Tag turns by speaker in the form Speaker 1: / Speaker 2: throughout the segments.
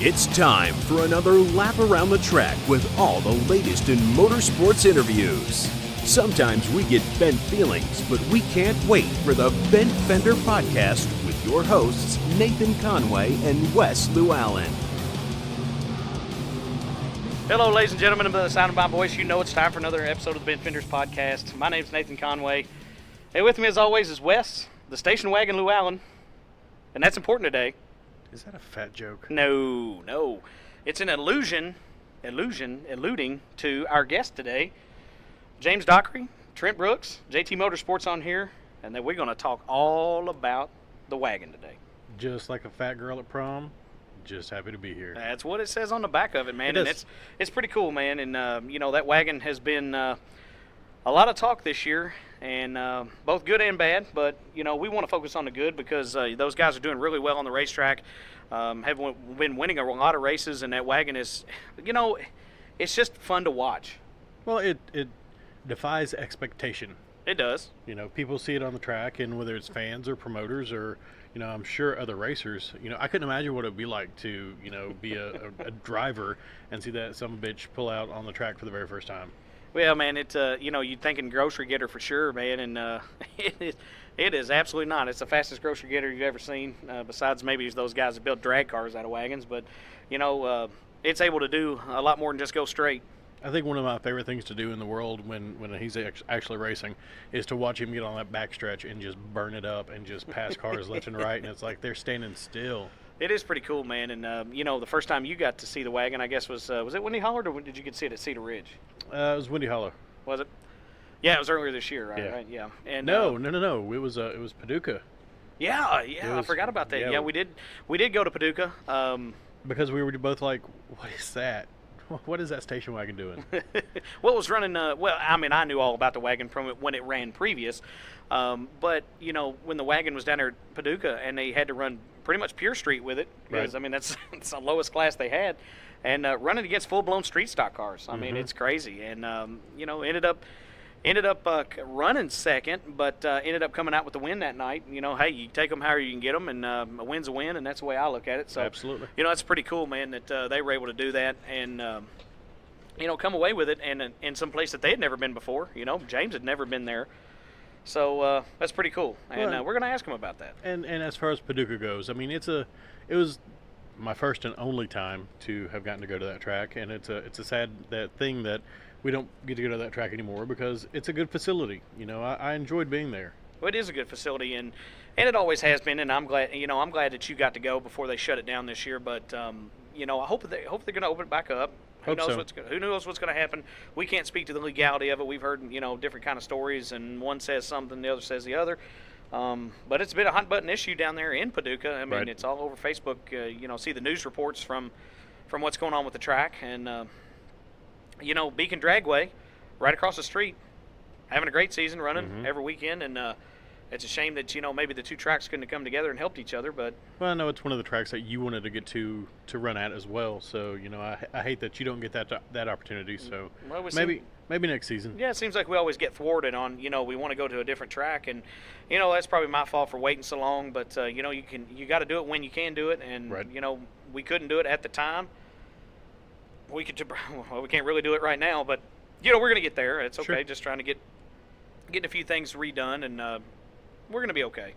Speaker 1: It's time for another lap around the track with all the latest in motorsports interviews. Sometimes we get bent feelings, but we can't wait for the Bent Fender podcast with your hosts, Nathan Conway and Wes Llewellyn.
Speaker 2: Hello, ladies and gentlemen, by the sound of my voice, you know it's time for another episode of the Bent Fenders podcast. My name's Nathan Conway. Hey, with me as always is Wes, the station wagon Llewellyn, and that's important today.
Speaker 3: Is that a fat joke?
Speaker 2: No. It's an alluding to our guest today, James Dockery, Trent Brooks, JT Motorsports on here, and then we're going to talk all about the wagon today.
Speaker 3: Just like a fat girl at prom, just happy to be here.
Speaker 2: That's what it says on the back of it, man.
Speaker 3: It is.
Speaker 2: It's pretty cool, man. And, that wagon has been a lot of talk this year, and both good and bad. But, we want to focus on the good because those guys are doing really well on the racetrack, have been winning a lot of races, and that wagon is, it's just fun to watch.
Speaker 3: Well, it defies expectation.
Speaker 2: It does.
Speaker 3: People see it on the track, and whether it's fans or promoters or, I'm sure other racers, I couldn't imagine what it would be like to, be a driver and see that some bitch pull out on the track for the very first time.
Speaker 2: Well, man, it's you'd thinking grocery getter for sure, man, and it is absolutely not. It's the fastest grocery getter you've ever seen, besides maybe those guys that build drag cars out of wagons. But, it's able to do a lot more than just go straight.
Speaker 3: I think one of my favorite things to do in the world when he's actually racing is to watch him get on that backstretch and just burn it up and just pass cars left and right, and it's like they're standing still.
Speaker 2: It is pretty cool, man. And, the first time you got to see the wagon, I guess, was it Windy Hollow, or did you get to see it at Cedar Ridge?
Speaker 3: It was Windy Hollow.
Speaker 2: Was it? Yeah, it was earlier this year, right?
Speaker 3: Yeah.
Speaker 2: Right? Yeah. And
Speaker 3: No. It was Paducah.
Speaker 2: Yeah, I forgot about that. Yeah, we did go to Paducah.
Speaker 3: Because we were both like, what is that? What is that station wagon doing?
Speaker 2: Well, it was running, I knew all about the wagon from when it ran previous. But, when the wagon was down there at Paducah and they had to run pretty much pure street with it, because,
Speaker 3: right.
Speaker 2: That's the lowest class they had, and running against full-blown street stock cars. I mean, it's crazy. And, ended up running second, but ended up coming out with the win that night. Hey, you take them however you can get them, and a win's a win, and that's the way I look at it. So,
Speaker 3: absolutely.
Speaker 2: It's pretty cool, man, that they were able to do that and, come away with it and in some place that they had never been before. James had never been there. So that's pretty cool, and we're going to ask him about that.
Speaker 3: And as far as Paducah goes, I mean, it was my first and only time to have gotten to go to that track, and it's a sad thing that we don't get to go to that track anymore because it's a good facility. I enjoyed being there.
Speaker 2: Well, it is a good facility, and it always has been, and I'm glad that you got to go before they shut it down this year. But I hope they're going to open it back up. Who knows what's going to happen? We can't speak to the legality of it. We've heard different kind of stories, and one says something, the other says the other. But it's been a hot button issue down there in Paducah. I mean,
Speaker 3: right.
Speaker 2: It's all over Facebook. See the news reports from what's going on with the track, and Beacon Dragway, right across the street, having a great season, running every weekend, and it's a shame that maybe the two tracks couldn't have come together and helped each other. But
Speaker 3: well, I know it's one of the tracks that you wanted to get to run at as well. So I hate that you don't get that opportunity. So maybe next season.
Speaker 2: Yeah, it seems like we always get thwarted on we want to go to a different track, and that's probably my fault for waiting so long. But you got to do it when you can do it, and
Speaker 3: right.
Speaker 2: We couldn't do it at the time. We can't really do it right now, but we're going to get there. It's okay.
Speaker 3: Sure.
Speaker 2: Just trying to get a few things redone, and we're going to be okay.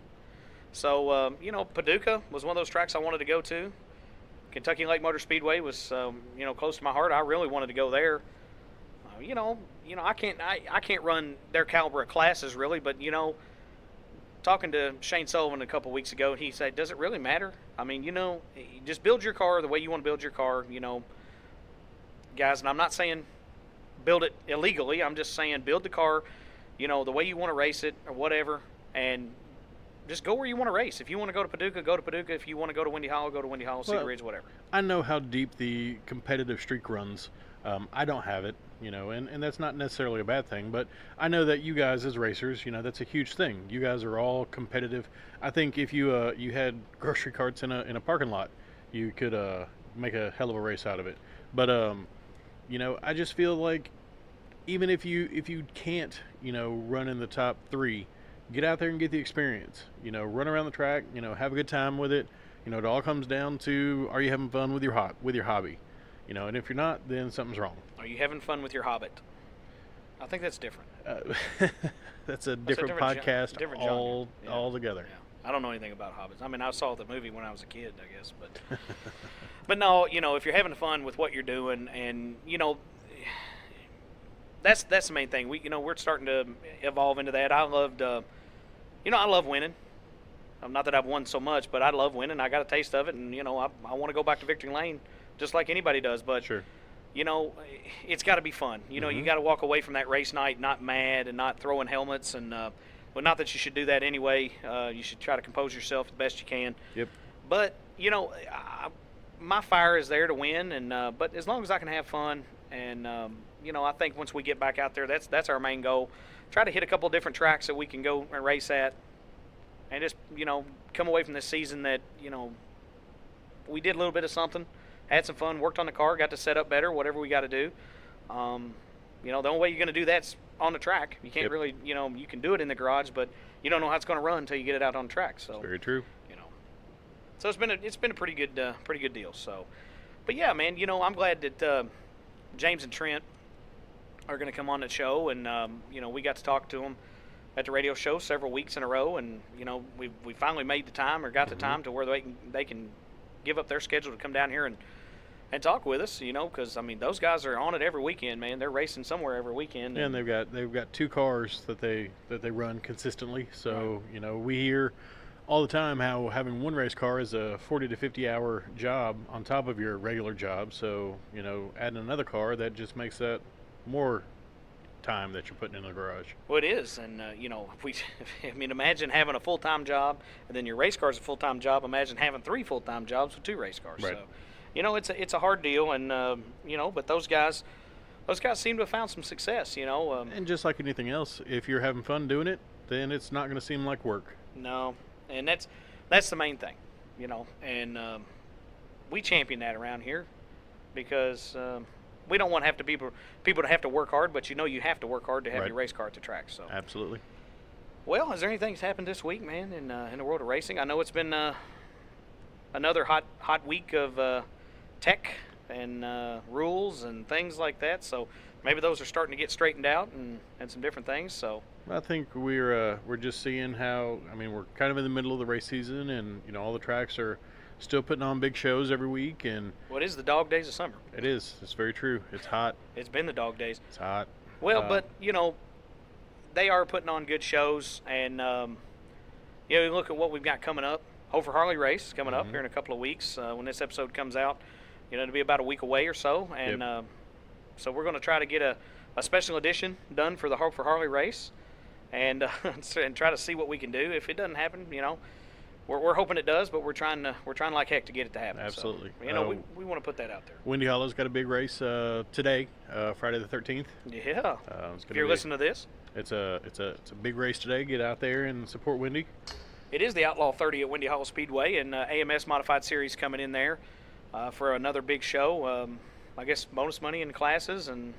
Speaker 2: So Paducah was one of those tracks I wanted to go to. Kentucky Lake Motor Speedway was close to my heart. I really wanted to go there. I can't run their caliber of classes really, but talking to Shane Sullivan a couple weeks ago, he said, "Does it really matter? I mean, just build your car the way you want to build your car, guys." And I'm not saying build it illegally. I'm just saying build the car, the way you want to race it or whatever, and just go where you want to race. If you want to go to Paducah, go to Paducah. If you want to go to Windy Hollow, go to Windy Hollow, Cedar Ridge, whatever.
Speaker 3: I know how deep the competitive streak runs. I don't have it, and that's not necessarily a bad thing, but I know that you guys as racers, that's a huge thing. You guys are all competitive. I think if you had grocery carts in a parking lot, you could make a hell of a race out of it. But I just feel like even if you can't, run in the top three, get out there and get the experience. Run around the track, have a good time with it. It all comes down to, are you having fun with your hobby? And if you're not, then something's wrong.
Speaker 2: Are you having fun with your hobbit? I think that's different.
Speaker 3: That's a different podcast
Speaker 2: different
Speaker 3: altogether.
Speaker 2: Yeah. I don't know anything about hobbits. I mean, I saw the movie when I was a kid, I guess, but but no, if you're having fun with what you're doing, and that's the main thing. We're starting to evolve into that. I loved, I love winning. Not that I've won so much, but I love winning. I got a taste of it, and I want to go back to victory lane just like anybody does. But
Speaker 3: sure.
Speaker 2: It's got to be fun. You got to walk away from that race night not mad and not throwing helmets. And well, not that you should do that anyway. You should try to compose yourself the best you can.
Speaker 3: Yep.
Speaker 2: But my fire is there to win, and but as long as I can have fun, and I think once we get back out there, that's our main goal. Try to hit a couple of different tracks that we can go and race at, and just come away from this season that we did a little bit of something. Had some fun, worked on the car, got to set up better, whatever we got to do. The only way you're going to do that's on the track. You can't really, you can do it in the garage, but you don't know how it's going to run until you get it out on the track. So
Speaker 3: that's very true.
Speaker 2: So it's been a pretty good deal. So, but yeah, man, I'm glad that James and Trent are going to come on the show, and we got to talk to them at the radio show several weeks in a row, and we finally made the time or got the time to where they can give up their schedule to come down here and talk with us, because those guys are on it every weekend, man. They're racing somewhere every weekend.
Speaker 3: And they've got 2 cars that they run consistently. So
Speaker 2: right.
Speaker 3: We hear all the time how having one race car is a 40 to 50 hour job on top of your regular job. So adding another car, that just makes that more time that you're putting in the garage.
Speaker 2: Well, it is, and imagine having a full-time job, and then your race car's a full-time job. Imagine having 3 full-time jobs with 2 race cars.
Speaker 3: Right.
Speaker 2: So, it's a hard deal, and but those guys seem to have found some success.
Speaker 3: And just like anything else, if you're having fun doing it, then it's not going to seem like work.
Speaker 2: No, and that's the main thing, and we champion that around here because. We don't want to have to people to have to work hard, but you have to work hard to have
Speaker 3: right.
Speaker 2: your race car at the track. So
Speaker 3: absolutely.
Speaker 2: Well, is there anything that's happened this week, man, in the world of racing? I know it's been another hot week of tech and rules and things like that. So maybe those are starting to get straightened out and some different things. So
Speaker 3: I think we're just seeing how we're kind of in the middle of the race season, and all the tracks are still putting on big shows every week. And
Speaker 2: it is the dog days of summer.
Speaker 3: It is. It's very true. It's hot.
Speaker 2: It's been the dog days.
Speaker 3: It's hot.
Speaker 2: Well, but they are putting on good shows, and you look at what we've got coming up. Hofer Harley race coming up here in a couple of weeks. When this episode comes out, it'll be about a week away or so, and so we're going to try to get a special edition done for the Hofer Harley race, and and try to see what we can do. If it doesn't happen, we're hoping it does, but we're trying like heck to get it to happen.
Speaker 3: Absolutely.
Speaker 2: So, we want to put that out there.
Speaker 3: Windy Hollow's got a big race today, Friday the 13th.
Speaker 2: Yeah. If you're listening to this,
Speaker 3: it's a big race today. Get out there and support Windy.
Speaker 2: It is the Outlaw 30 at Windy Hollow Speedway, and AMS Modified Series coming in there for another big show. I guess bonus money in classes and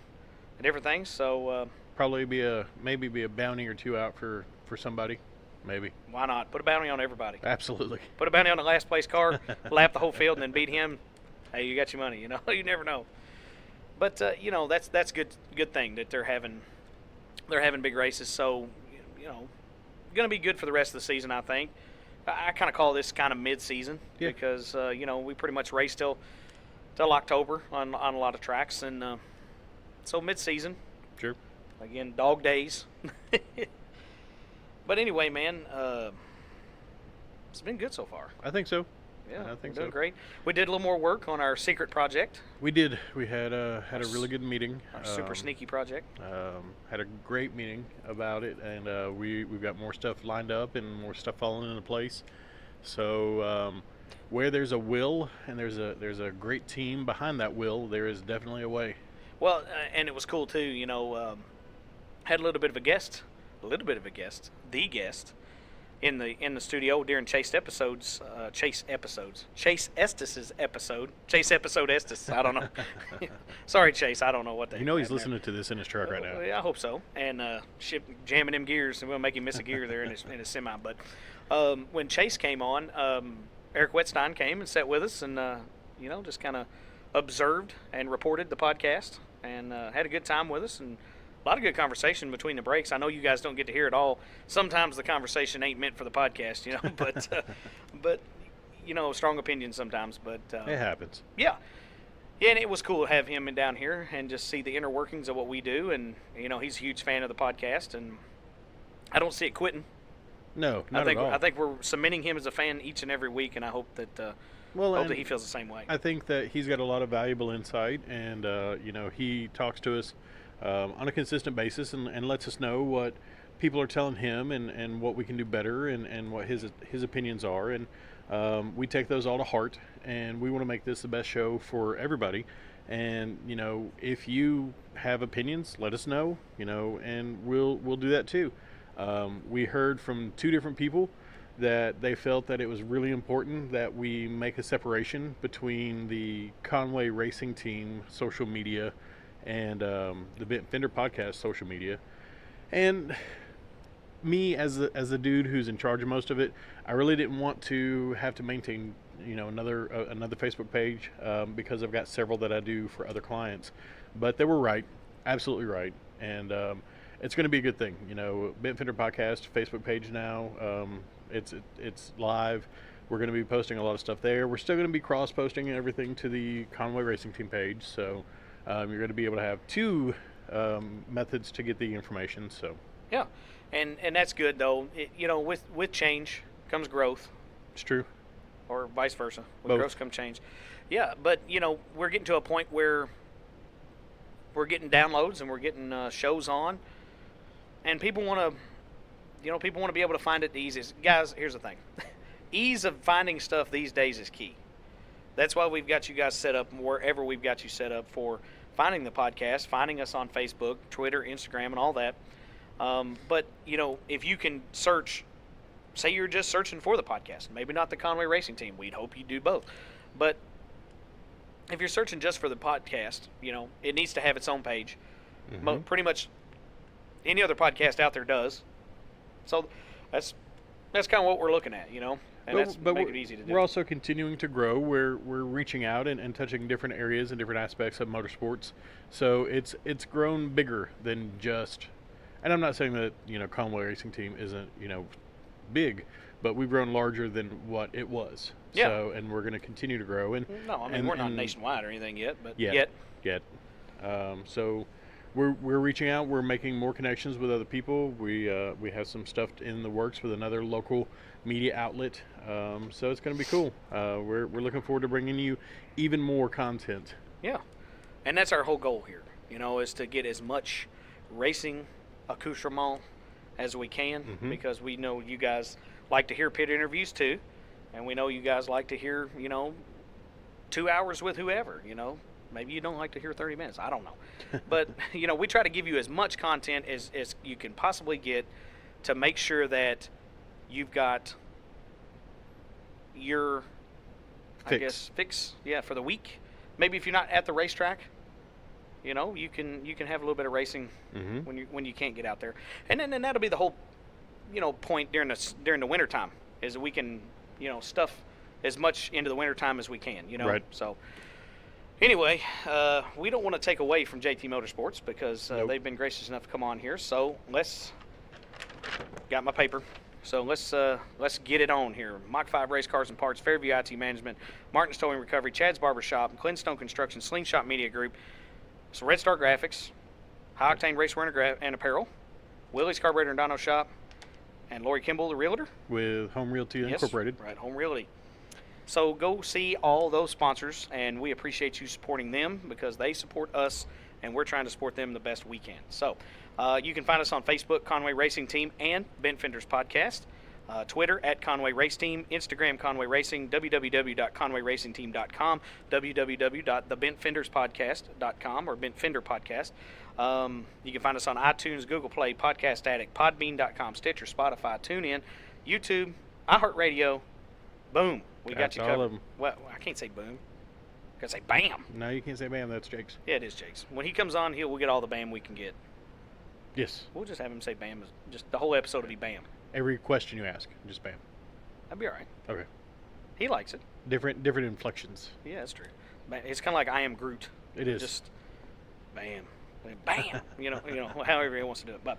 Speaker 2: different things. So
Speaker 3: probably maybe be a bounty or 2 out for somebody. Maybe. Why
Speaker 2: not? Put a bounty on everybody.
Speaker 3: Absolutely.
Speaker 2: Put a bounty on the last place car, lap the whole field, and then beat him. Hey, you got your money. You never know. But that's good thing that they're having big races. So going to be good for the rest of the season, I think. I kind of call this kind of mid-season because we pretty much race till October on a lot of tracks, and so mid-season.
Speaker 3: Sure.
Speaker 2: Again, dog days. But anyway, man, it's been good so far.
Speaker 3: I think so.
Speaker 2: Yeah,
Speaker 3: I think
Speaker 2: doing great. We did a little more work on our secret project.
Speaker 3: We did. We had a really good meeting.
Speaker 2: Our super sneaky project.
Speaker 3: Had a great meeting about it, and we've got more stuff lined up and more stuff falling into place. So where there's a will and there's a great team behind that will, there is definitely a way.
Speaker 2: Well, and it was cool too. Had a little bit of a guest. The guest in the studio during Chase episode Estes' episode. Chase episode Estes. I don't know. Sorry, Chase. I don't know what they.
Speaker 3: He's listening to this in his truck right now.
Speaker 2: Yeah, I hope so. And jamming them gears, and we'll make him miss a gear there in his semi. But when Chase came on, Eric Wetstein came and sat with us and, just kind of observed and reported the podcast and had a good time with us and a lot of good conversation between the breaks. I know you guys don't get to hear it all. Sometimes the conversation ain't meant for the podcast, but strong opinions sometimes. But
Speaker 3: it happens.
Speaker 2: Yeah. Yeah, and it was cool to have him down here and just see the inner workings of what we do. And, he's a huge fan of the podcast, and I don't see it quitting.
Speaker 3: No, not at all.
Speaker 2: I think we're cementing him as a fan each and every week, and I hope that that he feels the same way.
Speaker 3: I think that he's got a lot of valuable insight, and, he talks to us on a consistent basis and lets us know what people are telling him and what we can do better and what his opinions are. And we take those all to heart, and we want to make this the best show for everybody. And if you have opinions, let us know, and we'll do that too. We heard from 2 different people that they felt that it was really important that we make a separation between the Conway Racing Team social media and the Bent Fender podcast social media. And me as a dude who's in charge of most of it, I really didn't want to have to maintain another Facebook page because I've got several that I do for other clients. But they were right, absolutely right, and it's going to be a good thing. Bent Fender podcast Facebook page now. It's live. We're going to be posting a lot of stuff there. We're still going to be cross-posting everything to the Conway Racing Team page. So you're going to be able to have 2 methods to get the information. So
Speaker 2: yeah, and that's good though. With change comes growth.
Speaker 3: It's true.
Speaker 2: Or vice versa. With
Speaker 3: Both.
Speaker 2: growth comes change. Yeah, but we're getting to a point where we're getting downloads and we're getting shows on, and people want to be able to find it the easiest. Guys, here's the thing. Ease of finding stuff these days is key. That's why we've got you guys set up wherever we've got you set up for finding the podcast, finding us on Facebook, Twitter, Instagram, and all that. But, if you can search, say you're just searching for the podcast, maybe not the Conway Racing Team. We'd hope you do both. But if you're searching just for the podcast, it needs to have its own page.
Speaker 3: Mm-hmm.
Speaker 2: Pretty much any other podcast out there does. So that's kind of what we're looking at, and that's make it easy to do.
Speaker 3: We're also continuing to grow. We're reaching out and touching different areas and different aspects of motorsports. So it's grown bigger than just. And I'm not saying that Conway Racing Team isn't big, but we've grown larger than what it was.
Speaker 2: Yeah.
Speaker 3: So, and we're going to continue to grow. And
Speaker 2: no, I mean we're not nationwide or anything yet, but
Speaker 3: yet. So we're reaching out. We're making more connections with other people. We have some stuff in the works with another local media outlet. So it's going to be cool. We're looking forward to bringing you even more content.
Speaker 2: Yeah, and that's our whole goal here. Is to get as much racing accoutrement as we can,
Speaker 3: Mm-hmm.
Speaker 2: because we know you guys like to hear pit interviews too, and we know you guys like to hear 2 hours with whoever. Maybe you don't like to hear 30 minutes. I don't know. But, we try to give you as much content as you can possibly get to make sure that you've got your, fix, for the week. Maybe if you're not at the racetrack, you can have a little bit of racing
Speaker 3: Mm-hmm.
Speaker 2: when you can't get out there. And then that'll be the whole, point during the winter time is that we can, stuff as much into the winter time as we can,
Speaker 3: Right.
Speaker 2: So anyway, we don't want to take away from JT Motorsports because
Speaker 3: Nope.
Speaker 2: they've been gracious enough to come on here. So got my paper. So let's get it on here. Mach 5 Race Cars and Parts, Fairview IT Management, Martin's Towing Recovery, Chad's Barber Shop, Clintstone Construction, Slingshot Media Group, so Red Star Graphics, High Octane Racewear and Apparel, Willie's Carburetor and Dyno Shop, and Lori Kimball, the Realtor.
Speaker 3: With Home Realty
Speaker 2: Yes,
Speaker 3: Incorporated.
Speaker 2: right, Home Realty. So go see all those sponsors, and we appreciate you supporting them because they support us, and we're trying to support them the best we can. So you can find us on Facebook, Conway Racing Team, and Bent Fenders Podcast. Twitter at Conway Race Team, Instagram Conway Racing, www.conwayracingteam.com, www.thebentfenderspodcast.com or Bent Fender Podcast. You can find us on iTunes, Google Play, Podcast Addict, Podbean.com, Stitcher, Spotify, TuneIn, YouTube, iHeartRadio. Boom, we got you
Speaker 3: all
Speaker 2: covered.
Speaker 3: of 'em.
Speaker 2: Well, I can't say boom. I can say bam.
Speaker 3: No, you can't say bam. That's Jake's.
Speaker 2: Yeah, it is Jake's. When he comes on, we'll get all the bam we can get.
Speaker 3: Yes.
Speaker 2: We'll just have him say bam. Just the whole episode will be bam.
Speaker 3: Every question you ask, just bam.
Speaker 2: That'd be all right.
Speaker 3: Okay.
Speaker 2: He likes it.
Speaker 3: Different inflections.
Speaker 2: Yeah, that's true. It's kind of like I Am Groot.
Speaker 3: It is.
Speaker 2: Just bam, bam. you know, however he wants to do it. But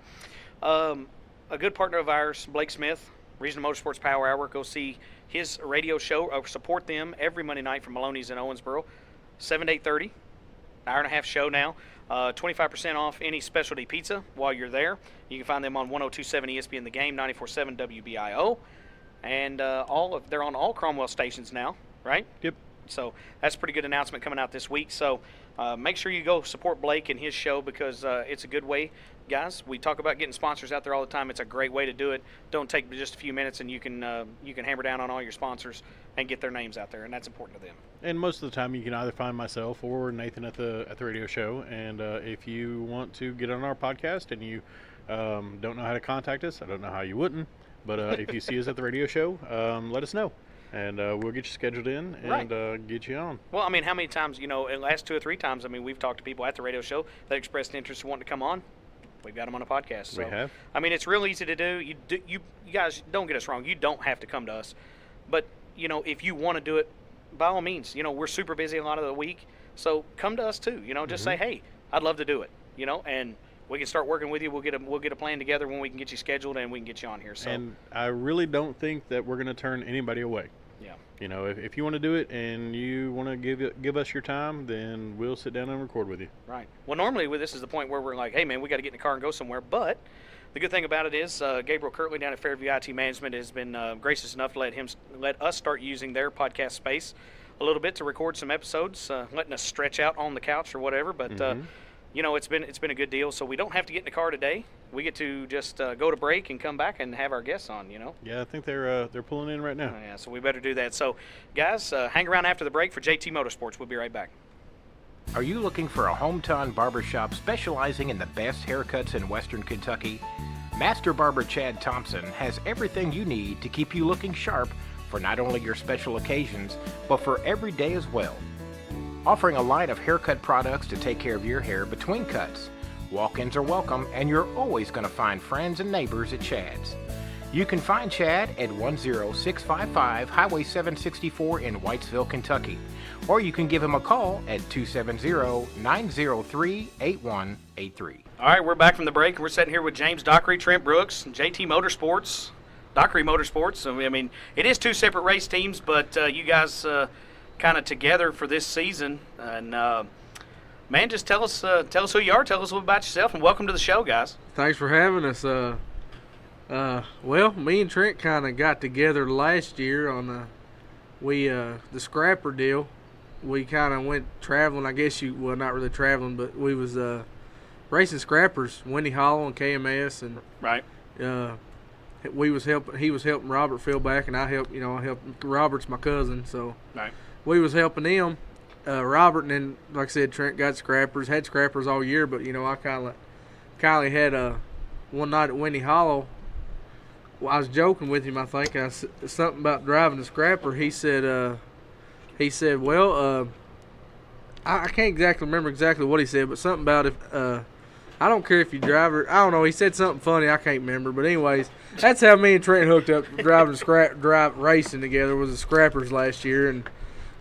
Speaker 2: a good partner of ours, Blake Smith, Regional Motorsports Power Hour. Go see his radio show. Support them every Monday night from Maloney's in Owensboro, 7 to 8:30. Hour-and-a-half show now. 25% off any specialty pizza while you're there. You can find them on 102.7 ESPN The Game, 94.7 WBIO, and they're on all Cromwell stations now, right?
Speaker 3: Yep.
Speaker 2: So that's a pretty good announcement coming out this week. So make sure you go support Blake and his show because it's a good way. Guys, we talk about getting sponsors out there all the time. It's a great way to do it. Don't take just a few minutes, and you can hammer down on all your sponsors and get their names out there, and that's important to them.
Speaker 3: And most of the time, you can either find myself or Nathan at the radio show. And if you want to get on our podcast and you don't know how to contact us, I don't know how you wouldn't, but if you see us at the radio show, let us know. And we'll get you scheduled in and get you on.
Speaker 2: Well, I mean, how many times, in the last 2 or 3 times, I mean, we've talked to people at the radio show that expressed interest in wanting to come on. We've got them on a podcast. So,
Speaker 3: we have.
Speaker 2: I mean, it's real easy to do. You guys, don't get us wrong. You don't have to come to us. But, if you want to do it, by all means, we're super busy a lot of the week. So come to us too. Just say, hey, I'd love to do it, and we can start working with you. We'll get a plan together when we can get you scheduled and we can get you on here. So.
Speaker 3: And I really don't think that we're going to turn anybody away.
Speaker 2: Yeah.
Speaker 3: If you want to do it and you want to give us your time, then we'll sit down and record with you.
Speaker 2: Right. Well, normally this is the point where we're like, hey, man, we got to get in the car and go somewhere. But the good thing about it is Gabriel Kirtley down at Fairview IT Management has been gracious enough to let us start using their podcast space a little bit to record some episodes, letting us stretch out on the couch or whatever. But it's been a good deal. So we don't have to get in the car today. We get to just go to break and come back and have our guests on.
Speaker 3: Yeah, I think they're pulling in right now.
Speaker 2: Yeah, so we better do that. So, guys, hang around after the break for JT Motorsports. We'll be right back.
Speaker 4: Are you looking for a hometown barbershop specializing in the best haircuts in Western Kentucky? Master Barber Chad Thompson has everything you need to keep you looking sharp for not only your special occasions, but for every day as well. Offering a line of haircut products to take care of your hair between cuts. Walk-ins are welcome, and you're always going to find friends and neighbors at Chad's. You can find Chad at 10655 Highway 764 in Whitesville, Kentucky, or you can give him a call at 270-903-8183.
Speaker 2: All right, we're back from the break, and we're sitting here with James Dockery, Trent Brooks, and JT Motorsports, Dockery Motorsports. So, I mean, it is 2 separate race teams, but you guys kind of together for this season, and man, just tell us who you are, tell us a little about yourself, and welcome to the show, guys.
Speaker 5: Thanks for having us. Well, me and Trent kind of got together last year on the scrapper deal. We kind of went traveling, I guess not really traveling, but we was racing scrappers, Windy Hollow and KMS, and
Speaker 2: right.
Speaker 5: He was helping Robert fill back, and I helped Robert's my cousin, so
Speaker 2: right.
Speaker 5: We was helping him. Robert, and then, like I said, Trent had scrappers all year, but, I kind of had one night at Windy Hollow. Well, I was joking with him, I think. Something about driving the scrapper. He said, well, I can't exactly remember exactly what he said, but something about if, I don't care if you drive it. I don't know. He said something funny. I can't remember. But anyways, that's how me and Trent hooked up racing together was the scrappers last year.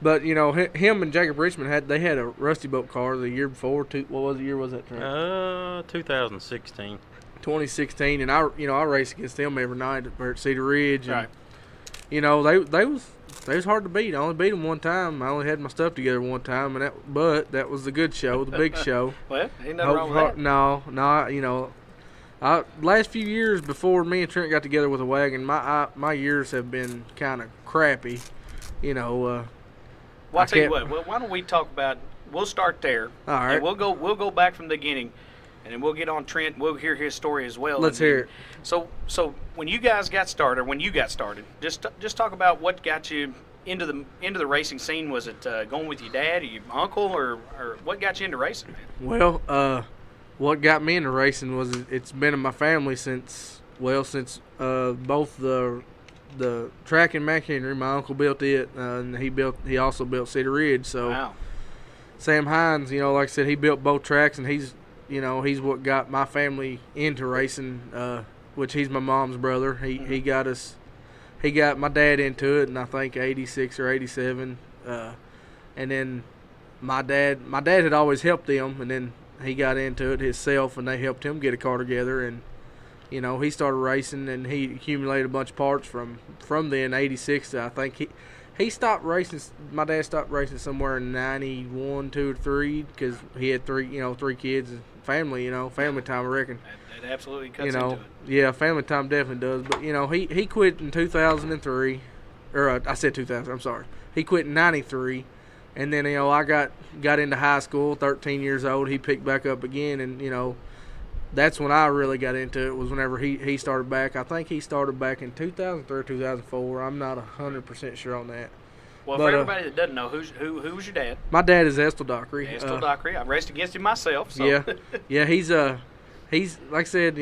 Speaker 5: But, him and Jacob Richmond had a Rusty Boat car the year before. What year was that, Trent?
Speaker 6: 2016.
Speaker 5: 2016, and I race against them every night at Cedar Ridge. And,
Speaker 2: right.
Speaker 5: They was hard to beat. I only beat them one time. I only had my stuff together one time, but that was the good show, the big show.
Speaker 2: Well, ain't nothing wrong with that.
Speaker 5: No. Last few years before me and Trent got together with a wagon, my years have been kind of crappy.
Speaker 2: Well, I'll tell you what. Well, why don't we talk about? We'll start there.
Speaker 5: All right.
Speaker 2: And we'll go back from the beginning, and then we'll get on Trent. We'll hear his story as well.
Speaker 5: Let's hear it.
Speaker 2: So when you guys got started, just talk about what got you into the racing scene. Was it going with your dad or your uncle, or what got you into racing, man?
Speaker 5: Well, what got me into racing was it's been in my family since both the track in McHenry. My uncle built it, and he also built Cedar Ridge. So
Speaker 2: wow.
Speaker 5: Sam Hines, like I said, he built both tracks, and he's what got my family into racing. Which he's my mom's brother. He got us he got my dad into it, and I think 86 or 87. And then my dad had always helped him, and then he got into it himself, and they helped him get a car together. And he started racing, and he accumulated a bunch of parts from then 86. I think he stopped racing. My dad stopped racing somewhere in 91, 2 or 3, because he had three kids and family. Family time, I reckon.
Speaker 2: It absolutely cuts into it.
Speaker 5: Yeah, family time definitely does. But he quit in 2003, or I said 2000. I'm sorry. He quit in 93, and then I got into high school, 13 years old. He picked back up again, and that's when I really got into it. Was whenever he started back. I think he started back in 2003 or 2004. I'm not 100% sure on that.
Speaker 2: Well, for everybody that doesn't know, who was your dad?
Speaker 5: My dad is Dockery.
Speaker 2: Dockery. I've raced against him myself. So.
Speaker 5: Yeah. He's like I said,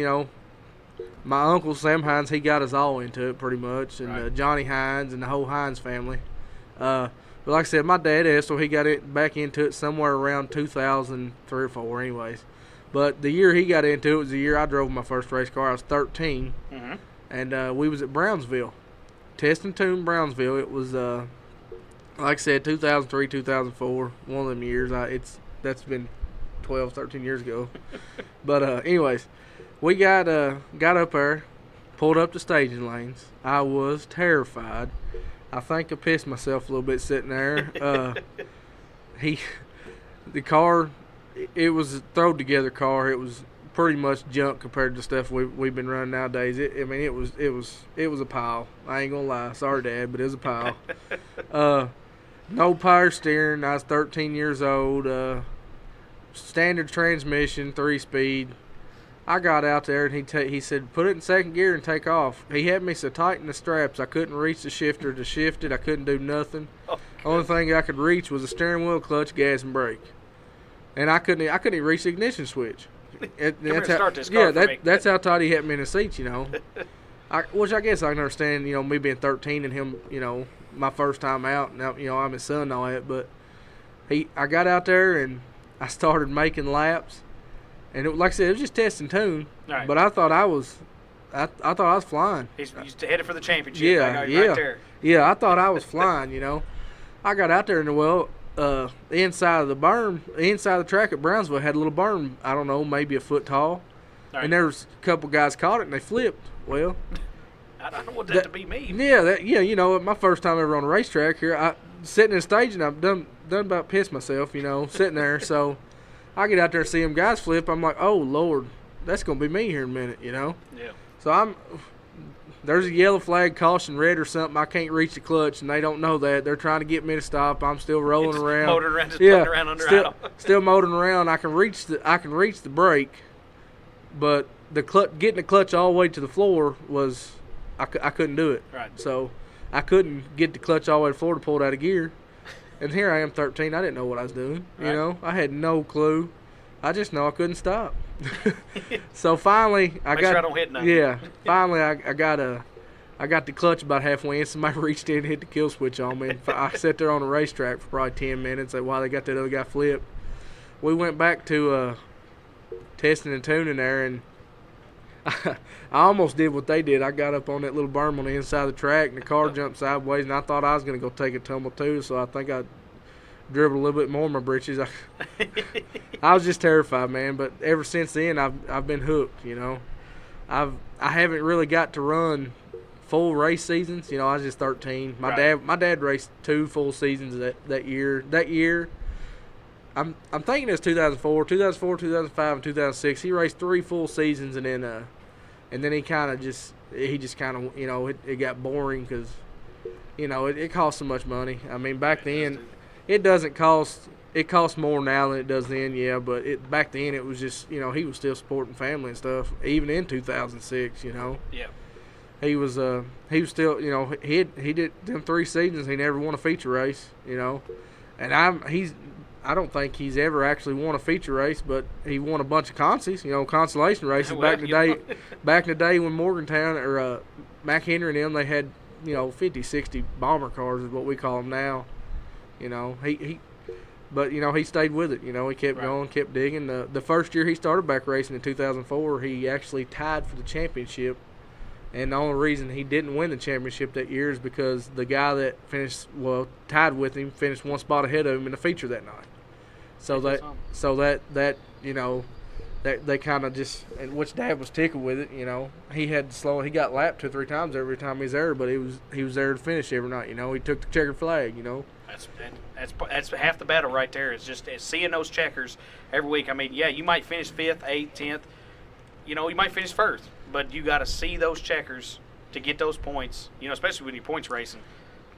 Speaker 5: my uncle Sam Hines, he got us all into it pretty much, and
Speaker 2: right.
Speaker 5: Johnny Hines and the whole Hines family. But like I said, my dad he got back into it somewhere around 2003 or 4, anyways. But the year he got into it was the year I drove my first race car. I was 13, and we was at Brownsville, Test and Tune Brownsville. It was like I said, 2003, 2004, one of them years. That's been 12, 13 years ago. But anyways, we got up there, pulled up the staging lanes. I was terrified. I think I pissed myself a little bit sitting there. The car, it was a thrown together car. It was pretty much junk compared to stuff we've been running nowadays. It was a pile. I ain't gonna lie. Sorry, Dad, but it was a pile. No power steering. I was 13 years old. Standard transmission, 3-speed. I got out there, and he said, put it in second gear and take off. He had me so tight in the straps, I couldn't reach the shifter to shift it. I couldn't do nothing. Only thing I could reach was the steering wheel, clutch, gas, and brake. And I couldn't even reach the ignition switch. That's how tight he had me in the seats, which I guess I can understand, me being 13 and him, my first time out. Now, I'm his son and all that. But I got out there, and I started making laps. And like I said, it was just test and tune.
Speaker 2: Right.
Speaker 5: But I thought I was flying.
Speaker 2: He's headed for the championship.
Speaker 5: Yeah.
Speaker 2: Right there.
Speaker 5: Yeah, I thought I was flying, I got out there, and the inside of the berm, the inside of the track at Brownsville had a little berm, I don't know, maybe a foot tall. Right. And there was a couple guys caught it, and they flipped. Well,
Speaker 2: I don't want that to be me.
Speaker 5: Yeah, my first time ever on a racetrack here, I sitting in the stage, and I've done about pissed myself, sitting there. So I get out there and see them guys flip. I'm like, oh Lord, that's gonna be me here in a minute,
Speaker 2: Yeah.
Speaker 5: So there's a yellow flag, caution red or something. I can't reach the clutch, and they don't know that. They're trying to get me to stop. I'm still rolling around.
Speaker 2: Motoring around, just putting around under idle.
Speaker 5: Still motoring around. I can reach the brake, but getting the clutch all the way to the floor was I couldn't do it.
Speaker 2: Right.
Speaker 5: So I couldn't get the clutch all the way to the floor to pull it out of gear. And here I am, 13. I didn't know what I was doing.
Speaker 2: Right.
Speaker 5: I had no clue. I just know I couldn't stop. So finally,
Speaker 2: Make sure I don't hit nothing.
Speaker 5: Yeah. Finally, I got the clutch about halfway in. Somebody reached in and hit the kill switch on me. And I sat there on the racetrack for probably 10 minutes while they got that other guy flipped. We went back to testing and tuning there, and I almost did what they did. I got up on that little berm on the inside of the track, and the car jumped sideways, and I thought I was going to go take a tumble too, so I think I dribbled a little bit more in my britches. I was just terrified, man, but ever since then, I've been hooked, I haven't really got to run full race seasons. I was just 13. My dad raced 2 full seasons that year. That year, I'm thinking it's 2004, 2005, and 2006. He raced 3 full seasons, and then he kind of just it got boring because it cost so much money. I mean, back then it doesn't cost. It costs more now than it does then, yeah. But back then it was just he was still supporting family and stuff. Even in 2006,
Speaker 2: Yeah.
Speaker 5: He was still he did them 3 seasons. He never won a feature race, and I don't think he's ever actually won a feature race, but he won a bunch of consolation races back in the day when Morgantown or McHenry and them, they had 50, 60 bomber cars is what we call them now. But he stayed with it. He kept going, kept digging. The first year he started back racing in 2004, he actually tied for the championship And the only reason he didn't win the championship that year is because the guy that tied with him, finished one spot ahead of him in the feature that night. So that they kind of just, and which Dad was tickled with it. He had to slow. He got lapped 2 or 3 times every time he was there, but he was there to finish every night. He took the checkered flag.
Speaker 2: That's half the battle right there. It's just seeing those checkers every week. I mean, yeah, you might finish 5th, 8th, 10th. You might finish 1st, but you got to see those checkers to get those points. Especially when you're points racing,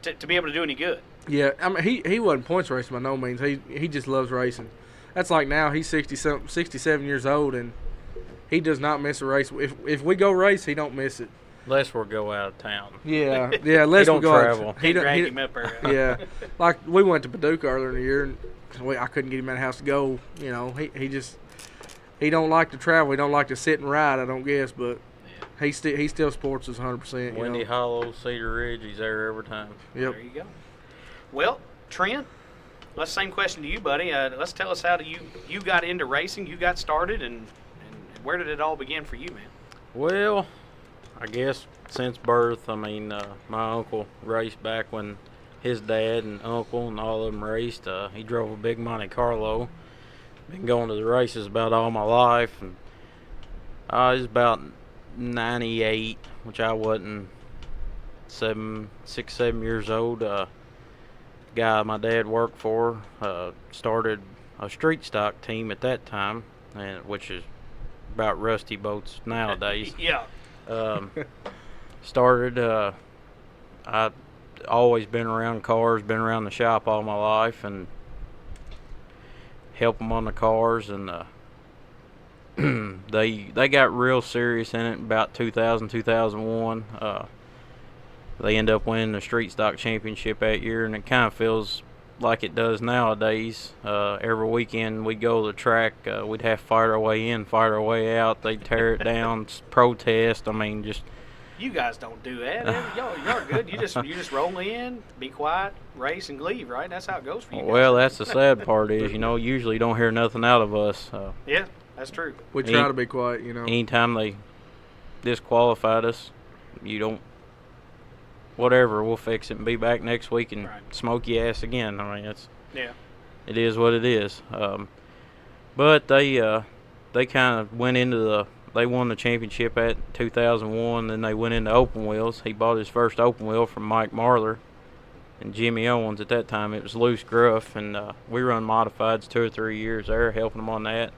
Speaker 2: to be able to do any good.
Speaker 5: Yeah, I mean he wasn't points racing by no means. He just loves racing. That's like now he's 67 years old and he does not miss a race. If we go race, he don't miss it.
Speaker 6: Unless we go out of town.
Speaker 5: Yeah. Unless we go
Speaker 6: travel.
Speaker 2: He drag him up there.
Speaker 5: Yeah, like we went to Paducah earlier in the year and I couldn't get him out of the house to go. He don't like to travel. He don't like to sit and ride, I don't guess, but he still sports us 100%.
Speaker 6: Windy Hollow, Cedar Ridge, he's there every time.
Speaker 5: Yep.
Speaker 2: There you go. Well, Trent, same question to you, buddy. Let's tell us how you got into racing, you got started, and where did it all begin for you, man?
Speaker 6: Well, I guess since birth, my uncle raced back when his dad and uncle and all of them raced. He drove a big Monte Carlo. Been going to the races about all my life, and I was about 98, which I wasn't 6, 7 years old. The guy my dad worked for started a street stock team at that time, which is about rusty boats nowadays.
Speaker 2: Yeah.
Speaker 6: Started. I've always been around cars, been around the shop all my life, and help them on the cars, and they got real serious in it about 2000, 2001. They end up winning the street stock championship that year, and it kind of feels like it does nowadays. Every weekend we'd go to the track, we'd have to fight our way in, fight our way out. They'd tear it down, protest. Just
Speaker 2: you guys don't do that. Y'all are good. You just roll in, be quiet, race, and leave, right? That's how it goes for you guys.
Speaker 6: Well, that's the sad part is, usually you don't hear nothing out of us.
Speaker 2: Yeah, that's true.
Speaker 5: We try to be quiet,
Speaker 6: Anytime they disqualified us, you don't, whatever, we'll fix it and be back next week and smoke your ass again. It is what it is. But they kind of went into they won the championship at 2001, then they went into open wheels. He bought his first open wheel from Mike Marler and Jimmy Owens. At that time, it was loose gruff, and we run modifieds 2 or 3 years there, helping them on that.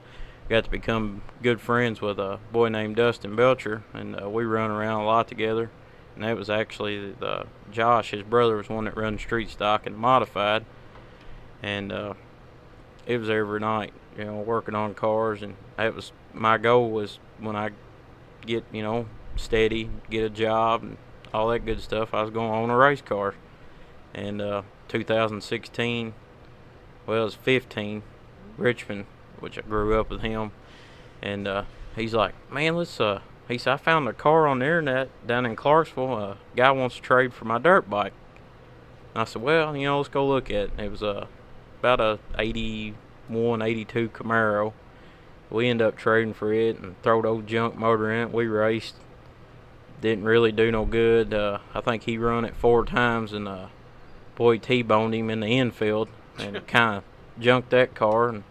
Speaker 6: Got to become good friends with a boy named Dustin Belcher, and we run around a lot together. And that was actually Josh, his brother, was one that run street stock and modified, and it was every night, working on cars, and that was my goal was when I get, steady, get a job and all that good stuff, I was going to own a race car. And 2016, well, it was 15, Richmond, which I grew up with him, and he's like, man, let's, he said, I found a car on the internet down in Clarksville, a guy wants to trade for my dirt bike. And I said, well, let's go look at it. It was about a 81, 82 Camaro. We ended up trading for it and throw the old junk motor in it. We raced. Didn't really do no good. I think he run it 4 times, and boy T-boned him in the infield and kind of junked that car. And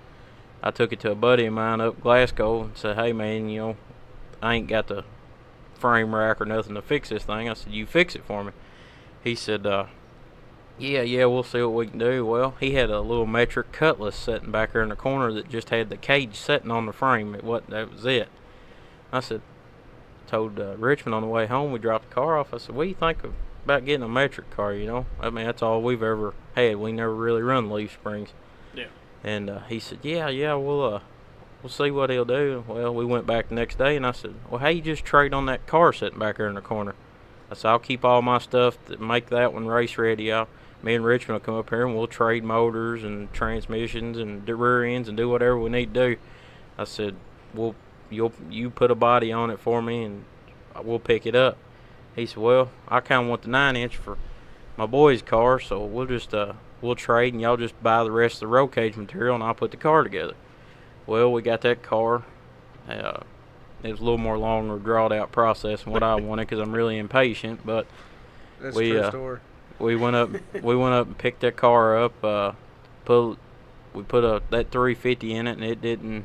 Speaker 6: I took it to a buddy of mine up Glasgow and said, hey, man, I ain't got the frame rack or nothing to fix this thing. I said, you fix it for me. He said, yeah, we'll see what we can do. Well, he had a little metric Cutlass sitting back there in the corner that just had the cage sitting on the frame. That was it. I told Richmond on the way home, we dropped the car off. I said, what do you think about getting a metric car, that's all we've ever had. We never really run leaf springs.
Speaker 2: Yeah.
Speaker 6: And he said, yeah, we'll see what he'll do. Well, we went back the next day, and I said, well, how you just trade on that car sitting back there in the corner? I said, I'll keep all my stuff to make that one race ready. Me and Richmond will come up here and we'll trade motors and transmissions and the rear ends and do whatever we need to do. I said, you put a body on it for me and we'll pick it up. He said, well, I kind of want the 9-inch for my boy's car, so we'll trade and y'all just buy the rest of the roll cage material and I'll put the car together. Well, we got that car. it was a little more longer, drawn out process than what I wanted because I'm really impatient. But
Speaker 5: That's a true story.
Speaker 6: we went up and picked that car up. We put that 350 in it, and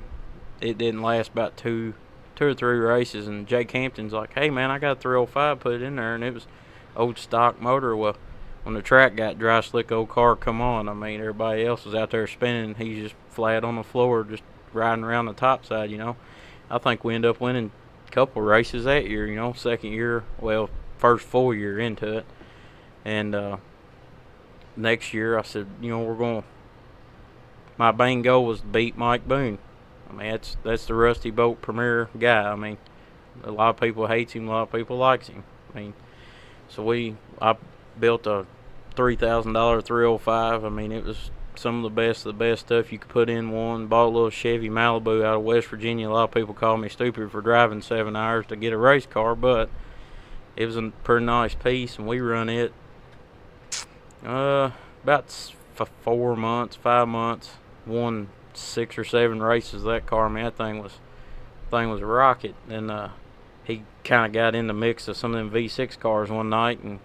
Speaker 6: it didn't last about two or three races. And Jake Hampton's like, "Hey man, I got a 305, put it in there," and it was old stock motor. Well, when the track got dry, slick old car come on. I mean, everybody else was out there spinning, and he's just flat on the floor, just riding around the top side. I think we ended up winning a couple races that year. Second year, well, first full year into it, and next year I said, we're going. My main goal was to beat Mike Boone. I mean, that's the Rusty Boat premier guy. I mean, a lot of people hates him, a lot of people likes him. I mean, so I built a $3,000 305. I mean, it was some of the best stuff you could put in one. Bought a little Chevy Malibu out of West Virginia. A lot of people call me stupid for driving 7 hours to get a race car, but it was a pretty nice piece, and we run it about 4 months, 5 months. Won 6 or 7 races. That car, I mean, that thing was a rocket. And he kind of got in the mix of some of them V6 cars one night and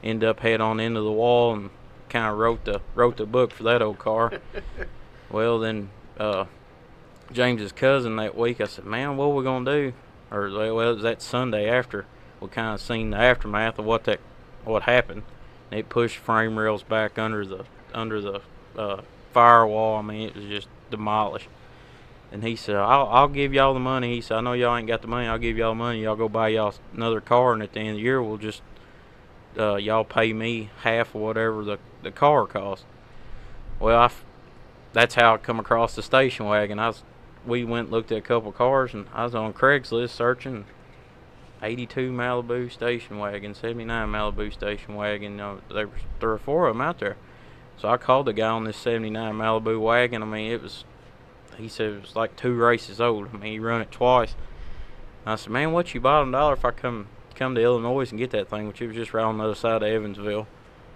Speaker 6: ended up head on into the wall and kind of wrote the book for that old car. Well, then James's cousin that week, I said, "Man, what are we gonna do?" Or well, it was that Sunday after we kind of seen the aftermath of what happened. And it pushed frame rails back under the firewall. I mean, it was just demolished. And he said, I'll give y'all the money. He said, "I know y'all ain't got the money. I'll give y'all the money. Y'all go buy y'all another car, and at the end of the year, we'll just y'all pay me half of whatever the car cost." Well, that's how I come across the station wagon. We went and looked at a couple cars, and I was on Craigslist searching 82 Malibu station wagon, 79 Malibu station wagon. There was 3 or 4 of them out there. So I called the guy on this 79 Malibu wagon. I mean, he said it was like 2 races old. I mean, he run it twice. And I said, "Man, what you bottom dollar if I come to Illinois and get that thing?" Which it was just right on the other side of Evansville.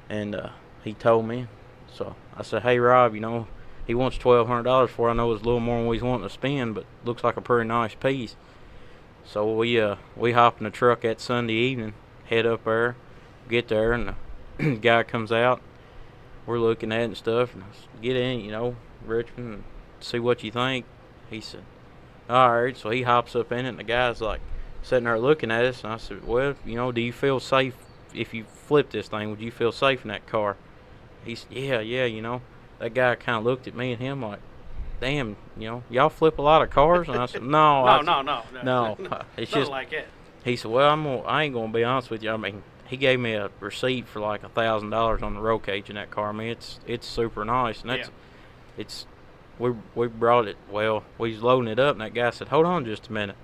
Speaker 6: And he told me. So I said, "Hey, Rob, he wants $1,200 for it. I know it's a little more than he's wanting to spend, but looks like a pretty nice piece." So we hop in the truck that Sunday evening, head up there, get there, and the guy comes out. We're looking at it and stuff, and I said, "Get in, Richmond, and see what you think." He said, "All right." So he hops up in it, and the guy's like sitting there looking at us, and I said, "Well, do you feel safe if you flip this thing? Would you feel safe in that car?" He said, yeah. That guy kind of looked at me and him like, "Damn, y'all flip a lot of cars?" And I said, "No, no. It's just
Speaker 2: like it."
Speaker 6: He said, "Well, I ain't gonna be honest with you. I mean," he gave me a receipt for like $1,000 on the roll cage in that car. I mean, it's super nice, and we brought it. Well, we was loading it up, and that guy said, "Hold on just a minute."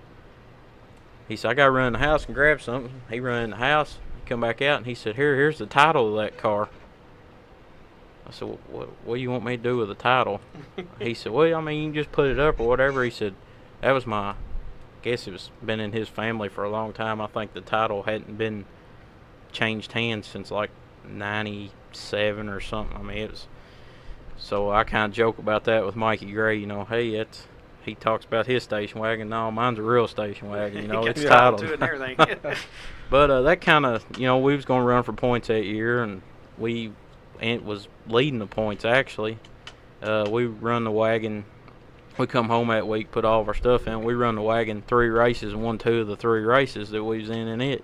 Speaker 6: He said, "I gotta run in the house and grab something." He ran in the house, come back out, and he said, "Here's the title of that car." I said, what do you want me to do with the title? He said, "Well, I mean, you can just put it up or whatever." He said, "That was I guess it was been in his family for a long time. I think the title hadn't been changed hands since like 97 or something." I mean, it was. So I kind of joke about that with Mikey Gray. Hey, he talks about his station wagon. No, mine's a real station wagon. It's titled.
Speaker 2: To it and everything.
Speaker 6: But that kind of, we was going to run for points that year, and it was leading the points actually. We run the wagon. We come home that week, put all of our stuff in. We run the wagon 3 races and won 2 of the 3 races that we was in it.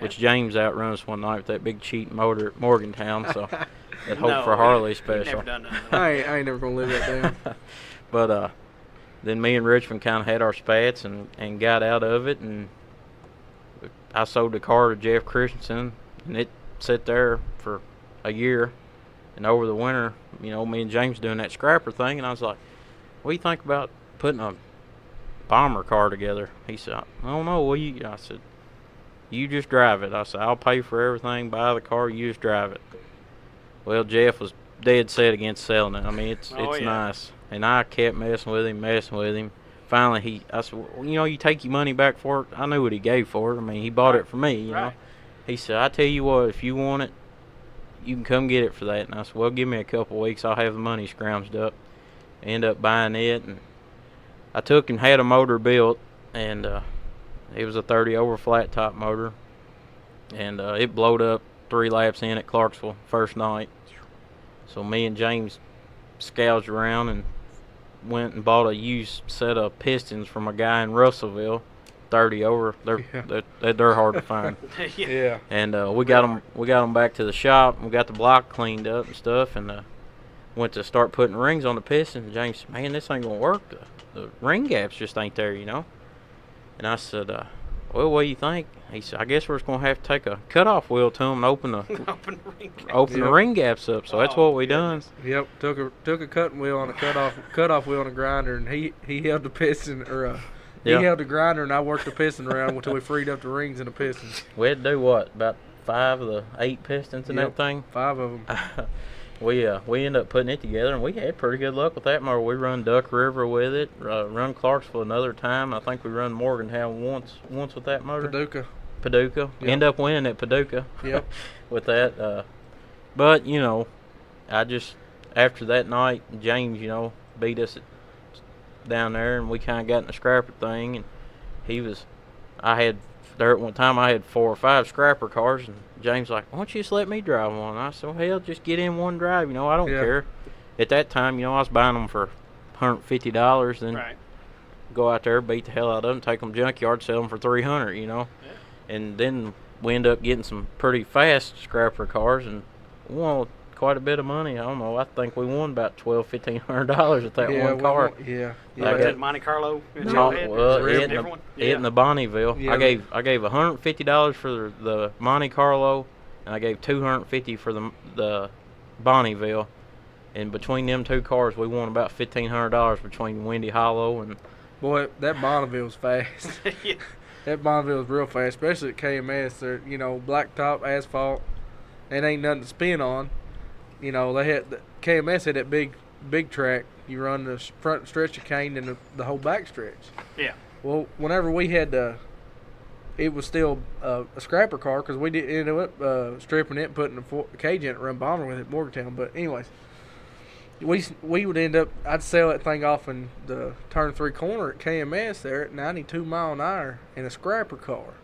Speaker 6: Which James outrun us one night with that big cheat motor at Morgantown. So that Hope for Harley special.
Speaker 2: Never done that.
Speaker 5: I ain't never gonna live that down.
Speaker 6: But then me and Richmond kind of had our spats and got out of it, and I sold the car to Jeff Christensen, and it sat there for a year. And over the winter, me and James doing that scrapper thing, and I was like, "What do you think about putting a bomber car together?" He said, "I don't know. I said, "You just drive it." I said, "I'll pay for everything, buy the car, you just drive it." Well, Jeff was dead set against selling it. I mean, it's nice. And I kept messing with him. Finally, I said, "Well, you take your money back for it." I knew what he gave for it. I mean, he bought it for me, you know. He said, "I tell you what, if you want it, you can come get it for that." And I said, "Well, give me a couple of weeks. I'll have the money scrounged up." End up buying it, and I took and had a motor built and it was a 30 over flat top motor, and it blowed up 3 laps in at Clarksville first night. So me and James scourged around and went and bought a used set of pistons from a guy in Russellville, 30 over. They're hard to find.
Speaker 5: Yeah.
Speaker 6: And we got them back to the shop. We got the block cleaned up and stuff, and went to start putting rings on the piston. And James said, "Man, this ain't gonna work. The ring gaps just ain't there, you know." And I said, "Well, what do you think?" He said, "I guess we're just gonna have to take a cutoff wheel to them and open the ring gaps up." So that's what we done.
Speaker 5: Yep. Took a cutting wheel on a cutoff wheel on a grinder, and he held the piston he held the grinder, and I worked the piston around until we freed up the rings and the pistons.
Speaker 6: We had to do what, about 5 of the 8 pistons in that thing?
Speaker 5: 5 of them.
Speaker 6: We ended up putting it together, and we had pretty good luck with that motor. We run Duck River with it, run Clarksville another time. I think we run Morgantown once with that motor. Paducah.
Speaker 5: Yep.
Speaker 6: End up winning at Paducah.
Speaker 5: Yep.
Speaker 6: With that. But, you know, after that night, James, you know, beat us down there, and we kind of got in the scrapper thing, and there at one time I had 4 or 5 scrapper cars, and James like, "Why don't you just let me drive one?" I said, "Well, hell, just get in one drive, you know, I don't care." At that time, you know, I was buying them for $150, then go out there, beat the hell out of them, take them junkyard, sell them for $300, you know. Yeah. And then we end up getting some pretty fast scrapper cars, and won quite a bit of money. I don't know, I think we won about $1,200-$1,500 at that one car.
Speaker 2: Like that Monte Carlo?
Speaker 6: It in the Bonneville. Yeah. I gave $150 for the Monte Carlo, and I gave $250 for the Bonneville. And between them 2 cars, we won about $1,500 between Windy Hollow and.
Speaker 5: Boy, that Bonneville's fast.
Speaker 2: Yeah.
Speaker 5: That Bonneville's real fast, especially at KMS. They're, you know, blacktop asphalt. It ain't nothing to spin on. You know, KMS had that big track. You run the front stretch of cane and the whole back stretch.
Speaker 2: Yeah.
Speaker 5: Well, whenever we had it was still a scrapper car because we did end up stripping it and putting a cage in it, run bomber with it at Morgantown. But anyways, we would end up, I'd sell that thing off in the turn 3 corner at KMS there at 92 mile an hour in a scrapper car.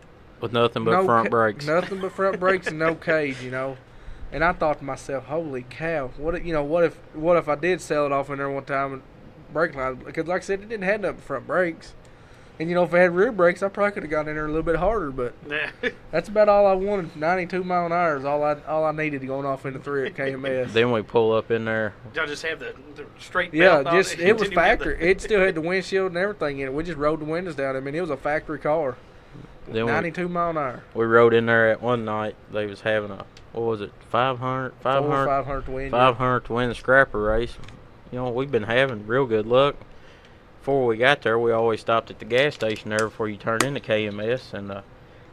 Speaker 6: With nothing but front brakes.
Speaker 5: Nothing but front brakes and no cage, you know. And I thought to myself, holy cow, what if I did sell it off in there one time and brake line? Because like I said, it didn't have nothing but front brakes. And, you know, if it had rear brakes, I probably could have gotten in there a little bit harder. But that's about all I wanted. 92 mile an hour is all I needed going off into 3 at KMS.
Speaker 6: Then we pull up in there.
Speaker 2: Y'all just have the straight belt.
Speaker 5: Yeah, it was factory. It still had the windshield and everything in it. We just rolled the windows down. I mean, it was a factory car. Then 92 mile an hour.
Speaker 6: We rode in there at one night. They was having a, what was it, 500
Speaker 5: to win.
Speaker 6: 500 to win the scrapper race. You know, we've been having real good luck. Before we got there, we always stopped at the gas station there before you turned into KMS. And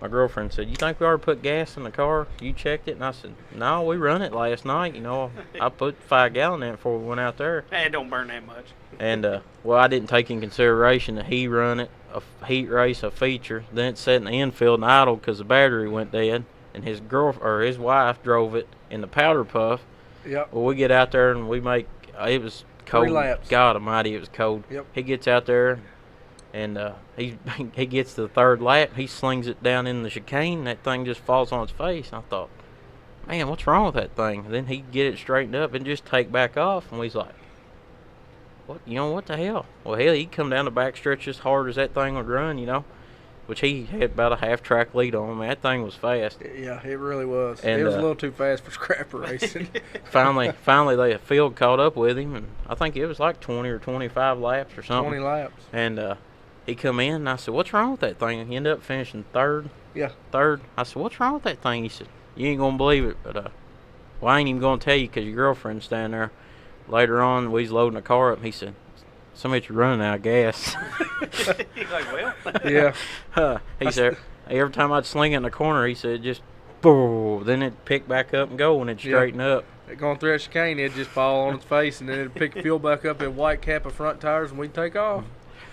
Speaker 6: my girlfriend said, "You think we ought to put gas in the car? You checked it?" And I said, "No, we run it last night. You know, I put 5 gallon in it before we went out there."
Speaker 2: It don't burn that much.
Speaker 6: And, well, I didn't take in consideration that he run it, a heat race, a feature. Then it sat in the infield and idle because the battery went dead. And his wife drove it in the powder puff.
Speaker 5: Yep.
Speaker 6: Well, we get out there and we make, it was cold.
Speaker 5: 3 laps.
Speaker 6: God almighty, it was cold.
Speaker 5: Yep.
Speaker 6: He gets out there and he gets to the 3rd lap. He slings it down in the chicane. That thing just falls on its face. And I thought, man, what's wrong with that thing? And then he'd get it straightened up and just take back off. And we was like, what the hell? Well, hell, he'd come down the back stretch as hard as that thing would run, you know. Which he had about a half-track lead on him. Man, that thing was fast.
Speaker 5: Yeah, it really was.
Speaker 6: And,
Speaker 5: it was a little too fast for scrapper racing.
Speaker 6: finally, the field caught up with him, and I think it was like 20 or 25 laps or something.
Speaker 5: 20 laps.
Speaker 6: And he come in, and I said, "What's wrong with that thing?" And he ended up finishing 3rd.
Speaker 5: Yeah.
Speaker 6: 3rd. I said, "What's wrong with that thing?" He said, "You ain't going to believe it, but well, I ain't even going to tell you because your girlfriend's standing there." Later on, we was loading the car up, and he said, "Somebody's running out of gas."
Speaker 2: He's like, well.
Speaker 5: Yeah.
Speaker 6: He said, every time I'd sling it in the corner, he said, just boom. Then it'd pick back up and go and it'd straighten up.
Speaker 5: Going through that chicane, it'd just fall on its face, and then it'd pick the fuel back up in white cap of front tires, and we'd take off.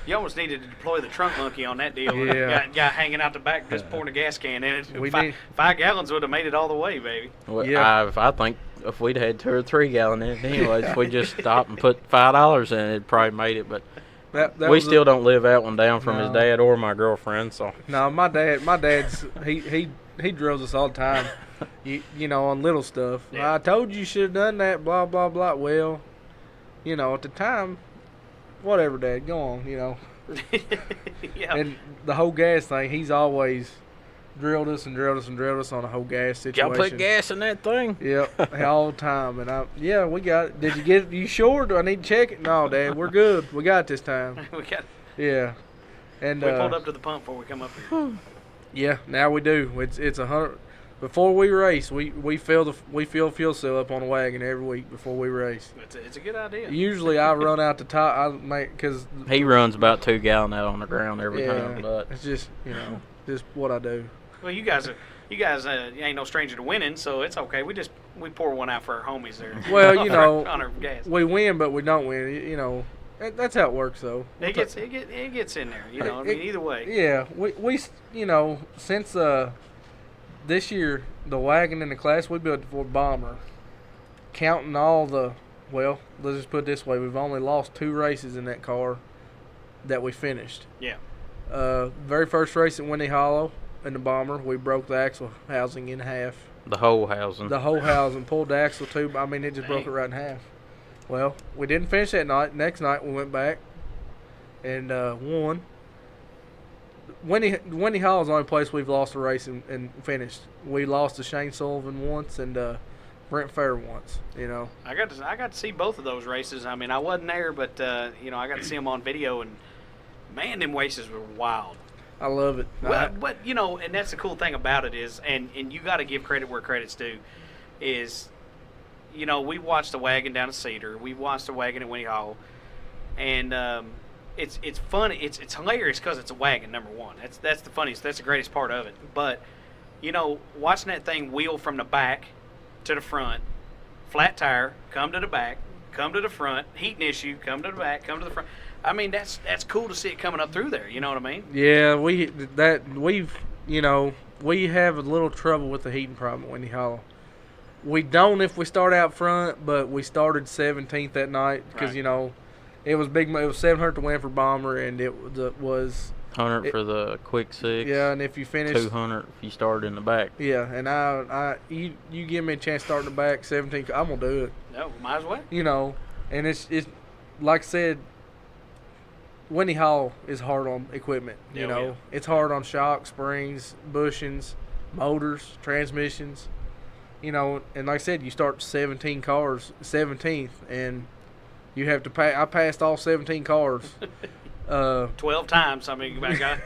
Speaker 2: You almost needed to deploy the trunk monkey on that deal.
Speaker 5: Yeah.
Speaker 2: Guy hanging out the back just pouring a gas can in it.
Speaker 5: We
Speaker 2: 5 gallons would have made it all the way, baby.
Speaker 6: Well,
Speaker 5: yeah.
Speaker 6: I think if we'd had 2 or 3 gallon in it anyways, if we just stopped and put $5 in it, it'd probably made it. But We still don't live that one down from his
Speaker 5: No.
Speaker 6: dad or my girlfriend. So
Speaker 5: No, my dad's he drills us all the time. You know, on little stuff.
Speaker 2: Yeah.
Speaker 5: I told you should have done that. Blah blah blah. Well, you know, at the time, whatever, Dad. Go on. You know.
Speaker 2: Yeah.
Speaker 5: And the whole gas thing, he's always drilled us on the whole gas situation.
Speaker 6: y'all put gas in that thing?
Speaker 5: Yep, all the time. And yeah, we got it. Did you get it? You sure? Do I need to check it? No, Dad, we're good. We got it this time.
Speaker 2: we
Speaker 5: Yeah. And
Speaker 2: we pulled up to the pump before we come up here.
Speaker 5: yeah, now we do. It's 100. Before we race, we fill fuel cell up on the wagon every week before we race.
Speaker 2: It's a good idea.
Speaker 5: Usually I run out the top. I make because
Speaker 6: He runs about 2 gallon out on the ground every time. But
Speaker 5: it's just just what I do.
Speaker 2: Well, you guys ain't no stranger to winning, so it's okay. We pour one out for our homies there.
Speaker 5: Well,
Speaker 2: on our gas.
Speaker 5: we win, but we don't win. You know, that's how it works, though.
Speaker 2: It gets in there. You know, I mean, either way.
Speaker 5: Yeah, we since this year the wagon in the class we built for Bomber, counting all the let's just put it this way, we've only lost 2 races in that car that we finished.
Speaker 2: Yeah.
Speaker 5: Very first race at Windy Hollow in the Bomber, we broke the axle housing in half.
Speaker 6: the whole housing.
Speaker 5: The whole housing, pulled the axle too. I mean, it just broke it right in half. Well, we didn't finish that night. Next night we went back and won. Windy Hall is the only place we've lost a race and finished. We lost to Shane Sullivan once and Brent Fair once. You know.
Speaker 2: I got to see both of those races. I mean, I wasn't there, but I got to see them on video, and man, them races were wild.
Speaker 5: I love it.
Speaker 2: Well, but and that's the cool thing about it is, and you got to give credit where credit's due, is, we watched the wagon down at Cedar, we watched the wagon at Winnie Hall, and it's fun. It's hilarious because it's a wagon. Number one, that's the funniest. That's the greatest part of it. But watching that thing wheel from the back to the front, flat tire, come to the back, come to the front, heating issue, come to the back, come to the front. I mean, that's cool to see it coming up through there. You know what I mean?
Speaker 5: Yeah, we have a little trouble with the heating problem at Windy Hollow. We don't if we start out front, but we started 17th that night because
Speaker 2: Right.
Speaker 5: It was big. It was 700 to win for Bomber, and it was
Speaker 6: 100 for the quick 6.
Speaker 5: Yeah, and if you finish
Speaker 6: 200 if you started in the back.
Speaker 5: Yeah, and you give me a chance starting the back 17, I'm gonna do it.
Speaker 2: No, might as well.
Speaker 5: And it's like I said, Windy Hall is hard on equipment.
Speaker 2: Yeah.
Speaker 5: It's hard on shock, springs, bushings, motors, transmissions. And like I said, you start 17 cars, 17th, and you have to pay. I passed all 17 cars.
Speaker 2: 12 times. I mean, I got,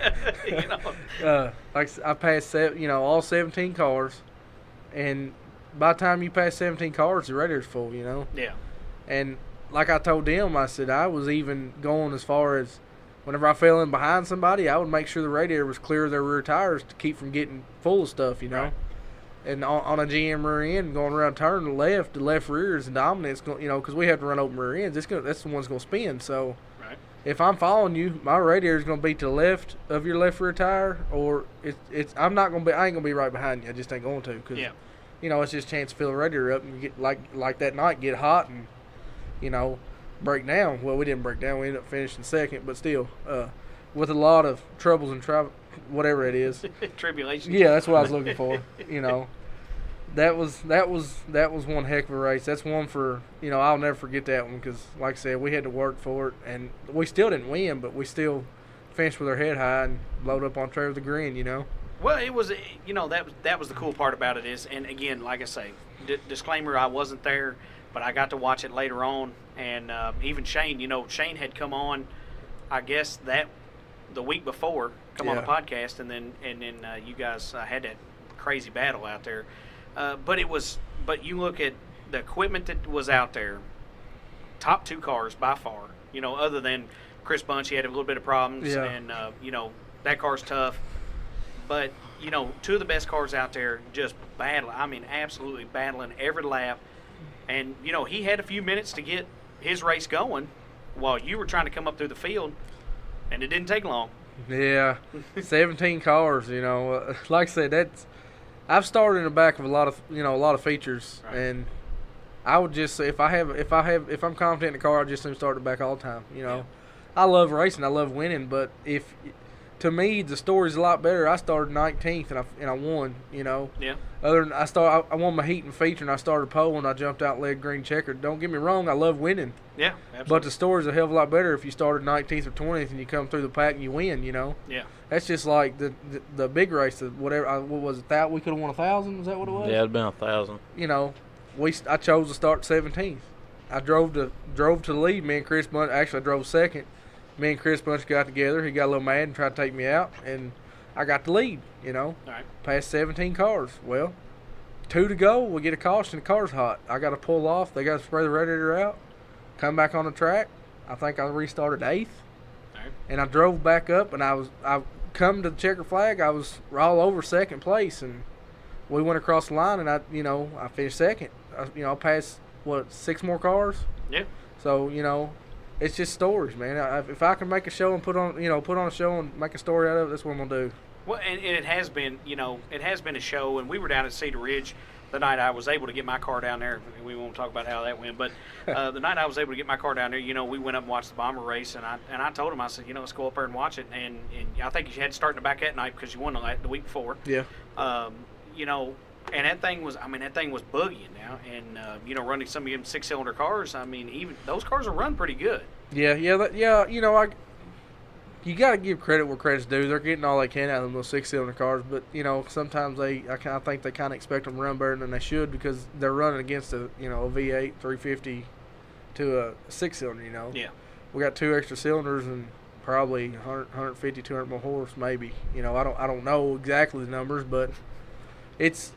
Speaker 5: like I passed, all 17 cars, and by the time you pass 17 cars, the radiator's full.
Speaker 2: Yeah.
Speaker 5: And like I told them, I said I was even going as far as whenever I fell in behind somebody, I would make sure the radiator was clear of their rear tires to keep from getting full of stuff.
Speaker 2: Right.
Speaker 5: And on a GM rear end, going around turn the left rear is dominant. Because we have to run open rear ends. That's the one's going to spin. So
Speaker 2: Right.
Speaker 5: if I'm following you, my radiator is going to be to the left of your left rear tire, or I ain't going to be right behind you. I just ain't going to because it's just a chance to fill the radiator up and get like that night, get hot and break down. Well, we didn't break down. We ended up finishing second, but still with a lot of troubles and whatever it is.
Speaker 2: Tribulation.
Speaker 5: Yeah, that's what I was looking for. That was one heck of a race. That's one for I'll never forget that one because, like I said, we had to work for it, and we still didn't win, but we still finished with our head high and loaded up on Trey with a grin.
Speaker 2: Well, it was that was the cool part about it is, and again, like I say, disclaimer, I wasn't there, but I got to watch it later on, and even Shane, Shane had come on, I guess the week before, on the podcast, and then you guys had that crazy battle out there. But you look at the equipment that was out there, top 2 cars by far. Other than Chris Bunch, he had a little bit of problems, and that car's tough. But 2 of the best cars out there just battling. I mean, absolutely battling every lap. And he had a few minutes to get his race going while you were trying to come up through the field, and it didn't take long.
Speaker 5: Yeah, 17 cars. Like I said, I've started in the back of a lot of features,
Speaker 2: Right.
Speaker 5: and I would just say if I'm confident in the car, I just start the back all the time. I love racing. I love winning. But to me, the story's a lot better. I started 19th and I won. You know.
Speaker 2: Yeah.
Speaker 5: Other than I won my heat and feature, and I started pole, and I jumped out led green checkered. Don't get me wrong, I love winning.
Speaker 2: Yeah, absolutely.
Speaker 5: But the story's a hell of a lot better if you started 19th or 20th and you come through the pack and you win. You know.
Speaker 2: Yeah.
Speaker 5: That's just like the big race. Whatever. What was it? That we could have won 1,000. Was that what it was?
Speaker 6: Yeah, it'd been 1,000.
Speaker 5: You know, I chose to start 17th. I drove to the lead. Me and Chris Bunch. Actually, I drove second. Me and Chris Bunch got together. He got a little mad and tried to take me out, and I got the lead. You know.
Speaker 2: All right.
Speaker 5: Past 17 cars. Well, 2 to go. We get a caution. The car's hot. I got to pull off. They got to spray the radiator out. Come back on the track. I think I restarted 8th.
Speaker 2: All right.
Speaker 5: And I drove back up, and I come to the checker flag. I was all over second place, and we went across the line, and I finished second. I passed 6 more cars.
Speaker 2: Yeah.
Speaker 5: So it's just stories, man. If I can make a show and put on a show and make a story out of it, that's what I'm gonna do.
Speaker 2: Well, and it has been, a show, and we were down at Cedar Ridge the night I was able to get my car down there. We won't talk about how that went, but the night I was able to get my car down there, we went up and watched the Bomber race, and I told him, I said, let's go up there and watch it, and I think you had to start in the back that night because you won the week before.
Speaker 5: Yeah.
Speaker 2: And that thing was boogieing now, and running some of them 6-cylinder cars. I mean, even those cars are run pretty good.
Speaker 5: Yeah. You got to give credit where credit's due. They're getting all they can out of those 6-cylinder cars, but sometimes I think they kind of expect them to run better than they should because they're running against a V8 350 to a 6-cylinder.
Speaker 2: Yeah.
Speaker 5: We got 2 extra cylinders and probably 150, 200 more horse, maybe. I don't know exactly the numbers, but it's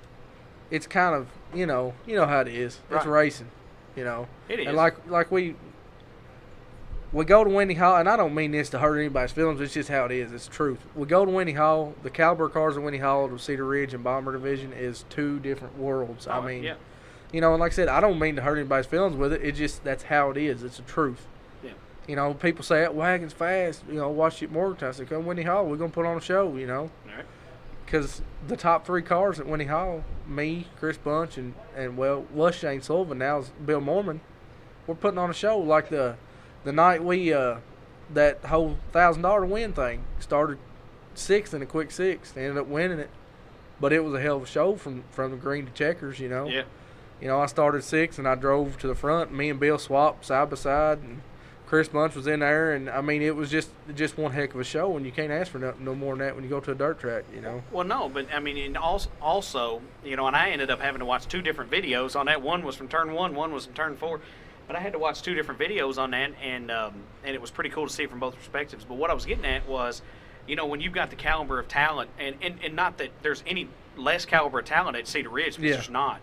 Speaker 5: kind of how it is. It's
Speaker 2: right.
Speaker 5: Racing. It is. And like we go to Windy Hall, and I don't mean this to hurt anybody's feelings. It's just how it is. It's the truth. We go to Windy Hall. The caliber cars at Windy Hall to Cedar Ridge and Bomber Division is 2 different worlds.
Speaker 2: Oh,
Speaker 5: I mean,
Speaker 2: yeah.
Speaker 5: And like I said, I don't mean to hurt anybody's feelings with it. It's just that's how it is. It's the truth.
Speaker 2: Yeah.
Speaker 5: People say that wagon's fast. Watch it Morgantown. I said, come Windy Hall. We're gonna put on a show.
Speaker 2: All right.
Speaker 5: Because the top 3 cars at Windy Hall, me, Chris Bunch, and was Shane Sullivan, now is Bill Mormon. We're putting on a show like the night we that whole $1,000 win thing started 6th in a quick 6th. They ended up winning it, but it was a hell of a show from the green to checkers.
Speaker 2: Yeah.
Speaker 5: I started 6th and I drove to the front. Me and Bill swapped side by side, and Chris Bunch was in there, and I mean it was just one heck of a show, and you can't ask for no more than that when you go to a dirt track.
Speaker 2: Well, no, but I mean, and also, and I ended up having to watch 2 different videos on that. One was from turn 1, one was from turn 4. But I had to watch 2 different videos on that, and it was pretty cool to see from both perspectives. But what I was getting at was, when you've got the caliber of talent, and not that there's any less caliber of talent at Cedar Ridge, because there's not.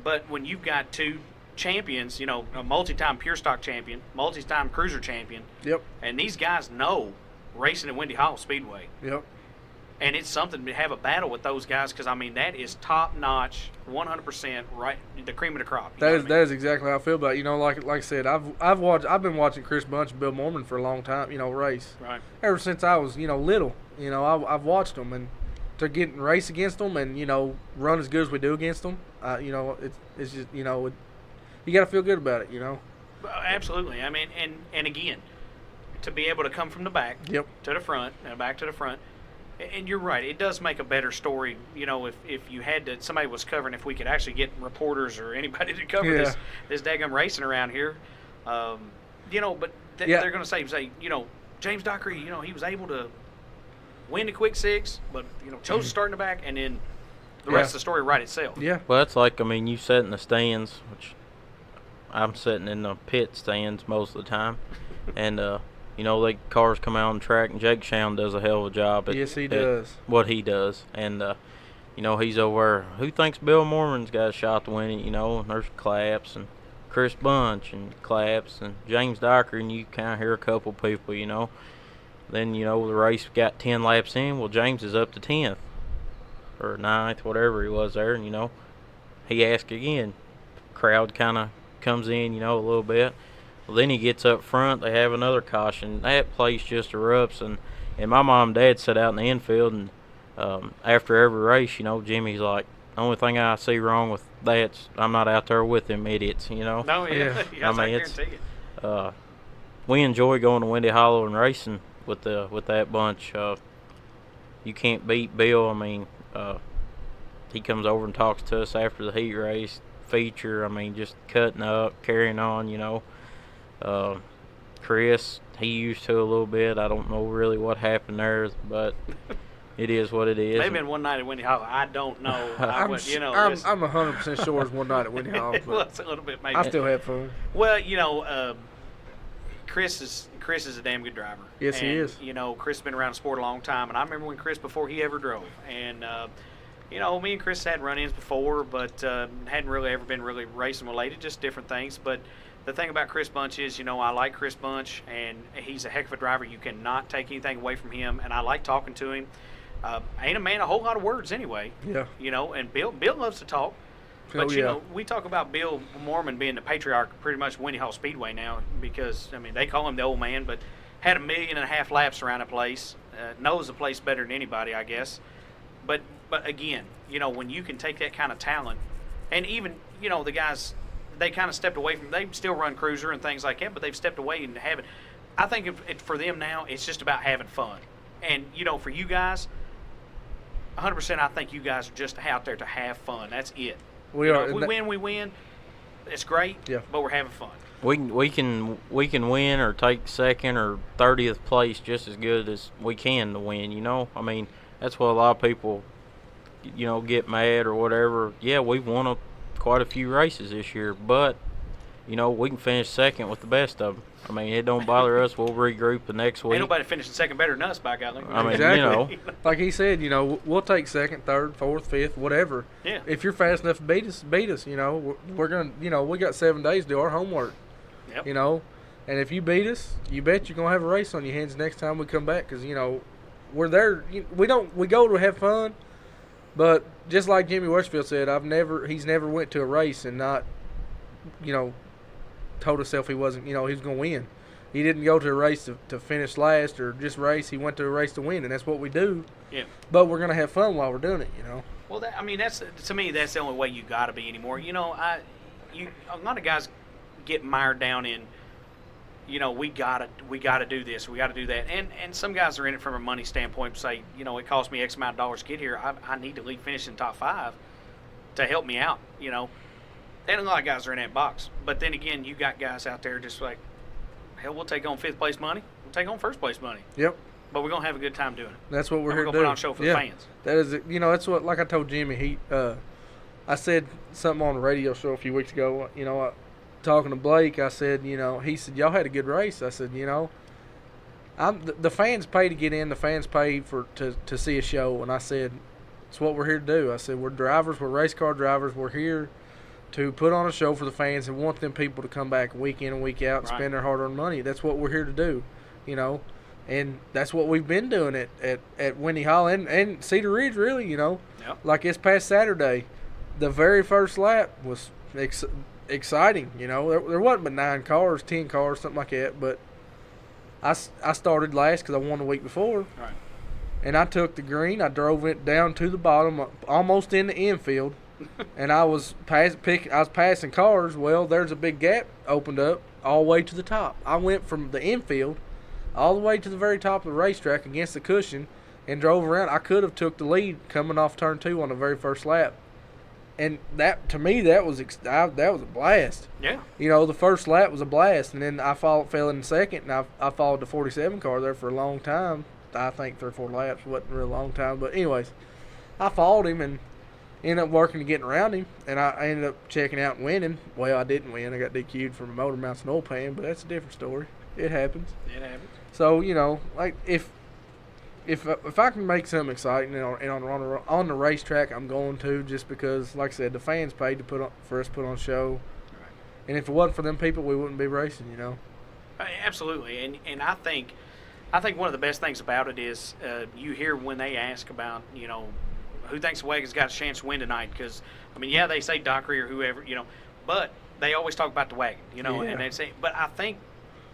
Speaker 2: But when you've got 2 champions, a multi-time pure stock champion, multi-time cruiser champion.
Speaker 5: Yep.
Speaker 2: And these guys know racing at Windy Hall Speedway.
Speaker 5: Yep.
Speaker 2: And it's something to have a battle with those guys because, I mean, that is top-notch, 100%, right, the cream of the crop.
Speaker 5: That is exactly how I feel about it. Like I said, I've been watching Chris Bunch and Bill Mormon for a long time, race.
Speaker 2: Right.
Speaker 5: Ever since I was, little. I've watched them, and to get and race against them and, run as good as we do against them, it's just, you got to feel good about it,
Speaker 2: Absolutely. I mean, and again, to be able to come from the back
Speaker 5: to
Speaker 2: the front, and back to the front, and you're right, it does make a better story, if you had to, somebody was covering, if we could actually get reporters or anybody to cover this daggum racing around here, but they're going to say, James Dockery, he was able to win the quick 6, but, chose to start in the back, and then the rest of the story right itself.
Speaker 5: Yeah.
Speaker 6: Well, it's like, you sit in the stands, which I'm sitting in the pit stands most of the time, and, the cars come out on the track, and Jake Shound does a hell of a job at,
Speaker 5: yes, he does.
Speaker 6: What he does. And, he's over, who thinks Bill Mormon's got a shot to win it, and there's claps, and Chris Bunch, and claps, and James Dockery, and you kind of hear a couple people, Then, the race got 10 laps in. Well, James is up to 10th or 9th, whatever he was there, and, he asked again. Crowd kind of comes in, a little bit. Well, then he gets up front. They have another caution. That place just erupts. And my mom and dad sat out in the infield, and after every race, Jimmy's like, the only thing I see wrong with that's I'm not out there with them idiots,
Speaker 2: No, yeah.
Speaker 6: I mean, it's we enjoy going to Windy Hollow and racing with that bunch. You can't beat Bill. I mean, he comes over and talks to us after the heat race feature. I mean, just cutting up, carrying on, you know. Chris, he used to a little bit. I don't know really what happened there, but it is what it is.
Speaker 2: Maybe in one night at Windy Hollow. I don't know.
Speaker 5: I'm 100% sure it was one night at Windy Hollow.
Speaker 2: It was a little bit, maybe.
Speaker 5: I still had fun.
Speaker 2: Well, you know, Chris is a damn good driver.
Speaker 5: Yes, he is.
Speaker 2: You know, Chris has been around the sport a long time, and I remember when Chris, before he ever drove, and you know, me and Chris had run-ins before, but hadn't really ever been really racing related, just different things. But the thing about Chris Bunch is, you know, I like Chris Bunch, and he's a heck of a driver. You cannot take anything away from him, and I like talking to him. Ain't a man a whole lot of words anyway.
Speaker 5: Yeah.
Speaker 2: You know, and Bill loves to talk. But, you know, we talk about Bill Mormon being the patriarch pretty much Windy Hall Speedway now because, I mean, they call him the old man, but had 1.5 million laps around the place, knows the place better than anybody, I guess. But again, you know, when you can take that kind of talent, and even, you know, the guys, they kind of stepped away from, they still run cruiser and things like that, but they've stepped away and haven't. I think for them now, it's just about having fun. And, you know, for you guys, 100%, I think you guys are just out there to have fun. That's it.
Speaker 5: We
Speaker 2: you
Speaker 5: are.
Speaker 2: know, if we win. It's great.
Speaker 5: Yeah.
Speaker 2: But we're having fun.
Speaker 6: We can win or take second or 30th place just as good as we can to win. You know, I mean, that's what a lot of people, you know, get mad or whatever. Yeah, we've won quite a few races this year, but you know, we can finish second with the best of them. I mean, it don't bother us. We'll regroup the next week.
Speaker 2: Ain't nobody finishing second better than us, by golly.
Speaker 6: I mean,
Speaker 5: exactly.
Speaker 6: you know.
Speaker 5: Like he said, you know, we'll take second, third, fourth, fifth, whatever.
Speaker 2: Yeah.
Speaker 5: If you're fast enough to beat us, you know, we're going to, you know, we got 7 days to do our homework.
Speaker 2: Yep.
Speaker 5: You know, and if you beat us, you bet you're going to have a race on your hands next time we come back because, you know, we're there. We go to have fun, but just like Jimmy Westfield said, he's never went to a race and not, you know, told himself he wasn't, you know, he was going to win. He didn't go to a race to finish last or just race. He went to a race to win, and that's what we do.
Speaker 2: Yeah.
Speaker 5: But we're going to have fun while we're doing it, you know.
Speaker 2: Well, I mean, to me, that's the only way you got to be anymore. You know, a lot of guys get mired down in, you know, we gotta do this, we gotta do that, and some guys are in it from a money standpoint. Say, you know, it cost me X amount of dollars to get here. I need to finish in top 5 to help me out. You know, and a lot of guys are in that box. But then again, you got guys out there just like, hell, we'll take on 5th place money. We'll take on 1st place money.
Speaker 5: Yep.
Speaker 2: But we're gonna have a good time doing it.
Speaker 5: That's what we're here to do.
Speaker 2: We're gonna put on a show for the fans.
Speaker 5: That is, you know, that's what. Like I told Jimmy, I said something on the radio show a few weeks ago. You know, talking to Blake, I said, you know, he said, y'all had a good race. I said, you know, the fans pay to get in. The fans pay to see a show, and I said, it's what we're here to do. I said, we're drivers, we're race car drivers. We're here to put on a show for the fans and want them people to come back week in and week out and spend their hard-earned money. That's what we're here to do, you know, and that's what we've been doing at Windy Hall and Cedar Ridge, really, you know.
Speaker 2: Yep.
Speaker 5: Like this past Saturday, the very first lap was exciting, you know. There wasn't but 9 cars, 10 cars, something like that, but I started last because I won the week before.
Speaker 2: Right.
Speaker 5: And I took the green. I drove it down to the bottom, almost in the infield. And I was passing cars. Well, there's a big gap opened up all the way to the top. I went from the infield all the way to the very top of the racetrack against the cushion and drove around. I could have took the lead coming off turn 2 on the very first lap. And that, to me, that was a blast.
Speaker 2: Yeah.
Speaker 5: You know, the first lap was a blast, and then I fell in second, and I followed the 47 car there for a long time. I think 3 or 4 laps wasn't a real long time, but anyways, I followed him and ended up working and getting around him, and I ended up checking out and winning. Well, I didn't win. I got DQ'd from a motor mounts and oil pan, but that's a different story. It happens.
Speaker 2: It happens.
Speaker 5: So, you know, like if I can make something exciting on the racetrack, I'm going to, just because, like I said, the fans paid for us to put on a show.
Speaker 2: Right.
Speaker 5: And if it wasn't for them people, we wouldn't be racing, you know.
Speaker 2: Absolutely, and I think one of the best things about it is you hear when they ask about, you know, who thinks the wagon's got a chance to win tonight? Because, I mean, yeah, they say Dockery or whoever, you know, but they always talk about the wagon, you know, and they say, but I think,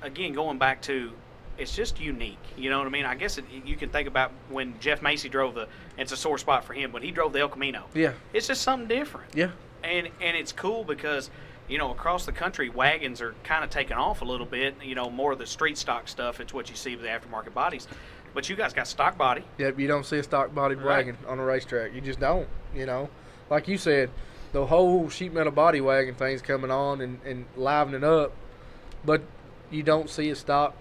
Speaker 2: again, going back to, it's just unique, you know what I mean? I guess you can think about when Jeff Macy drove it's a sore spot for him, when he drove the El Camino.
Speaker 5: Yeah.
Speaker 2: It's just something different.
Speaker 5: Yeah.
Speaker 2: And it's cool because you know, across the country, wagons are kind of taking off a little bit. You know, more of the street stock stuff. It's what you see with the aftermarket bodies. But you guys got stock body.
Speaker 5: Yep, you don't see a stock body wagon on a racetrack. You just don't, you know. Like you said, the whole sheet metal body wagon thing's coming on and livening up. But you don't see a stock.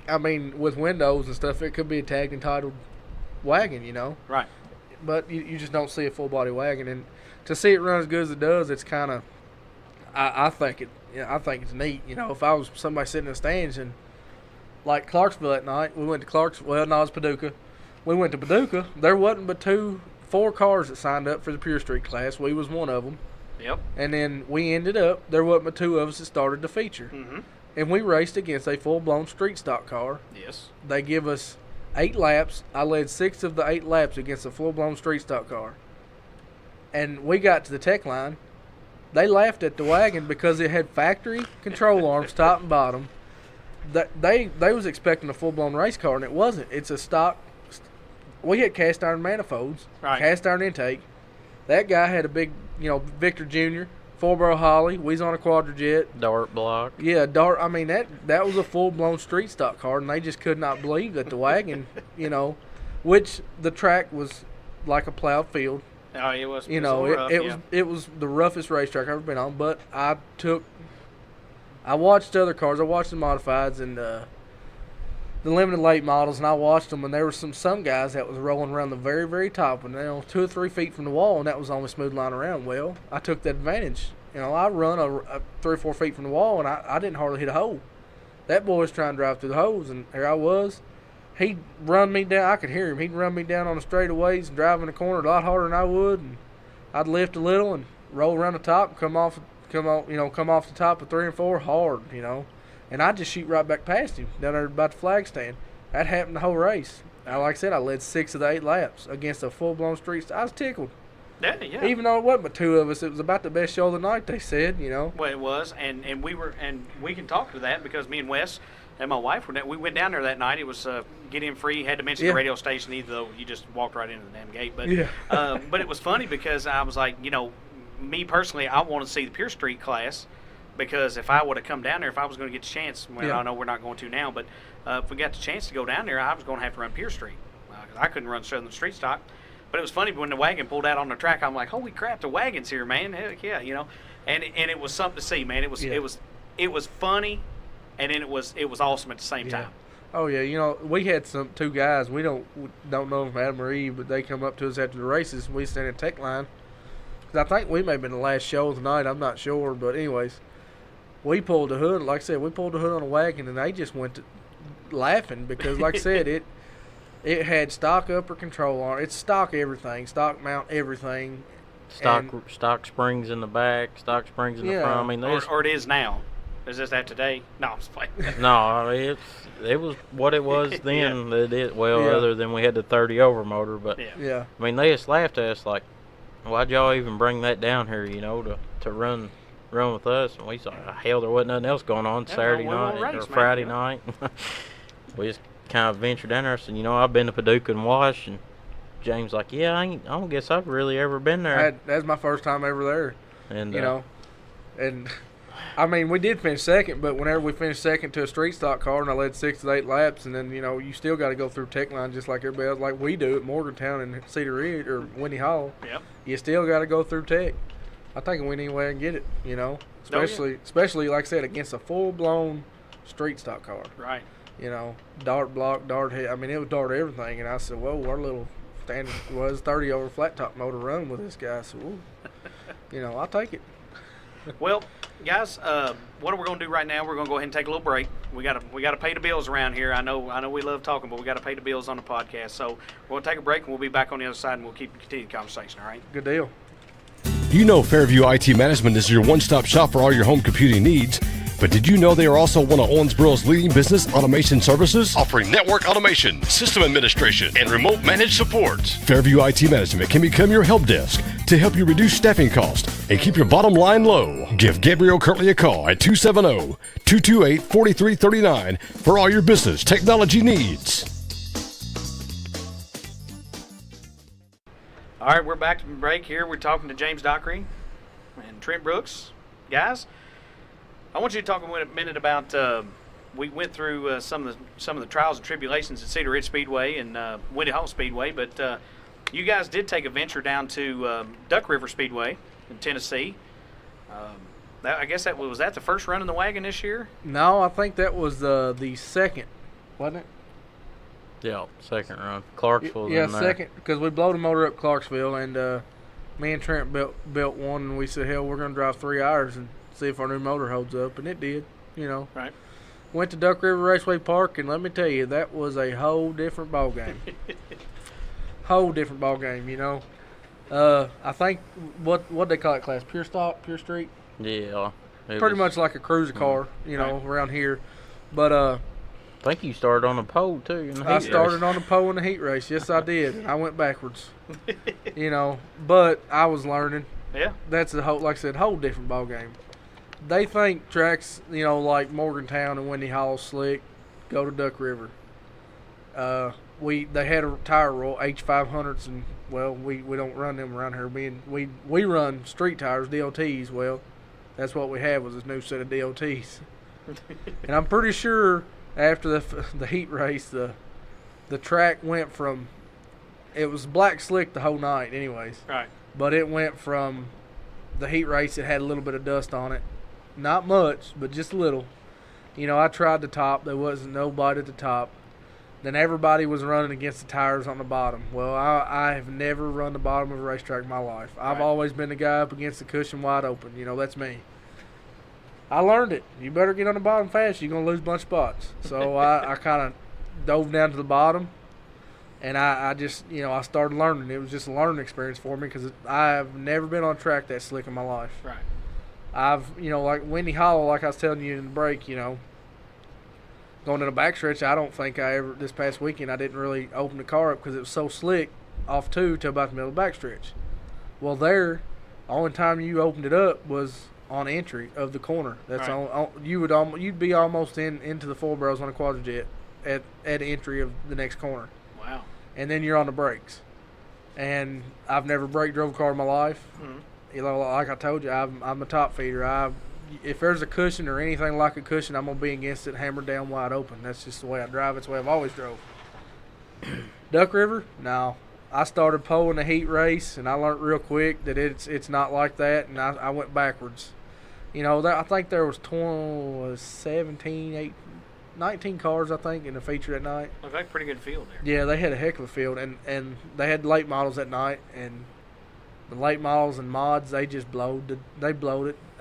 Speaker 5: I mean, with windows and stuff, it could be a tagged entitled wagon, you know.
Speaker 2: Right.
Speaker 5: But you just don't see a full body wagon. And to see it run as good as it does, it's kind of, I think it's neat. You know, if I was somebody sitting in the stands and, like Clarksville that night, we went to Clarksville. Well, no, it was Paducah. We went to Paducah. There wasn't but 4 cars that signed up for the Pure Street class. We was one of them.
Speaker 2: Yep.
Speaker 5: And then we ended up, there wasn't but 2 of us that started the feature.
Speaker 2: Mm-hmm.
Speaker 5: And we raced against a full-blown street stock car.
Speaker 2: Yes.
Speaker 5: They give us 8 laps. I led 6 of the 8 laps against a full-blown street stock car. And we got to the tech line. They laughed at the wagon because it had factory control arms top and bottom. They was expecting a full-blown race car, and it wasn't. It's a stock. We had cast iron manifolds, cast iron intake. That guy had a big, you know, Victor Jr., 4-barrel Holly. We was on a Quadrajet.
Speaker 6: Dart block.
Speaker 5: Yeah, dart. I mean, that was a full-blown street stock car, and they just could not believe that the wagon, you know, which the track was like a plowed field.
Speaker 2: Oh, it was.
Speaker 5: You know,
Speaker 2: rough,
Speaker 5: it was the roughest racetrack I've ever been on. But I watched other cars. I watched the modifieds and the limited late models, and I watched them. And there were some guys that was rolling around the very, very top, and 2 or 3 feet from the wall, and that was the only smooth line around. Well, I took that advantage. You know, I run a 3 or 4 feet from the wall, and I didn't hardly hit a hole. That boy was trying to drive through the holes, and here I was. He'd run me down. I could hear him. He'd run me down on the straightaways and drive in the corner a lot harder than I would. And I'd lift a little and roll around the top and come off the top of 3 and 4 hard, you know. And I'd just shoot right back past him down there about the flag stand. That happened the whole race. Now, like I said, I led 6 of the 8 laps against a full-blown street. I was tickled.
Speaker 2: Yeah.
Speaker 5: Even though it wasn't but 2 of us, it was about the best show of the night, they said, you know.
Speaker 2: Well, it was, and we can talk to that because me and Wes and my wife we went down there that night. It was get in free. Had to mention the radio station, either though you just walked right into the damn gate. But but it was funny because I was like, you know, me personally, I want to see the Pure Street class because if I would have come down there, if I was going to get the chance, I know we're not going to now, but if we got the chance to go down there, I was going to have to run Pure Street. I couldn't run Southern Street Stock. But it was funny when the wagon pulled out on the track. I'm like, holy crap, the wagon's here, man! Heck yeah, you know. And it was something to see, man. It was funny, and then it was awesome at the same time.
Speaker 5: Oh yeah, you know, we had 2 guys. We don't know if Adam or Eve, but they come up to us after the races. And we stand in tech line. 'Cause I think we may have been the last show of the night. I'm not sure, but anyways, we pulled the hood. Like I said, we pulled the hood on a wagon, and they just went to laughing because, like I said, it had stock upper control arm. It's stock everything, stock mount everything.
Speaker 6: Stock springs in the back, stock springs in the front. I mean,
Speaker 2: or it is now. Is this that today? No, I'm just playing.
Speaker 6: No, I mean, it was what it was then. Other than we had the 30 over motor, but
Speaker 5: I
Speaker 6: mean, they just laughed at us like, why'd y'all even bring that down here? You know, to run with us? And we thought, hell, there wasn't nothing else going on Saturday night or Friday night. We just kind of ventured down there. So, you know, I've been to Paducah and Wash, and James like, I don't guess I've really ever been there.
Speaker 5: That's my first time ever there.
Speaker 6: And
Speaker 5: you know, and I mean, we did finish second, but whenever we finished second to a street stock car, and I led 6 of the 8 laps, and then, you know, you still got to go through tech line just like everybody else, like we do at Morgantown and Cedar Ridge or Winnie Hall.
Speaker 2: Yep.
Speaker 5: You still got to go through tech. I think we need anywhere and get it, you know, especially like I said, against a full-blown street stock car.
Speaker 2: Right.
Speaker 5: You know, dart block, dart head. I mean, it was dart everything. And I said, whoa, our little standard was 30 over flat top motor run with this guy. So, you know, I'll take it.
Speaker 2: Well, guys, what we're going to do right now, we're going to go ahead and take a little break. We got to pay the bills around here. I know we love talking, but we got to pay the bills on the podcast. So we're going to take a break, and we'll be back on the other side, and we'll continue the conversation, all right?
Speaker 5: Good deal.
Speaker 7: You know Fairview IT Management is your one-stop shop for all your home computing needs. But did you know they are also one of Owensboro's leading business automation services, offering network automation, system administration, and remote managed support? Fairview IT Management can become your help desk to help you reduce staffing costs and keep your bottom line low. Give Gabriel Kirtley a call at 270-228-4339 for all your business technology needs.
Speaker 2: All right, we're back from break here. We're talking to James Dockery and Trent Brooks. guys, I want you to talk a minute about. We went through some of the trials and tribulations at Cedar Ridge Speedway and Windy Hall Speedway, but you guys did take a venture down to Duck River Speedway in Tennessee. I guess was that the first run in the wagon this year?
Speaker 5: No, I think that was the second, wasn't it?
Speaker 6: Yeah, second run. Clarksville.
Speaker 5: Yeah,
Speaker 6: in there.
Speaker 5: second, because we blowed the motor up Clarksville, and me and Trent built one, and we said, hell, we're going to drive 3 hours and see if our new motor holds up, and it did, you know.
Speaker 2: Right.
Speaker 5: Went to Duck River Raceway Park, and let me tell you, that was a whole different ball game. Whole different ball game, you know. I think what they call it class, pure stock, pure street.
Speaker 6: Yeah.
Speaker 5: Pretty much like a cruiser car, you know, around here. But
Speaker 6: I think you started on the pole too. In the
Speaker 5: I
Speaker 6: heat
Speaker 5: started
Speaker 6: race.
Speaker 5: on the pole in the heat race. Yes, I did. I went backwards. You know, but I was learning.
Speaker 2: Yeah.
Speaker 5: That's like I said, whole different ball game. They think tracks, you know, like Morgantown and Windy Hall slick. Go to Duck River. They had a tire roll, H500s, and well, we don't run them around here. We run street tires, DOTs. Well, that's what we had was this new set of DOTs. And I'm pretty sure after the heat race, the track went from, it was black slick the whole night, anyways.
Speaker 2: Right.
Speaker 5: But it went from the heat race. It had a little bit of dust on it. Not much, but just a little. You know, I tried the top. There wasn't nobody at the top. Then everybody was running against the tires on the bottom. Well, I have never run the bottom of a racetrack in my life. I've always been the guy up against the cushion wide open. You know, that's me. I learned it. You better get on the bottom fast. You're going to lose a bunch of spots. So I kind of dove down to the bottom. And I just, you know, I started learning. It was just a learning experience for me because I've never been on a track that slick in my life.
Speaker 2: Right.
Speaker 5: I've, you know, like Windy Hollow, like I was telling you in the break, you know, going to the backstretch, I don't think this past weekend, I didn't really open the car up because it was so slick off 2 till about the middle of the backstretch. Well, the only time you opened it up was on entry of the corner. That's
Speaker 2: right.
Speaker 5: You'd be almost into the 4 barrels on a quadrijet at entry of the next corner.
Speaker 2: Wow.
Speaker 5: And then you're on the brakes. And I've never brake drove a car in my life.
Speaker 2: Mm-hmm.
Speaker 5: You know, like I told you, I'm a top feeder. If there's a cushion or anything like a cushion, I'm going to be against it, hammered down wide open. That's just the way I drive. It's the way I've always drove. Duck River? No. I started pulling the heat race, and I learned real quick that it's not like that, and I went backwards. You know, I think there was 19 cars, I think, in the feature that night.
Speaker 2: Looked like a pretty good field there.
Speaker 5: Yeah, they had a heck of a field, and they had late models that night, and the late models and mods, they just blowed it.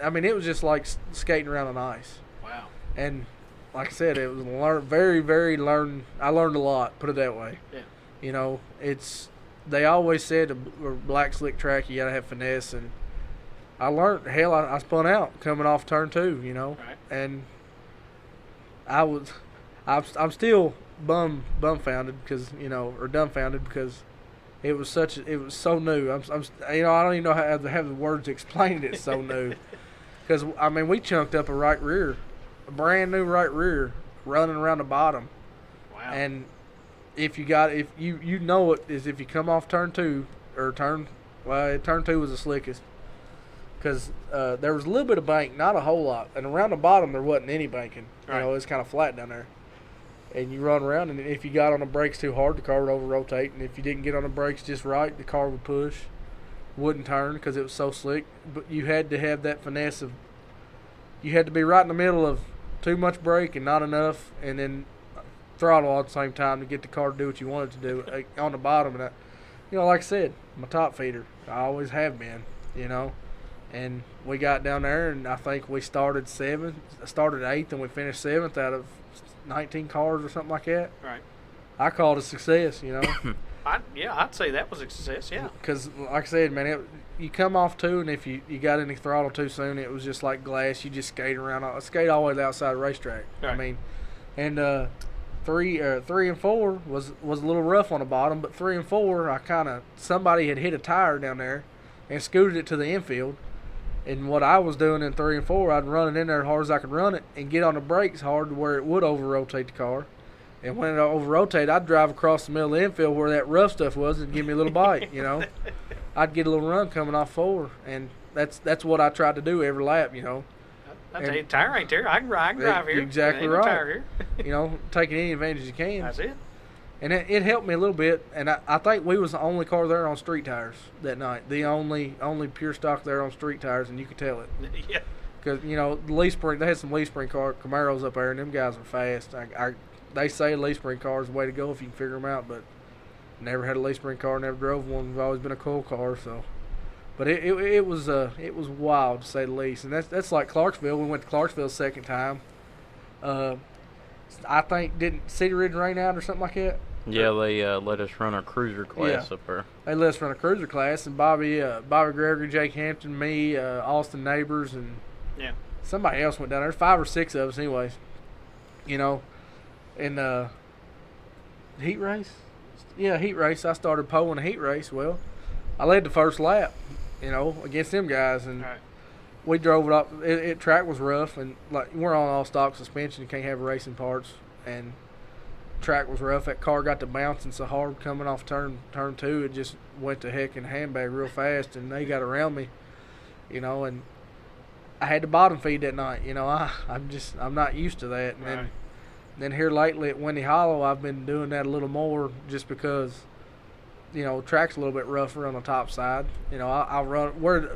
Speaker 5: I mean, it was just like skating around on ice.
Speaker 2: Wow.
Speaker 5: And like I said, it was very, very I learned a lot, put it that way.
Speaker 2: Yeah.
Speaker 5: You know, they always said a black slick track, you got to have finesse, and I learned, hell, I spun out coming off turn 2, you know.
Speaker 2: Right.
Speaker 5: And I'm still dumbfounded because it was so new. I'm you know, I don't even know how to have the words to explain it. It's so new. Because I mean, we chunked up a brand new right rear, running around the bottom.
Speaker 2: Wow.
Speaker 5: And if you know it is if you come off turn 2 or turn 2 was the slickest. Because there was a little bit of bank, not a whole lot, and around the bottom there wasn't any banking.
Speaker 2: Right.
Speaker 5: You know, it's kind of flat down there. And you run around, and if you got on the brakes too hard, the car would over-rotate. And if you didn't get on the brakes just right, the car would push, wouldn't turn because it was so slick. But you had to have that finesse of, you had to be right in the middle of too much brake and not enough, and then throttle all at the same time to get the car to do what you wanted to do on the bottom. And you know, like I said, I'm a top feeder. I always have been, you know. And we got down there, and I think we started 8th, and we finished 7th out of 19 cars or something like that.
Speaker 2: Right.
Speaker 5: I called it a success, you know.
Speaker 2: I'd say that was a success, yeah.
Speaker 5: Because, like I said, man, you come off 2, and if you got any throttle too soon, it was just like glass. You just skate all the way to the outside of the racetrack.
Speaker 2: Right.
Speaker 5: I mean, and 3 and 4 was a little rough on the bottom, but 3 and 4, somebody had hit a tire down there and scooted it to the infield. And what I was doing in 3 and 4, I'd run it in there as hard as I could run it and get on the brakes hard to where it would over-rotate the car. And when it over-rotated, I'd drive across the middle of the infield where that rough stuff was and give me a little bite, you know. I'd get a little run coming off 4, and that's what I tried to do every lap, you know.
Speaker 2: I tell you, tire ain't there. I can drive here.
Speaker 5: Exactly
Speaker 2: Ain't no
Speaker 5: right.
Speaker 2: tire here.
Speaker 5: You know, taking any advantage you can.
Speaker 2: That's it.
Speaker 5: And it helped me a little bit, and I think we was the only car there on street tires that night. The only pure stock there on street tires, and you could tell it.
Speaker 2: Yeah.
Speaker 5: Because, you know, the leaf spring, they had some leaf spring Camaros up there, and them guys are fast. They say leaf spring car is the way to go if you can figure them out, but never had a leaf spring car, never drove one. We've always been a cool car, so. But it was wild, to say the least. And that's like Clarksville. We went to Clarksville the second time. I think, didn't Cedar Ridge rain out or something like that?
Speaker 6: Yeah, they let us run our cruiser class up there.
Speaker 5: They let us run a cruiser class, and Bobby Gregory, Jake Hampton, me, Austin Neighbors, and somebody else went down there. 5 or 6 of us, anyways. You know, and heat race. Yeah, heat race. I started pulling a heat race. Well, I led the first lap, you know, against them guys, and we drove it up. Track was rough, and like we're on all stock suspension. You can't have racing parts, and track was rough. That car got to bouncing so hard coming off turn 2, it just went to heck in the handbag real fast, and they got around me, you know, and I had to bottom feed that night. You know, I'm not used to that, and then here lately at Windy Hollow, I've been doing that a little more just because, you know, track's a little bit rougher on the top side. You know, I'll run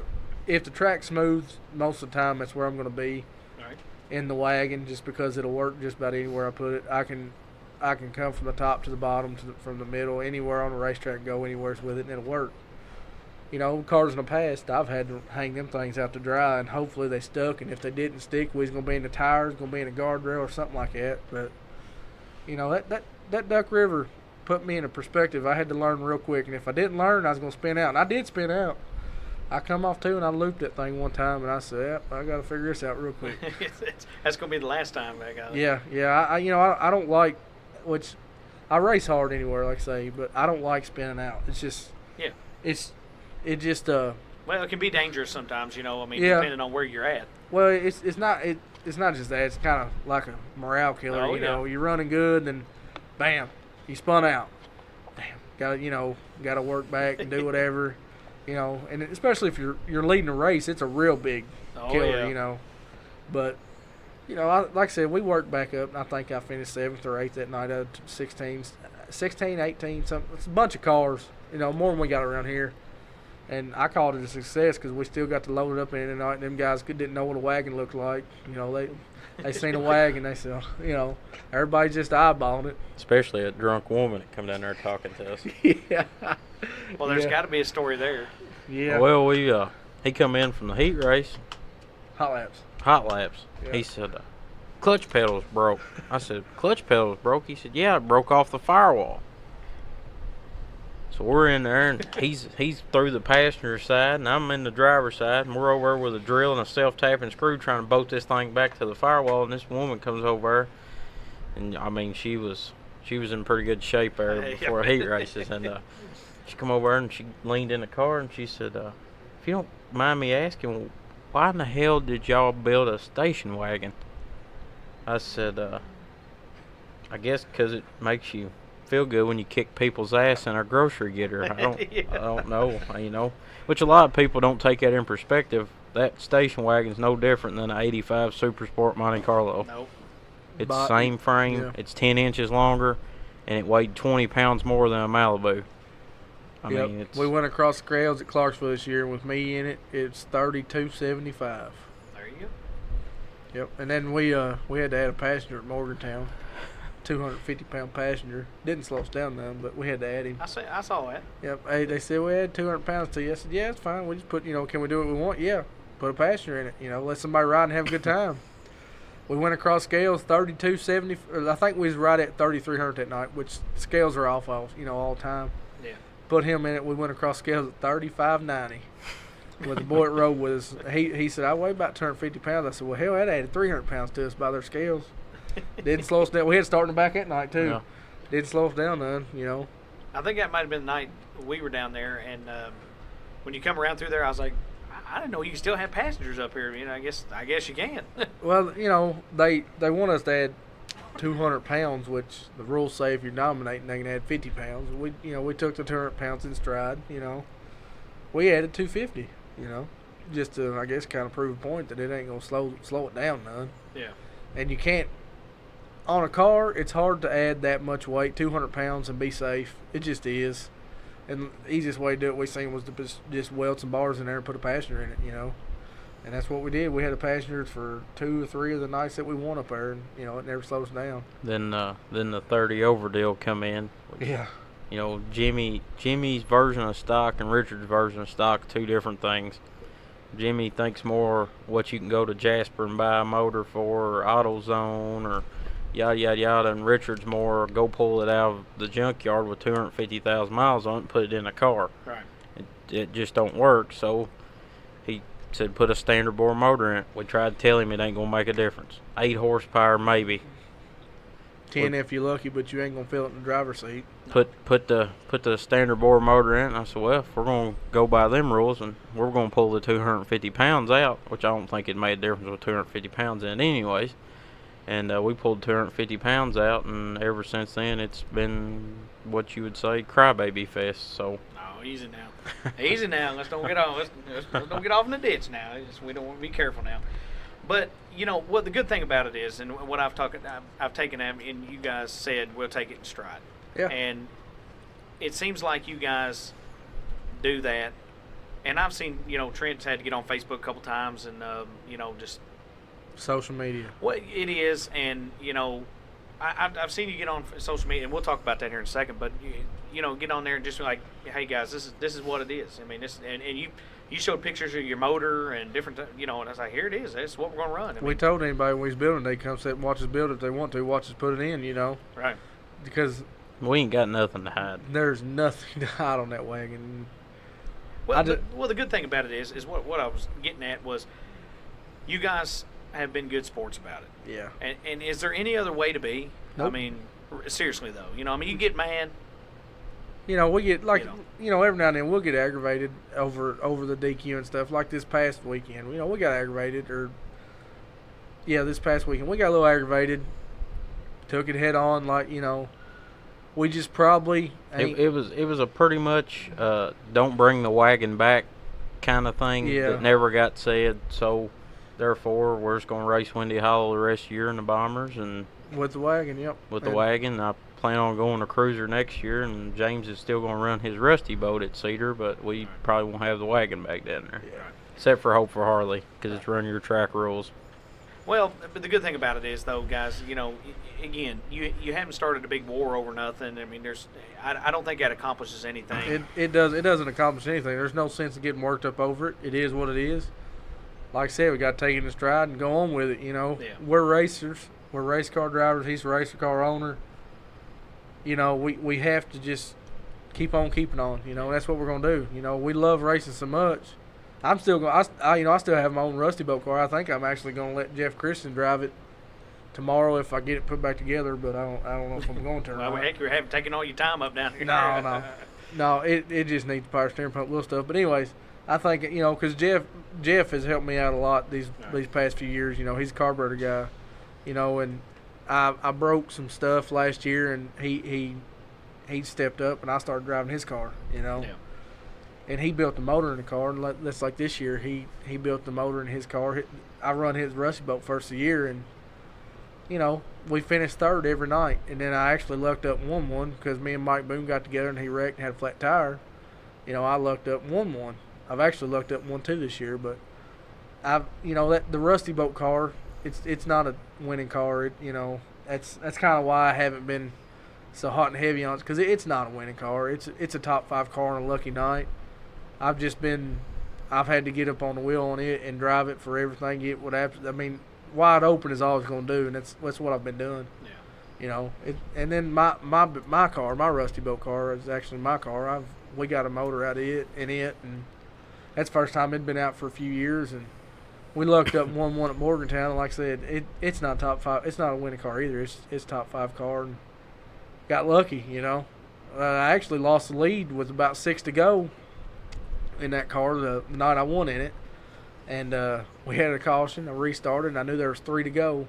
Speaker 5: if the track's smooth, most of the time that's where I'm going to be in the wagon, just because it'll work just about anywhere I put it. I can come from the top to the bottom, from the middle, anywhere on the racetrack, go anywhere with it, and it'll work. You know, cars in the past, I've had to hang them things out to dry, and hopefully they stuck. And if they didn't stick, we was going to be in the tires, going to be in a guardrail or something like that. But, you know, that Duck River put me in a perspective. I had to learn real quick, and if I didn't learn, I was going to spin out. And I did spin out. I come off 2, and I looped that thing one time, and I said, yep, I got to figure this out real quick.
Speaker 2: That's going to be the last time I got it.
Speaker 5: Yeah. I don't like, which I race hard anywhere, like I say, but I don't like spinning out. It's just, it just
Speaker 2: well, it can be dangerous sometimes, you know. I mean, depending on where you're at.
Speaker 5: Well, it's not just that. It's kind of like a morale killer. You know, you're running good, and then, bam, you spun out. Damn, got to work back and do whatever, you know. And especially if you're leading a race, it's a real big killer, you know. But you know, like I said, we worked back up, and I think I finished 7th or 8th that night out of 16, 18, something. It's a bunch of cars, you know, more than we got around here. And I called it a success because we still got to load it up in tonight, and them guys didn't know what a wagon looked like. You know, they seen a wagon, they said, you know, everybody just eyeballing it.
Speaker 6: Especially a drunk woman that come down there talking to us.
Speaker 5: Yeah.
Speaker 2: Well, there's got to be a story there.
Speaker 5: Yeah.
Speaker 6: Well, he come in from the heat race.
Speaker 5: Hot laps.
Speaker 6: Yeah. He said, clutch pedals broke. I said, clutch pedals broke? He said, yeah, it broke off the firewall. So we're in there, and he's through the passenger side, and I'm in the driver's side, and we're over there with a drill and a self-tapping screw trying to bolt this thing back to the firewall, and this woman comes over, and I mean, she was in pretty good shape there before heat races, and she come over and she leaned in the car, and she said, if you don't mind me asking, why in the hell did y'all build a station wagon? I said, I guess because it makes you feel good when you kick people's ass in our grocery getter. I don't know, you know, which a lot of people don't take that in perspective. That station wagon's no different than an 85 Super Sport Monte Carlo.
Speaker 2: Nope.
Speaker 6: It's the same frame. Yeah. It's 10 inches longer, and it weighed 20 pounds more than a Malibu. I mean,
Speaker 5: we went across the scales at Clarksville this year, and with me in it, it's 32.75.
Speaker 2: There you go.
Speaker 5: Yep, and then we had to add a passenger at Morgantown. 250-pound passenger. Didn't slow us down none, but we had to add him.
Speaker 2: I saw that.
Speaker 5: Yep. Hey, they said we had 200 pounds to you. I said, yeah, it's fine. We just put, can we do what we want? Yeah. Put a passenger in it. Let somebody ride and have a good time. We went across scales 32.70. I think we was right at 3,300 that night, which scales are off all the time.
Speaker 2: Yeah.
Speaker 5: Put him in it. We went across scales at 35.90. With the boy that rode with us, he said, I weigh about 250 pounds. I said, well, hell, that added 300 pounds to us by their scales. Didn't slow us down. We had to start in the back that night, too. Yeah. Didn't slow us down none,
Speaker 2: I think that might have been the night we were down there, and when you come around through there, I was like, I didn't know you can still have passengers up here. I guess you can.
Speaker 5: Well, they want us to add 200 pounds, which the rules say if you're nominating, they can add 50 pounds. We took the 200 pounds in stride, we added 250. You know, just to, I guess, kind of prove a point that it ain't gonna slow it down none.
Speaker 2: Yeah.
Speaker 5: And you can't, on a car, it's hard to add that much weight, 200 pounds, and be safe. It just is. And the easiest way to do it, we seen, was to just weld some bars in there and put a passenger in it, you know. And that's what we did. We had a passenger for 2 or 3 of the nights that we won up there, and, you know, it never slowed us down.
Speaker 6: Then the 30 over deal come in.
Speaker 5: Yeah.
Speaker 6: You know, Jimmy's version of stock and Richard's version of stock, 2 different things. Jimmy thinks more what you can go to Jasper and buy a motor for, or AutoZone, or yada yada yada, and Richard's more go pull it out of the junkyard with 250,000 miles on it and put it in a car.
Speaker 2: Right.
Speaker 6: It just don't work. So he said put a standard bore motor in it. We tried to tell him it ain't gonna make a difference. 8 horsepower maybe.
Speaker 5: 10 if you're lucky, but you ain't gonna feel it in the driver's seat.
Speaker 6: Put the standard bore motor in it, and I said, well, if we're gonna go by them rules, and we're gonna pull the 250 pounds out, which I don't think it made a difference with 250 pounds in it anyways. And we pulled 250 pounds out, and ever since then it's been what you would say crybaby fest. So.
Speaker 2: Oh, easy now, easy now. Let's don't get off. Let's don't get off in the ditch now. We don't want to be careful now. But you know what the good thing about it is, and what I've taken, and you guys said we'll take it in stride.
Speaker 5: Yeah.
Speaker 2: And it seems like you guys do that. And I've seen, you know, Trent's had to get on Facebook a couple times, and you know, just
Speaker 5: social media.
Speaker 2: What it is, and you know, I've seen you get on social media, and we'll talk about that here in a second. But you know, get on there and just be like, hey guys, this is what it is. I mean, this, and you showed pictures of your motor and different, you know, and I was like, here it is. That's what we're gonna run.
Speaker 5: We told anybody when we was building, they come sit and watch us build it if they want to. Watch us put it in, you know.
Speaker 2: Right.
Speaker 5: Because
Speaker 6: we ain't got nothing to hide.
Speaker 5: There's nothing to hide on that wagon.
Speaker 2: Well, the good thing about it is what I was getting at was, you guys have been good sports about it.
Speaker 5: Yeah.
Speaker 2: And is there any other way to be?
Speaker 5: Nope.
Speaker 2: I mean, seriously though, you know, I mean, you get mad.
Speaker 5: You know, we get like, you know, every now and then we'll get aggravated over the DQ and stuff. Like this past weekend, you know, we got aggravated, or this past weekend we got a little aggravated. Took it head on, like, you know, we just probably ain't.
Speaker 6: It was a pretty much don't bring the wagon back kind of thing that never got said. So therefore, we're just gonna race Windy Hollow the rest of the year in the Bombers, and
Speaker 5: with the wagon, yep.
Speaker 6: With the wagon, I plan on going to Cruiser next year, and James is still gonna run his rusty boat at Cedar, but we probably won't have the wagon back down there.
Speaker 5: Yeah.
Speaker 6: Except for Hope for Harley, because it's running your track rules.
Speaker 2: Well, but the good thing about it is, though, guys, you know, again, you haven't started a big war over nothing. I mean, I don't think that accomplishes anything.
Speaker 5: It doesn't accomplish anything. There's no sense in getting worked up over it. It is what it is. Like I said, we got to take it in stride and go on with it. You know, We're racers. We're race car drivers. He's a race car owner. You know, we have to just keep on keeping on. You know, that's what we're gonna do. You know, we love racing so much. I'm still going. I still have my own rusty boat car. I think I'm actually gonna let Jeff Christian drive it tomorrow if I get it put back together. But I don't know if I'm going to.
Speaker 2: Well, heck, you're taking all your time up down here.
Speaker 5: No. It just needs power steering pump, little stuff. But anyways, I think, you know, because Jeff has helped me out a lot these past few years. You know, he's a carburetor guy. You know, and I broke some stuff last year, and he stepped up, and I started driving his car. You know.
Speaker 2: Yeah.
Speaker 5: And he built the motor in the car, and that's like this year. He built the motor in his car. I run his rusty boat first of the year, and you know, we finished third every night. And then I actually lucked up and won one because me and Mike Boone got together and he wrecked and had a flat tire. You know, I lucked up and won one. I've actually lucked up and won 2 this year, but the rusty boat car, it's not a winning car. That's kind of why I haven't been so hot and heavy on it, because it's not a winning car. It's a top 5 car on a lucky night. I've had to get up on the wheel on it and drive it for everything. Get what happens. I mean, wide open is all I was going to do, and that's what I've been doing.
Speaker 2: Yeah.
Speaker 5: You know, and then my car, my rusty boat car, is actually my car. We got a motor out of it, and that's the first time it'd been out for a few years, and we lucked up and won one at Morgantown. And like I said, it's not top 5. It's not a winning car either. It's top 5 car, and got lucky. You know, I actually lost the lead with about 6 to go in that car the night I won in it, and we had a caution. I restarted, and I knew there was 3 to go.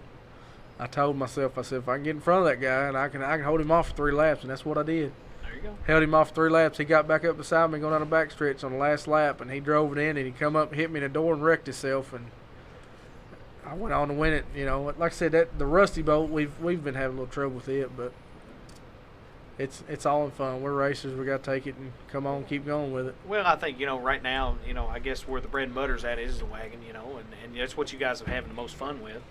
Speaker 5: I told myself, if I can get in front of that guy, and I can hold him off for 3 laps, and that's what I did.
Speaker 2: There you go.
Speaker 5: Held him off 3 laps. He got back up beside me going on the back stretch on the last lap, and he drove it in, and he come up, hit me in the door, and wrecked himself. And I went on to win it. You know, like I said, that the Rusty Bolt, we've been having a little trouble with it, but it's all in fun. We're racers. We got to take it and come on, keep going with it.
Speaker 2: Well, I think, right now, I guess where the bread and butter's at is the wagon, and that's what you guys are having the most fun with.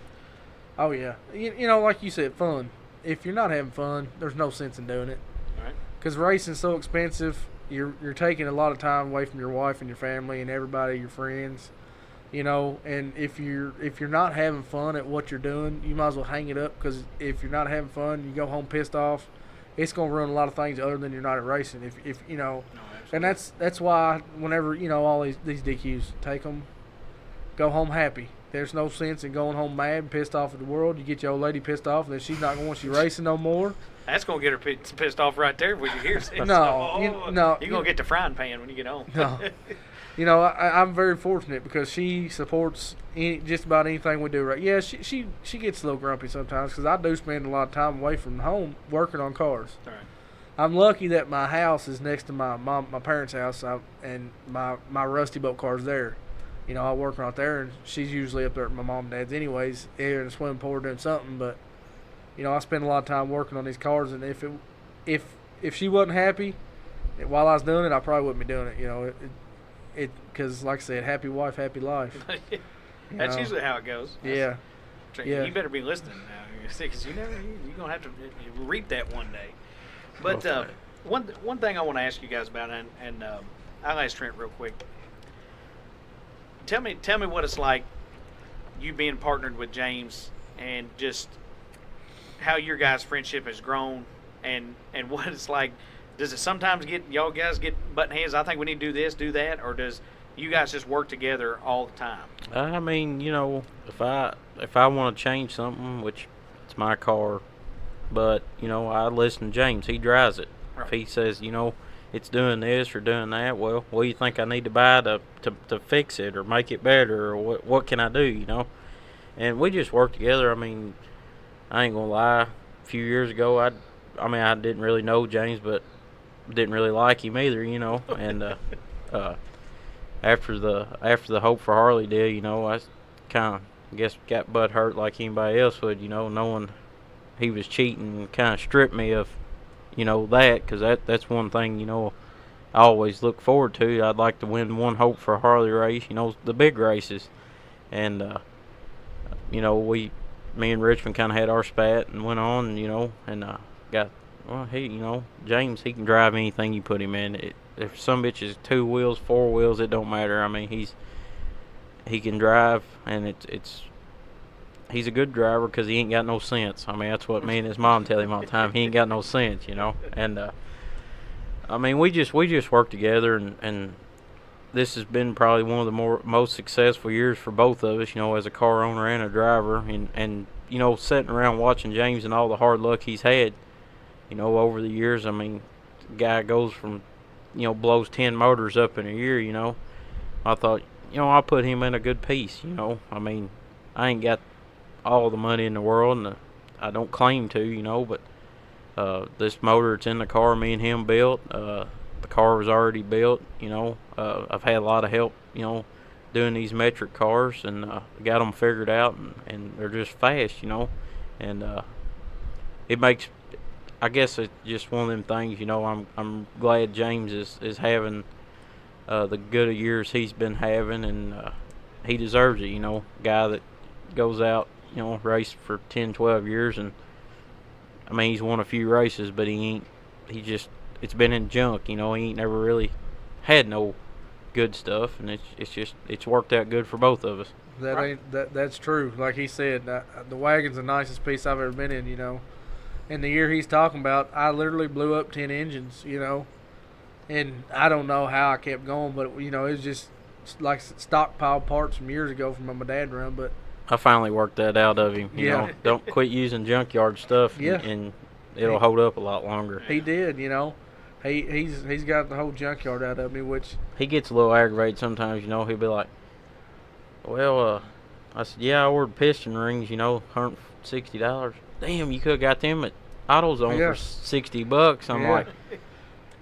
Speaker 5: Oh, yeah. You know, like you said, fun. If you're not having fun, there's no sense in doing it.
Speaker 2: Right.
Speaker 5: Because racing's so expensive. You're taking a lot of time away from your wife and your family and everybody, your friends. And if you're not having fun at what you're doing, you might as well hang it up, because if you're not having fun, you go home pissed off, it's going to ruin a lot of things other than you're not at racing. If
Speaker 2: No,
Speaker 5: and that's why whenever, all these DQs, take them, go home happy. There's no sense in going home mad and pissed off at the world. You get your old lady pissed off, and then she's not going to want you racing no more.
Speaker 2: That's going to get her pissed off right there when you hear it.
Speaker 5: No,
Speaker 2: You're going to get the frying pan when you get home.
Speaker 5: No. I'm very fortunate because she supports just about anything we do. Right? Yeah, she gets a little grumpy sometimes because I do spend a lot of time away from home working on cars.
Speaker 2: All right.
Speaker 5: I'm lucky that my house is next to my parents' house, and my Rusty Boat car's there. I work out there, and she's usually up there at my mom and dad's anyways, either in the swimming pool or doing something. But I spend a lot of time working on these cars, and if she wasn't happy while I was doing it, I probably wouldn't be doing it. Because like I said, happy wife, happy life.
Speaker 2: That's usually how it goes.
Speaker 5: Yeah.
Speaker 2: You better be listening now, because you're gonna have to reap that one day. But one thing I want to ask you guys about, and I'll ask Trent real quick. Tell me what it's like, you being partnered with James, and just how your guys' friendship has grown, and what it's like. Does it sometimes y'all guys get button heads? I think we need to do this, do that, or does you guys just work together all the time?
Speaker 6: I mean, if I want to change something, which it's my car, but I listen to James. He drives it. Right. If he says, it's doing this or doing that, well, what do you think I need to buy to fix it or make it better, or what can I do, And we just work together. I mean, I ain't gonna lie. A few years ago, I didn't really know James, but didn't really like him either, And after the Hope for Harley deal, I kind of got butt hurt like anybody else would, knowing he was cheating, kind of stripped me of that, because that's one thing I always look forward to. I'd like to win one Hope for Harley race, the big races, and me and Richmond kind of had our spat and went on, and got James, he can drive anything you put him in. If some bitch is 2 wheels, 4 wheels, it don't matter. I mean, he can drive, and he's a good driver because he ain't got no sense. I mean, that's what me and his mom tell him all the time. He ain't got no sense, And I mean, we just work together, and this has been probably one of the most successful years for both of us, as a car owner and a driver, and sitting around watching James and all the hard luck he's had, over the years. I mean, the guy goes from, blows 10 motors up in a year, I thought, I'll put him in a good piece, I mean, I ain't got all the money in the world, and I don't claim to, but this motor that's in the car me and him built, the car was already built, I've had a lot of help, doing these metric cars, and got them figured out, and they're just fast, and it makes, I guess it's just one of them things, I'm glad James is having the good years he's been having, and he deserves it, guy that goes out, raced for 10, 12 years, and I mean, he's won a few races, but it's been in junk, he ain't never really had no good stuff, and it's worked out good for both of us.
Speaker 5: That's true. Like he said, the wagon's the nicest piece I've ever been in, And the year he's talking about, I literally blew up 10 engines, and I don't know how I kept going, but it was just like stockpile parts from years ago from when my dad run. But
Speaker 6: I finally worked that out of him. You know, don't quit using junkyard stuff, and it'll hold up a lot longer.
Speaker 5: He did, He's got the whole junkyard out of me, which
Speaker 6: he gets a little aggravated sometimes. He'll be like, "Well, I said, yeah, I ordered piston rings, $160. Damn, you could have got them at AutoZone for $60. I'm like,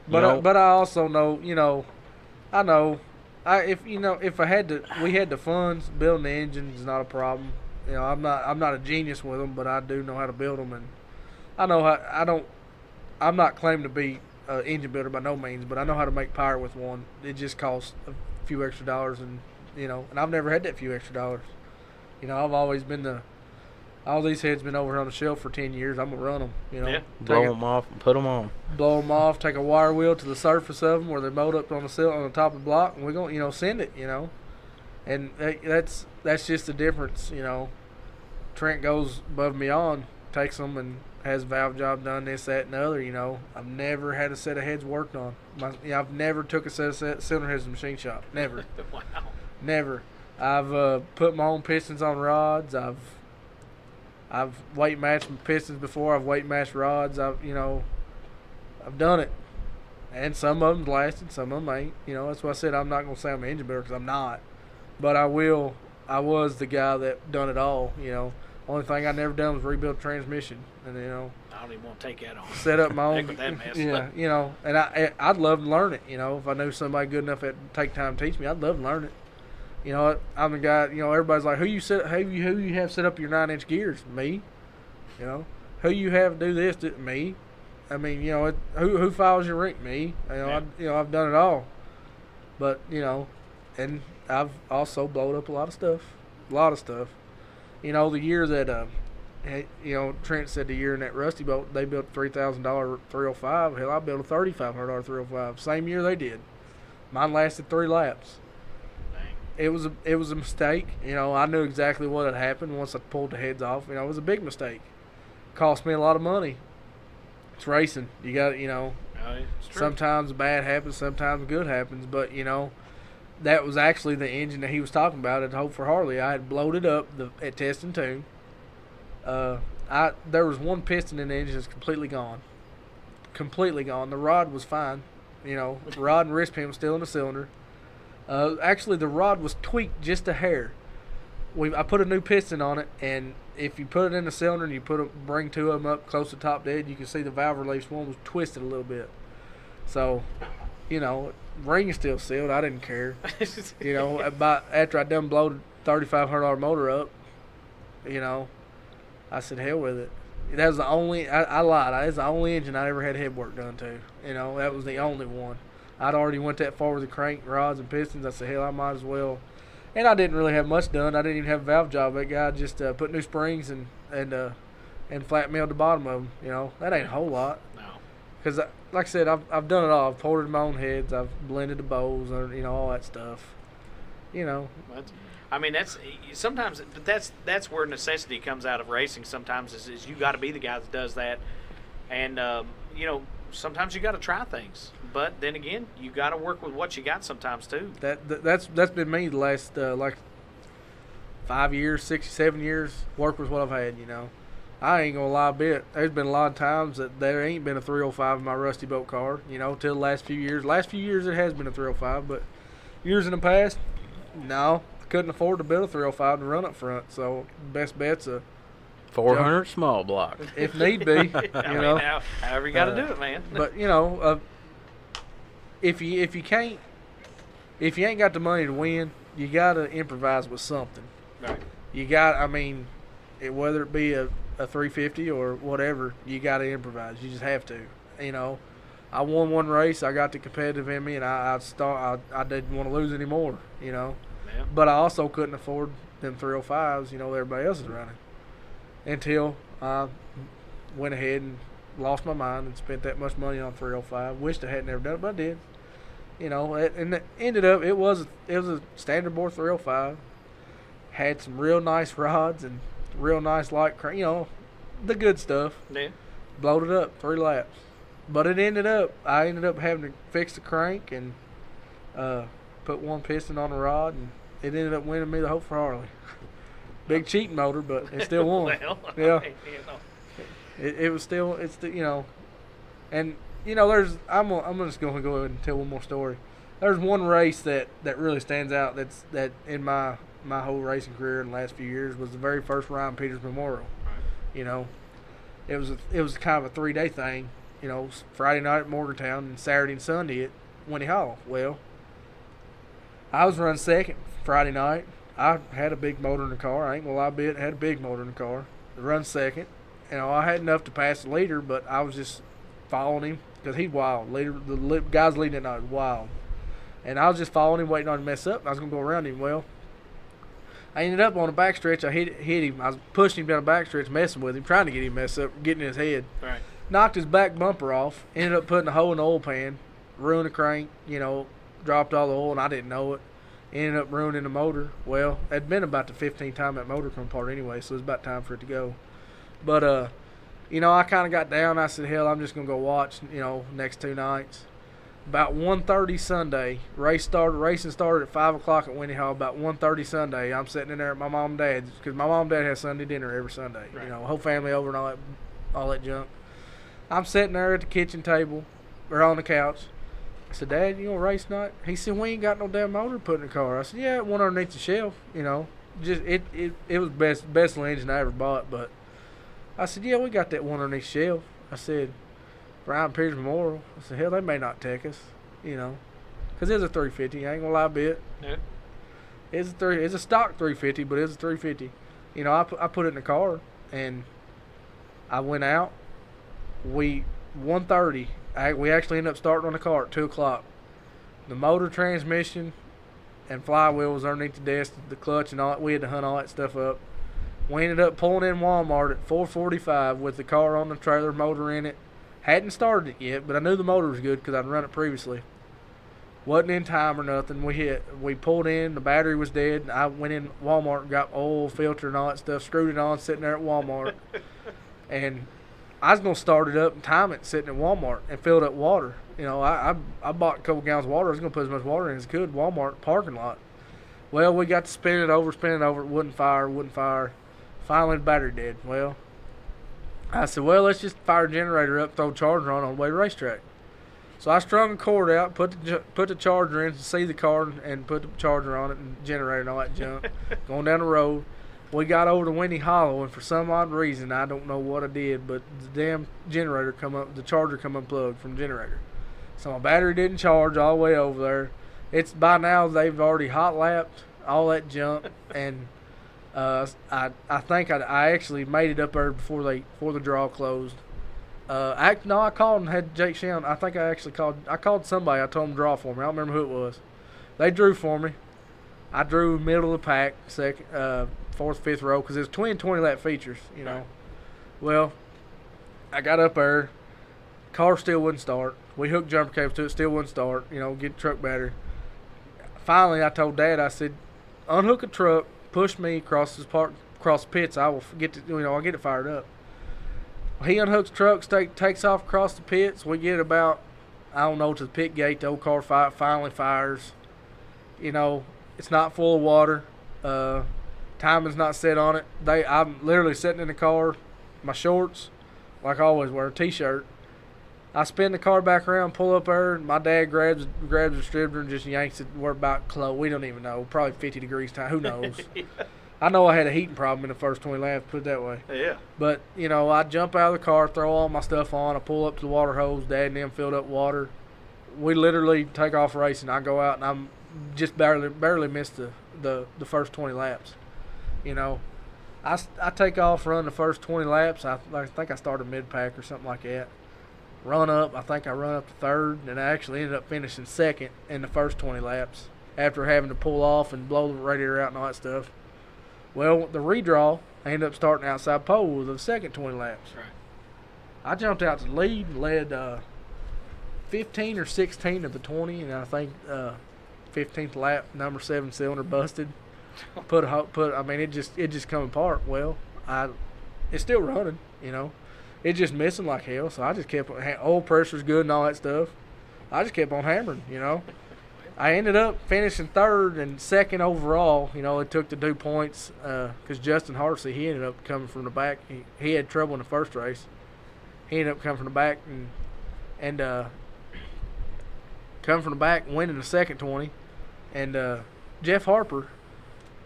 Speaker 5: But I also know, I know, if I had to, we had the funds. Building the engine is not a problem. I'm not a genius with them, but I do know how to build them, and I know how. I'm not claiming to be an engine builder by no means, but I know how to make power with one. It just costs a few extra dollars, and and I've never had that few extra dollars. I've always been all these heads been over on the shelf for 10 years. I'm gonna run them.
Speaker 6: Blow them off and put them on.
Speaker 5: Blow them off. Take a wire wheel to the surface of them where they're mowed up on the top of the block, and we're gonna send it. And that's just the difference. Trent goes above and beyond, takes them and has a valve job done, this, that, and the other. I've never had a set of heads worked on. I've never took a set of cylinder heads in the machine shop. Never.
Speaker 2: Wow.
Speaker 5: Never. I've put my own pistons on rods. I've weight matched pistons before. I've weight matched rods. I've done it, and some of them lasted, some of them ain't. That's why I said I'm not gonna say I'm an engine builder, because I'm not. But I will. I was the guy that done it all. Only thing I never done was rebuild transmission, and
Speaker 2: I don't even want to take that on.
Speaker 5: Set up my own.
Speaker 2: Heck with that mess.
Speaker 5: Yeah, and I'd love to learn it. If I knew somebody good enough to take time to teach me, I'd love to learn it. I'm the guy. Everybody's like, who you have set up your 9-inch gears? Me. Who you have do this? Me. I mean, who files your rink? Me. I've done it all. But and I've also blowed up a lot of stuff. The year that Trent said the year in that Rusty boat they built $3,000 305. Hell, I built a $3,500 305. Same year they did. Mine lasted 3 laps. It was a mistake. I knew exactly what had happened once I pulled the heads off. It was a big mistake. Cost me a lot of money. It's racing. You got sometimes bad happens, sometimes good happens. But that was actually the engine that he was talking about at Hope for Harley. I had blowed it up at Test and Tune. There was one piston in the engine that's completely gone. Completely gone. The rod was fine. Rod and wrist pin was still in the cylinder. Actually, the rod was tweaked just a hair. I put a new piston on it, and if you put it in the cylinder and you bring 2 of them up close to top dead, you can see the valve reliefs. One was twisted a little bit. So, ring is still sealed. I didn't care. After I done blowed a $3,500 motor up, I said hell with it. That was the only. I lied. That was the only engine I ever had head work done to. That was the only one. I'd already went that far with the crank, rods, and pistons. I said, hell, I might as well. And I didn't really have much done. I didn't even have a valve job. That guy just put new springs and flat milled the bottom of them. That ain't a whole lot.
Speaker 2: No.
Speaker 5: Because, like I said, I've done it all. I've ported my own heads. I've blended the bows, all that stuff.
Speaker 2: That's sometimes, but that's where necessity comes out of racing. Sometimes is you got to be the guy that does that, and sometimes you got to try things, but then again, you got to work with what you got sometimes too.
Speaker 5: That's been me the last 5 years, 6, 7 years. Work with what I've had. I ain't gonna lie a bit. There's been a lot of times that there ain't been a 305 in my Rusty boat car. Till the last few years. Last few years it has been a 305, but years in the past, no, I couldn't afford to build a 305 to run up front. So best bet's a
Speaker 6: 400 small block,
Speaker 5: if need be.
Speaker 2: However you got to do it, man.
Speaker 5: But if you ain't got the money to win, you gotta improvise with something.
Speaker 2: Right.
Speaker 5: You got. Whether it be a 350 or whatever, you gotta improvise. You just have to. I won one race. I got the competitive in me, and I didn't want to lose anymore.
Speaker 2: Yeah.
Speaker 5: But I also couldn't afford them 305s. Everybody else is running. Until I went ahead and lost my mind and spent that much money on 305. Wished I had never done it, but I did. And it ended up it was a standard bore 305. Had some real nice rods and real nice light crank. The good stuff.
Speaker 2: Yeah.
Speaker 5: Blowed it up 3 laps. But I ended up having to fix the crank and put one piston on the rod, and it ended up winning me the Hope for Harley. Big cheating motor, but it still won.
Speaker 2: Well,
Speaker 5: yeah. It was still, and there's, I'm just going to go ahead and tell one more story. There's one race that really stands out that in my whole racing career in the last few years was the very first Ryan Peters Memorial. Right. It was kind of a 3-day thing. Friday night at Morgantown and Saturday and Sunday at Winnie Hall. Well, I was running second Friday night. I had a big motor in the car. I ain't gonna lie, I had a big motor in the car. I run second. I had enough to pass the leader, but I was just following him because he's wild. The guys leading that night was wild. And I was just following him, waiting on him to mess up. And I was going to go around him. Well, I ended up on the backstretch. I hit him. I was pushing him down the backstretch, messing with him, trying to get him messed up, getting in his head.
Speaker 2: Right.
Speaker 5: Knocked his back bumper off. Ended up putting a hole in the oil pan. Ruined the crank, dropped all the oil, and I didn't know it. Ended up ruining the motor. Well, it had been about the 15th time that motor come apart anyway, so it was about time for it to go. But, I kind of got down. I said, hell, I'm just going to go watch, next 2 nights. About 1:30 Sunday, racing started at 5 o'clock at Winnie Hall. About 1:30 Sunday, I'm sitting in there at my mom and dad's because my mom and dad has Sunday dinner every Sunday.
Speaker 2: Right.
Speaker 5: Whole family over and all that junk. I'm sitting there at the kitchen table or on the couch. I said, Dad, you gonna race tonight? He said, we ain't got no damn motor to put in the car. I said, yeah, one underneath the shelf. Just it was best little engine I ever bought. But I said, yeah, we got that one underneath the shelf. I said, Brian Pierce Memorial. I said, hell, they may not take us, because it's a 350. I ain't gonna lie a bit.
Speaker 2: Yeah.
Speaker 5: It's a stock 350, but it's a 350. I put it in the car and I went out. 1:30. We actually ended up starting on the car at 2 o'clock. The motor, transmission, and flywheel was underneath the desk, the clutch and all that. We had to hunt all that stuff up. We ended up pulling in Walmart at 4:45 with the car on the trailer, motor in it. Hadn't started it yet, but I knew the motor was good because I'd run it previously. Wasn't in time or nothing. We pulled in, the battery was dead. I went in Walmart and got oil, filter, and all that stuff, screwed it on, sitting there at Walmart. And I was going to start it up and time it sitting at Walmart and filled up water. I bought a couple gallons of water. I was going to put as much water in as I could, Walmart parking lot. Well, we got to spin it over. It wouldn't fire. Finally, the battery dead. Well, I said, well, let's just fire the generator up, throw the charger on the way to the racetrack. So I strung a cord out, put the charger in to see the car and put the charger on it and generator and all that junk. Going down the road. We got over to Winnie Hollow, and for some odd reason, I don't know what I did, but the damn generator the charger come unplugged from the generator. So my battery didn't charge all the way over there. It's by now they've already hot lapped all that junk, and I think I actually made it up there before the draw closed. I called and had Jake Shannon. I think I called somebody. I told them to draw for me. I don't remember who it was. They drew for me. I drew middle of the pack, second, 4th, 5th row, because it's twin 20-lap features,
Speaker 2: Right.
Speaker 5: Well, I got up there. Car still wouldn't start. We hooked jumper cables to it, still wouldn't start. Get the truck battery. Finally, I told Dad. I said, unhook a truck, push me across the pits. I will get I'll get it fired up. He unhooks trucks, takes off across the pits. We get about, to the pit gate. The old car finally fires. It's not full of water. Timing's not set on it. I'm literally sitting in the car, my shorts, like I always wear, a t-shirt. I spin the car back around, pull up there. My dad grabs the distributor and just yanks it. We're about close. We don't even know. Probably 50 degrees time. Who knows?
Speaker 2: Yeah.
Speaker 5: I know I had a heating problem in the first 20 laps, put it that way.
Speaker 2: Yeah.
Speaker 5: But, I jump out of the car, throw all my stuff on. I pull up to the water hose. Dad and them filled up water. We literally take off racing. I go out and I'm just barely missed the first 20 laps. I take off, run the first 20 laps. I think I started mid-pack or something like that. Run up. I think I run up to third, and I actually ended up finishing second in the first 20 laps after having to pull off and blow the radiator out and all that stuff. Well, the redraw, I ended up starting outside pole with the second 20 laps.
Speaker 2: Right.
Speaker 5: I jumped out to the lead and led 15 or 16 of the 20, and I think 15th lap, number 7 cylinder busted. It just come apart. Well, it's still running, It's just missing like hell, so I just kept, oil pressure's good and all that stuff. I just kept on hammering, I ended up finishing third and second overall. It took the 2 points because Justin Harsey, he ended up coming from the back. He had trouble in the first race. He ended up coming from the back and coming from the back and winning the second 20. And Jeff Harper,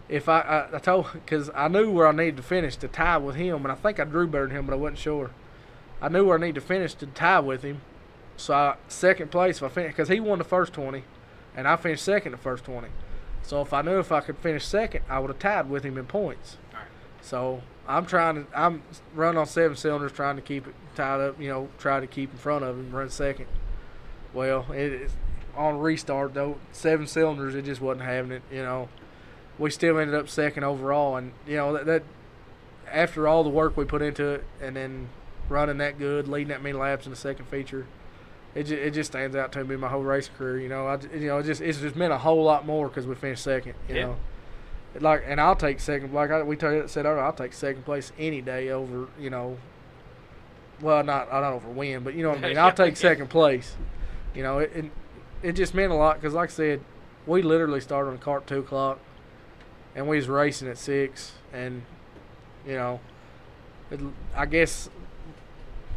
Speaker 5: if I told, because I knew where I needed to finish to tie with him, and I think I drew better than him, but I wasn't sure. I knew where I needed to finish to tie with him. So second place if I finished, because he won the first 20, and I finished second the first 20. So if I knew if I could finish second, I would have tied with him in points. All right. So I'm running on 7 cylinders, trying to keep it tied up. Try to keep in front of him, run second. Well, on restart though, 7 cylinders, it just wasn't having it. We still ended up second overall, and that after all the work we put into it, and then running that good, leading that many laps in the second feature, it just stands out to me my whole race career. It's just meant a whole lot more because we finished second. You know, and I'll take second. Like we said earlier, I'll take second place any day over. Well, not over win, but you know what I mean. I'll take second place. It just meant a lot because, like I said, we literally started on the cart at 2 o'clock, and we was racing at 6, and I guess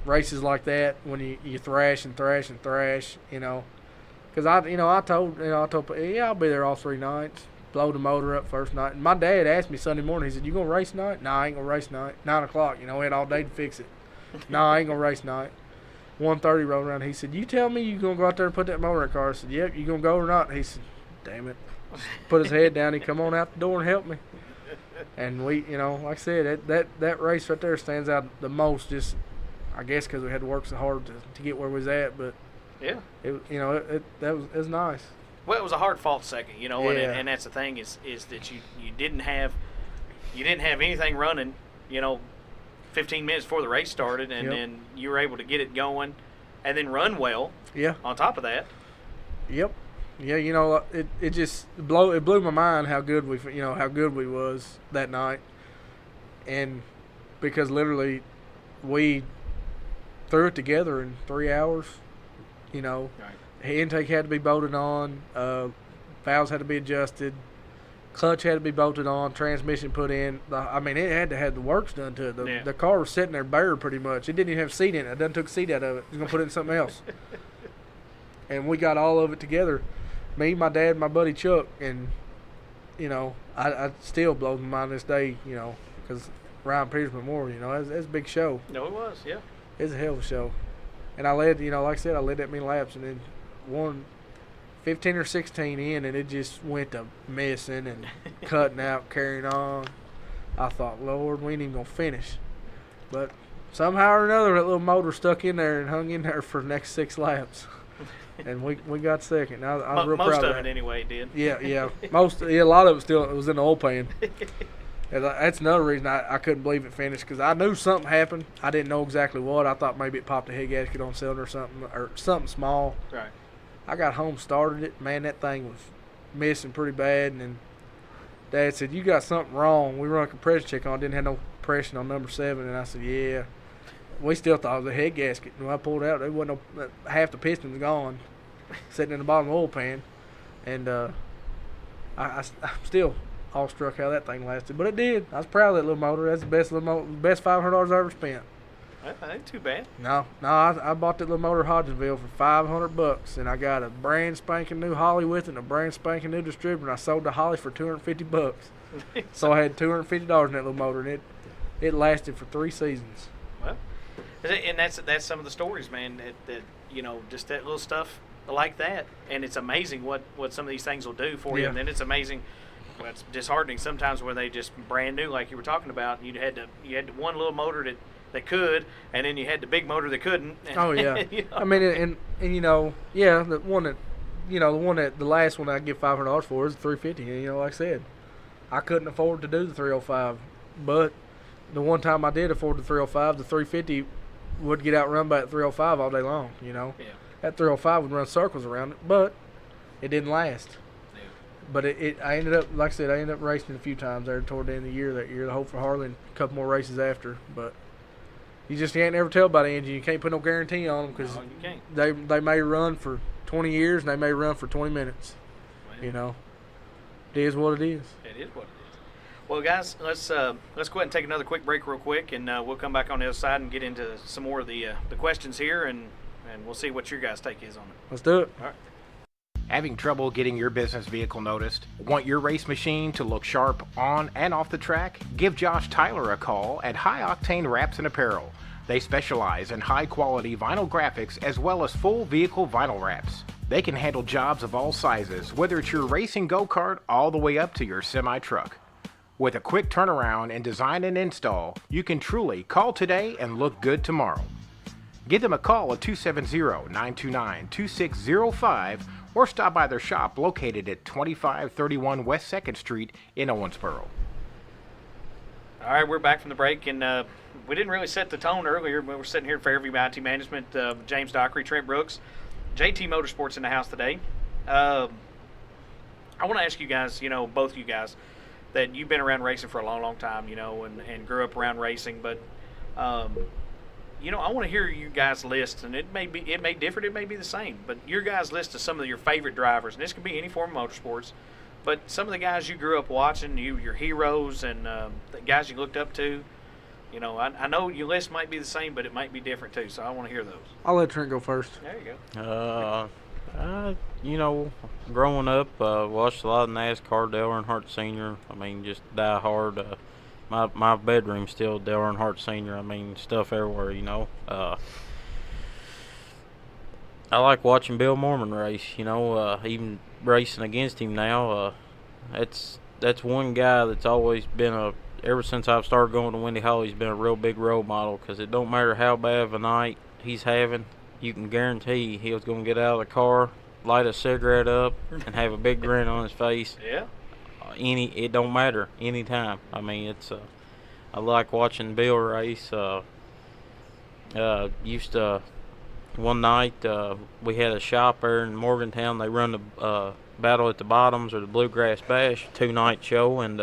Speaker 5: races like that when you thrash and thrash and thrash, because I told I'll be there all 3 nights, blow the motor up first night. And my dad asked me Sunday morning, he said, "You gonna race tonight?" "No, I ain't gonna race tonight." 9 o'clock, we had all day to fix it. "No, I ain't gonna race tonight." 1:30 rolled around. He said, "You tell me you gonna go out there and put that motor in the car." I said, "Yep." "You gonna go or not?" He said, "Damn it." Put his head down. He come on out the door and help me. And we, like I said, that race right there stands out the most. Just, I guess, because we had to work so hard to get where we was at. But
Speaker 2: yeah,
Speaker 5: it was nice.
Speaker 2: Well, it was a hard fought second, and that's the thing is that you didn't have anything running, 15 minutes before the race started, and then you were able to get it going, and then run well.
Speaker 5: Yeah.
Speaker 2: On top of that.
Speaker 5: Yep. Yeah, it just blew my mind how good we was that night, and because literally we threw it together in 3 hours. Right. Intake had to be bolted on, valves had to be adjusted, clutch had to be bolted on, transmission put in. It had to have the works done to it. The car was sitting there bare pretty much. It didn't even have a seat in it. I done took a seat out of it. I was gonna put it in something else. And we got all of it together. Me, my dad, my buddy Chuck, and I still blows my mind this day, because Ryan Peters Memorial, it was a big show.
Speaker 2: No, it was, yeah.
Speaker 5: It was a hell of a show. And I led, like I said, I led that many laps, and then won 15 or 16 in, and it just went to missing and cutting out, carrying on. I thought, Lord, we ain't even going to finish. But somehow or another, that little motor stuck in there and hung in there for the next 6 laps. And we got second. I was real proud of that.
Speaker 2: Most of it anyway, it did.
Speaker 5: Yeah. A lot of it was in the oil pan. And that's another reason I couldn't believe it finished, because I knew something happened. I didn't know exactly what. I thought maybe it popped a head gasket on cylinder or something small.
Speaker 2: Right.
Speaker 5: I got home, started it. Man, that thing was missing pretty bad. And then Dad said, "You got something wrong." We run a compression check on. Didn't have no compression on number 7. And I said, "Yeah." We still thought it was a head gasket. When I pulled it out, there wasn't half the pistons gone, sitting in the bottom of the oil pan. And I'm still awestruck how that thing lasted. But it did. I was proud of that little motor. That's the best best $500 I ever spent.
Speaker 2: That ain't too bad.
Speaker 5: No, I bought that little motor at Hodgenville for $500, and I got a brand spanking new Holly with it and a brand spanking new distributor. And I sold the Holly for $250. So I had $250 in that little motor, and it lasted for 3 seasons.
Speaker 2: Well, and that's some of the stories, man. That just that little stuff like that, and it's amazing what some of these things will do for you. And then it's amazing. Well, it's disheartening sometimes when they just brand new, like you were talking about. You had one little motor that could, and then you had the big motor that couldn't.
Speaker 5: Oh yeah. And the one that the last one I give $500 for is the 350. Like I said, I couldn't afford to do the 305, but the one time I did afford the 305, the 350 would get outrun by that 305 all day long. Yeah. That 305 would run circles around it, but it didn't last. Yeah. But I ended up, like I said, I ended up racing a few times there toward the end of the year that year. The Hope for Harley and a couple more races after, but you just can't never tell about the engine. You can't put no guarantee on them because they may run for 20 years and they may run for 20 minutes. Well, it is what it is.
Speaker 2: It is what it is. Well, guys, let's go ahead and take another quick break real quick, and we'll come back on the other side and get into some more of the questions here, and we'll see what your guys' take is on it.
Speaker 5: Let's do it.
Speaker 2: All right.
Speaker 4: Having trouble getting your business vehicle noticed? Want your race machine to look sharp on and off the track? Give Josh Tyler a call at High Octane Wraps and Apparel. They specialize in high-quality vinyl graphics as well as full vehicle vinyl wraps. They can handle jobs of all sizes, whether it's your racing go-kart all the way up to your semi-truck. With a quick turnaround and design and install, you can truly call today and look good tomorrow. Give them a call at 270-929-2605 or stop by their shop located at 2531 West 2nd Street in Owensboro.
Speaker 2: All right, we're back from the break, and we didn't really set the tone earlier. But we're sitting here at Fairview IT Management, James Dockery, Trent Brooks, JT Motorsports in the house today. I want to ask you guys, both of you guys, that you've been around racing for a long, long time, and grew up around racing. But, I want to hear you guys' list, and it may differ, it may be the same. But your guys' list of some of your favorite drivers, and this can be any form of motorsports. But some of the guys you grew up watching, your heroes, and the guys you looked up to, I know your list might be the same, but it might be different too. So I want to hear those.
Speaker 5: I'll let Trent go first.
Speaker 2: There you go.
Speaker 6: Growing up, watched a lot of NASCAR. Dale Earnhardt Sr. Just die hard. My bedroom still Dale Earnhardt Sr. Stuff everywhere. I like watching Bill Mormon race. Even racing against him now. That's one guy that's always been ever since I've started going to Windy Hall, he's been a real big role model, because it don't matter how bad of a night he's having, you can guarantee he's going to get out of the car, light a cigarette up, and have a big grin on his face.
Speaker 2: Yeah.
Speaker 6: It don't matter, anytime. I like watching Bill race. One night, we had a shop there in Morgantown. They run the Battle at the Bottoms or the Bluegrass Bash 2-night show, and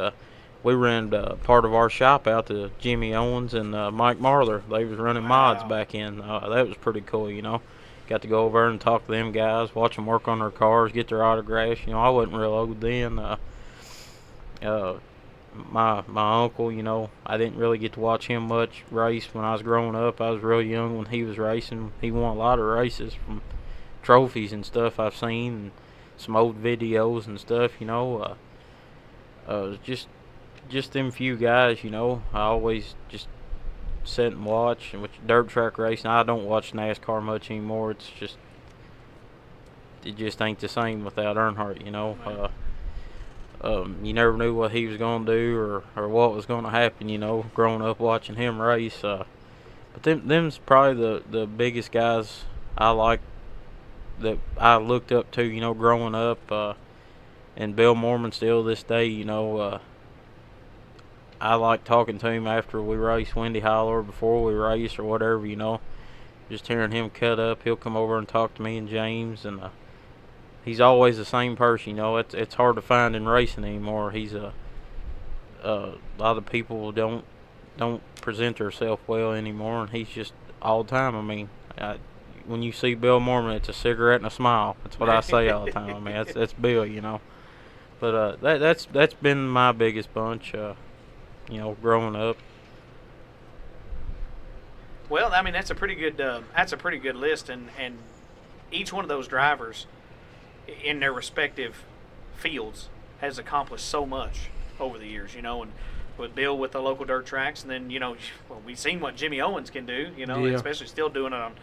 Speaker 6: we ran part of our shop out to Jimmy Owens and Mike Marler. They was running mods back in. That was pretty cool, Got to go over and talk to them guys, watch them work on their cars, get their autographs. I wasn't real old then. My uncle, I didn't really get to watch him much race when I was growing up. I was real young when he was racing. He won a lot of races from trophies and stuff I've seen, and some old videos and stuff, just them few guys, I always just sit and watch. And with dirt track racing, I don't watch NASCAR much anymore. It just ain't the same without Earnhardt, You never knew what he was going to do or what was going to happen, growing up watching him race. But them's probably the biggest guys I like, that I looked up to, growing up. And Bill Mormon still this day, I like talking to him after we race Windy Hall or before we race or whatever, Just hearing him cut up, he'll come over and talk to me and James, and he's always the same person, It's hard to find in racing anymore. He's a lot of people don't present themselves well anymore, and he's just all the time. When you see Bill Mormon, it's a cigarette and a smile. That's what I say all the time. That's Bill, But that's been my biggest bunch, growing up.
Speaker 2: Well, that's a pretty good list, and each one of those drivers in their respective fields has accomplished so much over the years, and with Bill with the local dirt tracks, and then we've seen what Jimmy Owens can do, especially still doing it on,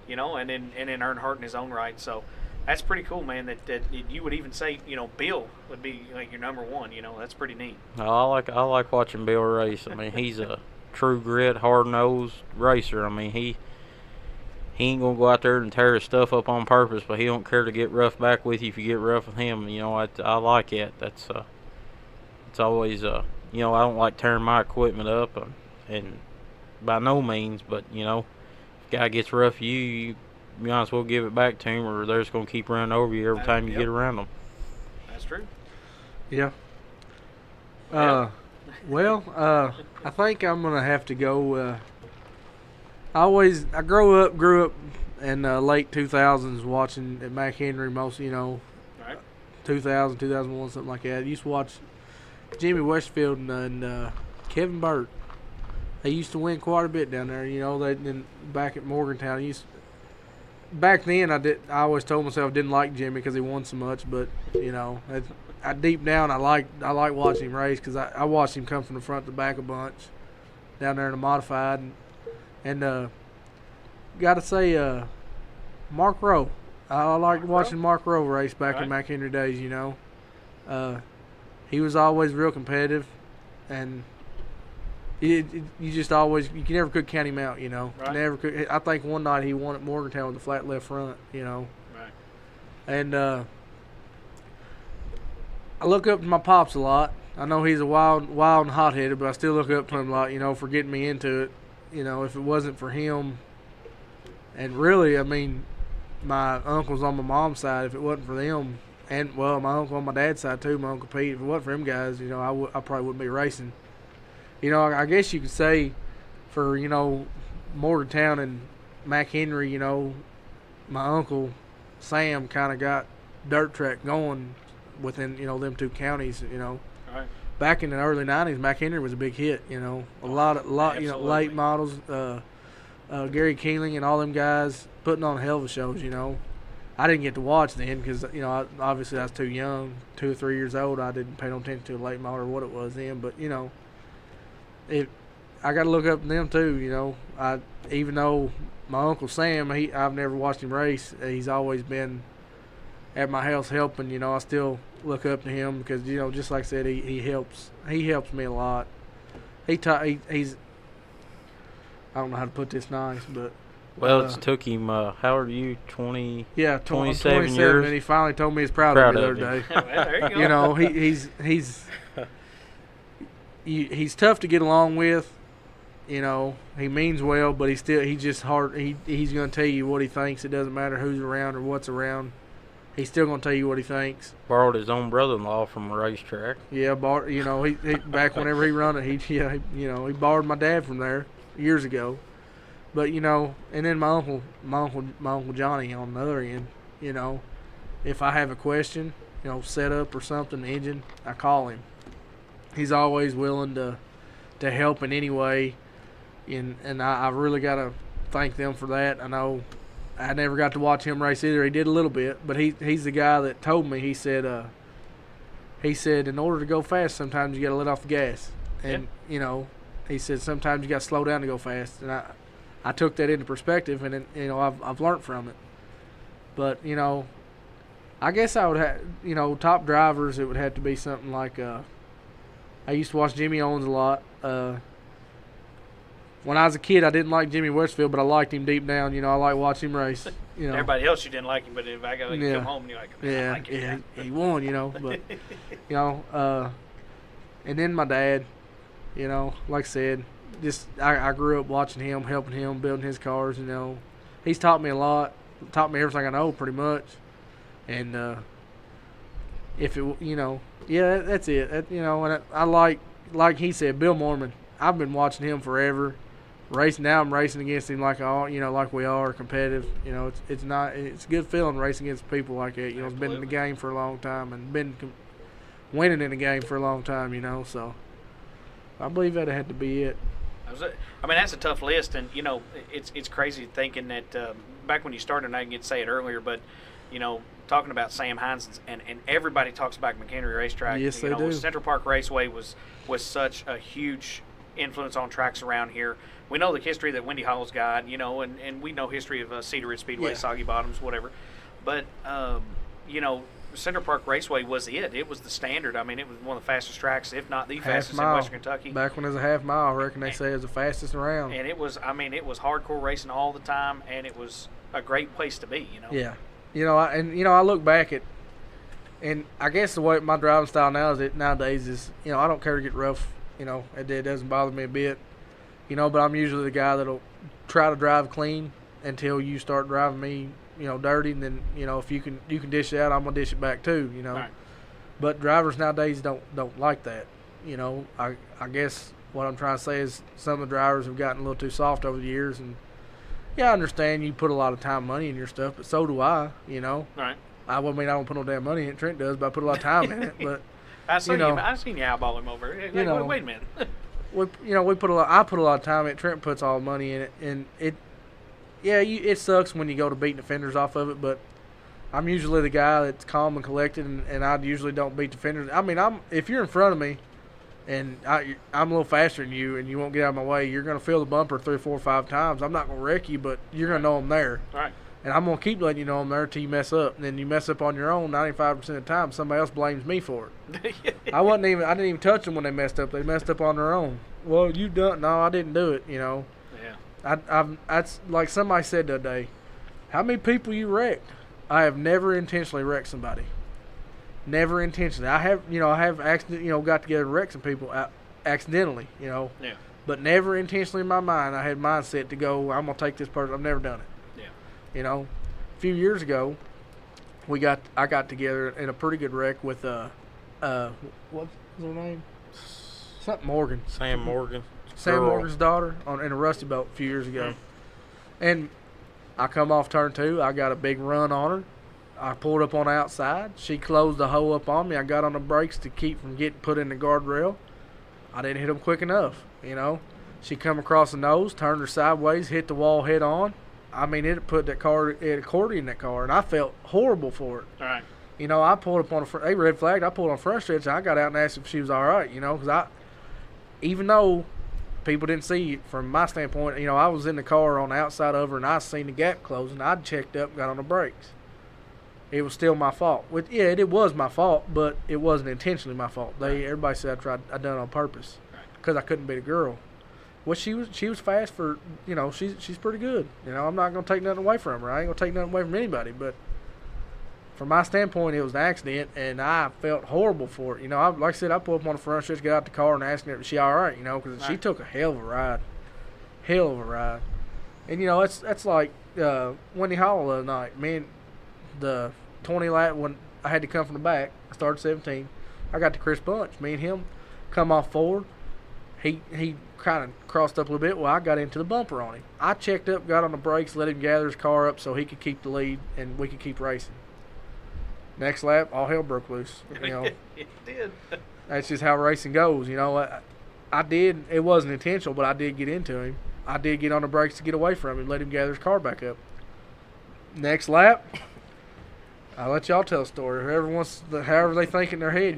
Speaker 2: and then Earnhardt in his own right. So that's pretty cool, man. That you would even say, Bill would be like your number one. That's pretty neat.
Speaker 6: I like watching Bill race. He's a true grit, hard-nosed racer. He ain't gonna go out there and tear his stuff up on purpose, but he don't care to get rough back with you if you get rough with him. I like it. That's it's always I don't like tearing my equipment up, and by no means, but if a guy gets rough with you might as well give it back to him, or they're just gonna keep running over you every time you get around them.
Speaker 2: That's true.
Speaker 5: Yeah. I think I'm gonna have to go. I grew up in late 2000s watching at McHenry, mostly,
Speaker 2: Right.
Speaker 5: 2000, 2001, something like that. I used to watch Jimmy Westfield and Kevin Burt. They used to win quite a bit down there, Then back at Morgantown, back then I always told myself I didn't like Jimmy because he won so much, but I deep down I like watching him race, because I watched him come from the front to back a bunch down there in the modified, and And got to say, Mark Rowe. I liked watching Mark Rowe race back in McHenry days, you know. He was always real competitive, and you never could count him out, you know.
Speaker 2: Right.
Speaker 5: Never could. I think one night he won at Morgantown with a flat left front, you know.
Speaker 2: Right.
Speaker 5: And I look up to my pops a lot. I know he's a wild and hot-headed, but I still look up to him a lot, you know, for getting me into it. You know, if it wasn't for him, and really, I mean, my uncles on my mom's side, if it wasn't for them, and, well, my uncle on my dad's side too, my Uncle Pete, if it wasn't for them guys, you know, I probably wouldn't be racing. You know, I guess you could say for, you know, Morgantown and McHenry, you know, my uncle Sam kind of got dirt track going within, you know, them two counties, you know.
Speaker 2: Right.
Speaker 5: Back in the early 90s, McHenry was a big hit, you know. A lot, you know, late models, Gary Keeling and all them guys putting on hell of a shows, you know. I didn't get to watch then because, you know, obviously I was too young, 2 or 3 years old. I didn't pay no attention to a late model or what it was then. But, you know, I got to look up to them too, you know. Even though my Uncle Sam, I've never watched him race. He's always been at my house helping, you know. I still look up to him because, you know, just like I said, he helps me a lot. He's I don't know how to put this nice, but
Speaker 6: well, it's took him. How old are you? 20.
Speaker 5: Yeah,
Speaker 6: 27 years.
Speaker 5: And he finally told me he's proud of me the other day.
Speaker 2: Well, there you go.
Speaker 5: You know, he's tough to get along with. You know, he means well, but he's just hard. He's going to tell you what he thinks. It doesn't matter who's around or what's around. He's still going to tell you what he thinks.
Speaker 6: Borrowed his own brother-in-law from a racetrack.
Speaker 5: Yeah, you know, he back whenever he run it, he borrowed my dad from there years ago. But, you know, and then my uncle Johnny on the other end, you know, if I have a question, you know, setup or something, the engine, I call him. He's always willing to help in any way, and I really got to thank them for that. I know I never got to watch him race either. He did a little bit, but he's the guy that told me. He said in order to go fast, sometimes you got to let off the gas, and you know, he said sometimes you got to slow down to go fast, and I took that into perspective, and you know, I've learned from it. But you know, I guess I would have, you know, top drivers. It would have to be something like I used to watch Jimmy Owens a lot. When I was a kid, I didn't like Jimmy Westfield, but I liked him deep down. You know, I like watching him race. You know,
Speaker 2: everybody else you didn't like him, but if I go come home and you're like, man, I like him.
Speaker 5: He won. You know, but you know, and then my dad. You know, like I said, just I grew up watching him, helping him, building his cars. You know, he's taught me a lot, taught me everything I know pretty much. And if it, you know, yeah, that's it. You know, and I like he said, Bill Mormon. I've been watching him forever. Racing now, I'm racing against him like we are competitive. You know, it's a good feeling racing against people like that. You know, it's been in the game for a long time and been winning in the game for a long time. You know, so I believe that had to be it.
Speaker 2: I mean, that's a tough list, and you know, it's crazy thinking that back when you started, and I didn't get to say it earlier, but you know, talking about Sam Hines and everybody talks about McHenry Racetrack.
Speaker 5: Yes,
Speaker 2: you
Speaker 5: they
Speaker 2: know,
Speaker 5: do.
Speaker 2: Central Park Raceway was such a huge influence on tracks around here. We know the history that Wendy Hall's got, you know, and we know history of Cedar Ridge Speedway, Soggy Bottoms, whatever. But you know, Central Park Raceway was it. It was the standard. I mean, it was one of the fastest tracks, if not the fastest in Western Kentucky.
Speaker 5: Back when it was a half mile, I reckon they say it was the fastest around.
Speaker 2: And it was, I mean, it was hardcore racing all the time, and it was a great place to be, you know.
Speaker 5: Yeah. You know, I look back at, and I guess the way my driving style nowadays is, you know, I don't care to get rough. You know, it doesn't bother me a bit. You know, but I'm usually the guy that'll try to drive clean until you start driving me, you know, dirty, and then, you know, if you can dish it out, I'm gonna dish it back too, you know.
Speaker 2: Right.
Speaker 5: But drivers nowadays don't like that. You know, I guess what I'm trying to say is some of the drivers have gotten a little too soft over the years, and yeah, I understand you put a lot of time, money in your stuff, but so do I. You know.
Speaker 2: Right.
Speaker 5: I mean, I don't put no damn money in it. Trent does, but I put a lot of time in it. But
Speaker 2: I've seen you eyeball him over. Hey,
Speaker 5: you know,
Speaker 2: wait a minute.
Speaker 5: I put a lot of time in it. Trent puts all the money in it, and it sucks when you go to beating the fenders off of it, but I'm usually the guy that's calm and collected, and I usually don't beat the fenders. I mean, if you're in front of me, and I'm a little faster than you, and you won't get out of my way, you're going to feel the bumper 3, 4, 5 times. I'm not going to wreck you, but you're going to know I'm there.
Speaker 2: Right.
Speaker 5: And I'm going to keep letting you know I'm there until you mess up. And then you mess up on your own 95% of the time. Somebody else blames me for it. I didn't even touch them when they messed up. They messed up on their own. Well, you done. No, I didn't do it, Yeah. That's like somebody said the other day, how many people you wrecked? I have never intentionally wrecked somebody. Never intentionally. I have accident, got together and wrecked some people accidentally,
Speaker 2: Yeah.
Speaker 5: But never intentionally in my mind. I had mindset to go, I'm going to take this person. I've never done it. A few years ago, I got together in a pretty good wreck with what's her name? Something Morgan.
Speaker 8: Sam Morgan.
Speaker 5: Sam Morgan's daughter in a Rusty Belt a few years ago. And I come off turn 2. I got a big run on her. I pulled up on the outside. She closed the hole up on me. I got on the brakes to keep from getting put in the guardrail. I didn't hit them quick enough, She come across the nose, turned her sideways, hit the wall head on. I mean, it put that car, it accordion in that car, and I felt horrible for it.
Speaker 2: All right.
Speaker 5: I pulled up on they red flagged. I pulled on front stretch, and I got out and asked if she was all right, because even though people didn't see it from my standpoint, I was in the car on the outside of her, and I seen the gap closing. I checked up, got on the brakes. It was still my fault. It was my fault, but it wasn't intentionally my fault. Everybody said I done it on purpose because I couldn't beat a girl. Well, she was fast for, she's pretty good. I'm not going to take nothing away from her. I ain't going to take nothing away from anybody. But from my standpoint, it was an accident, and I felt horrible for it. Like I said, I pulled up on the front stretch, got out the car, and asked her if she all right, because she took a hell of a ride. Hell of a ride. And, that's like Wendy Hall the other night. Me and the 20 lap, when I had to come from the back, I started 17. I got to Chris Bunch. Me and him come off forward. He kind of crossed up a little bit. Well, I got into the bumper on him. I checked up, got on the brakes, let him gather his car up so he could keep the lead and we could keep racing. Next lap, all hell broke loose.
Speaker 2: It did.
Speaker 5: That's just how racing goes. I did. It wasn't intentional, but I did get into him. I did get on the brakes to get away from him, let him gather his car back up. Next lap, I'll let y'all tell the story. However they think in their head,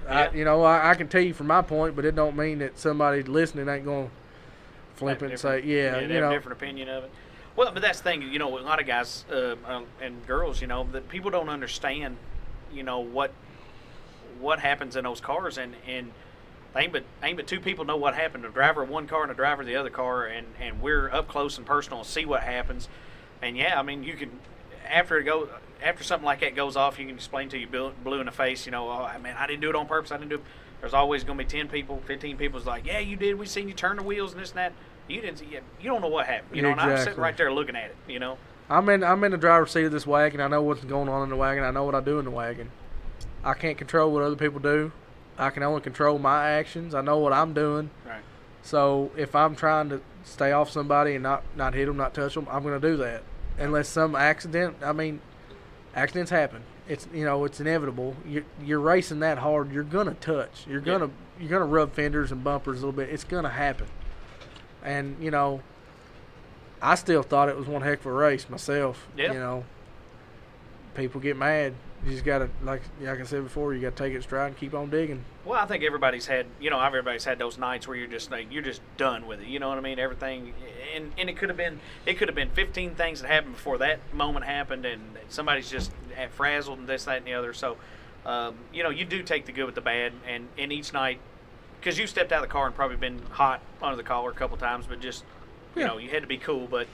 Speaker 5: I can tell you from my point, but it don't mean that somebody listening ain't going to flip it and say,
Speaker 2: they have a different opinion of it. Well, but that's the thing, a lot of guys and girls, that people don't understand, what happens in those cars, and ain't but two people know what happened, a driver of one car and a driver of the other car, and we're up close and personal and see what happens. And you can, after something like that goes off, you can explain to you blue in the face, oh man, I didn't do it on purpose, I didn't do it. There's always going to be 10 people, 15 people like, yeah, you did, we seen you turn the wheels and this and that. You didn't see, you don't know what happened, and I'm sitting right there looking at it,
Speaker 5: I'm in the driver's seat of this wagon. I know what's going on in the wagon. I know what I do in the wagon. I can't control what other people do. I can only control my actions. I know what I'm doing.
Speaker 2: Right.
Speaker 5: So if I'm trying to stay off somebody and not hit them, not touch them, I'm going to do that. Unless some accident, accidents happen. It's it's inevitable. You're racing that hard. You're gonna touch. You're gonna rub fenders and bumpers a little bit. It's gonna happen. And I still thought it was one heck of a race myself.
Speaker 2: Yeah.
Speaker 5: People get mad. You just gotta, like I said before, you gotta take it stride and keep on digging.
Speaker 2: Well, I think everybody's had those nights where you're just done with it. You know what I mean? Everything, and it could have been 15 things that happened before that moment happened, and somebody's just frazzled and this, that, and the other. So, you do take the good with the bad, and each night, because you stepped out of the car and probably been hot under the collar a couple times, but just you had to be cool, but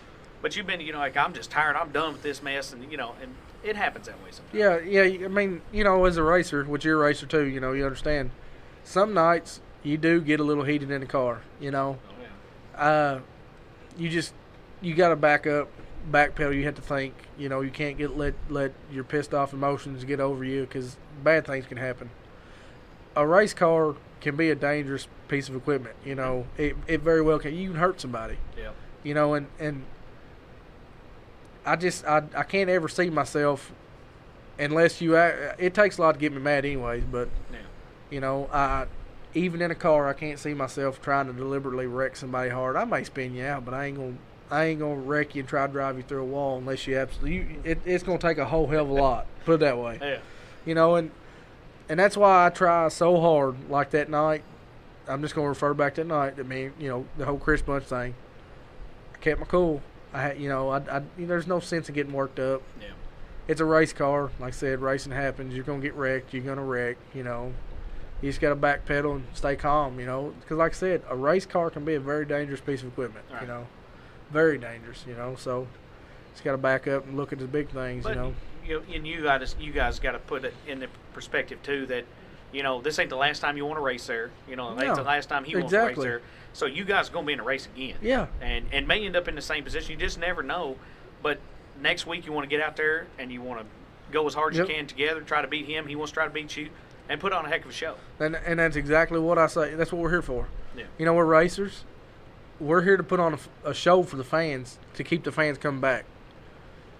Speaker 2: you've been like, I'm just tired, I'm done with this mess, and and it happens that way sometimes.
Speaker 5: Yeah. As a racer, which you're a racer too, you understand. Some nights you do get a little heated in the car.
Speaker 2: Oh, yeah.
Speaker 5: You got to backpedal. You have to think. You can't let your pissed off emotions get over you, because bad things can happen. A race car can be a dangerous piece of equipment. It very well can. You can hurt somebody.
Speaker 2: Yeah.
Speaker 5: And I can't ever see myself unless it takes a lot to get me mad anyways, but even in a car, I can't see myself trying to deliberately wreck somebody hard. I may spin you out, but I ain't gonna wreck you and try to drive you through a wall unless you absolutely. It's gonna take a whole hell of a lot. Put it that way.
Speaker 2: Yeah.
Speaker 5: And And that's why I try so hard. Like that night, I'm just going to refer back to that night. I mean, the whole Chris Bunch thing. I kept my cool. There's no sense in getting worked up.
Speaker 2: Yeah.
Speaker 5: It's a race car. Like I said, racing happens. You're going to get wrecked. You're going to wreck, You just got to backpedal and stay calm, Because like I said, a race car can be a very dangerous piece of equipment,
Speaker 2: right.
Speaker 5: Very dangerous, So just got to back up and look at the big things,
Speaker 2: But, and you guys got to put it in the perspective, too, that, this ain't the last time you want to race there. It ain't the last time he wants to race there. So you guys are going to be in a race again.
Speaker 5: Yeah.
Speaker 2: And may end up in the same position. You just never know. But next week you want to get out there and you want to go as hard as you can together, try to beat him. He wants to try to beat you, and put on a heck of a show.
Speaker 5: And that's exactly what I say. That's what we're here for.
Speaker 2: Yeah.
Speaker 5: We're racers. We're here to put on a show for the fans, to keep the fans coming back.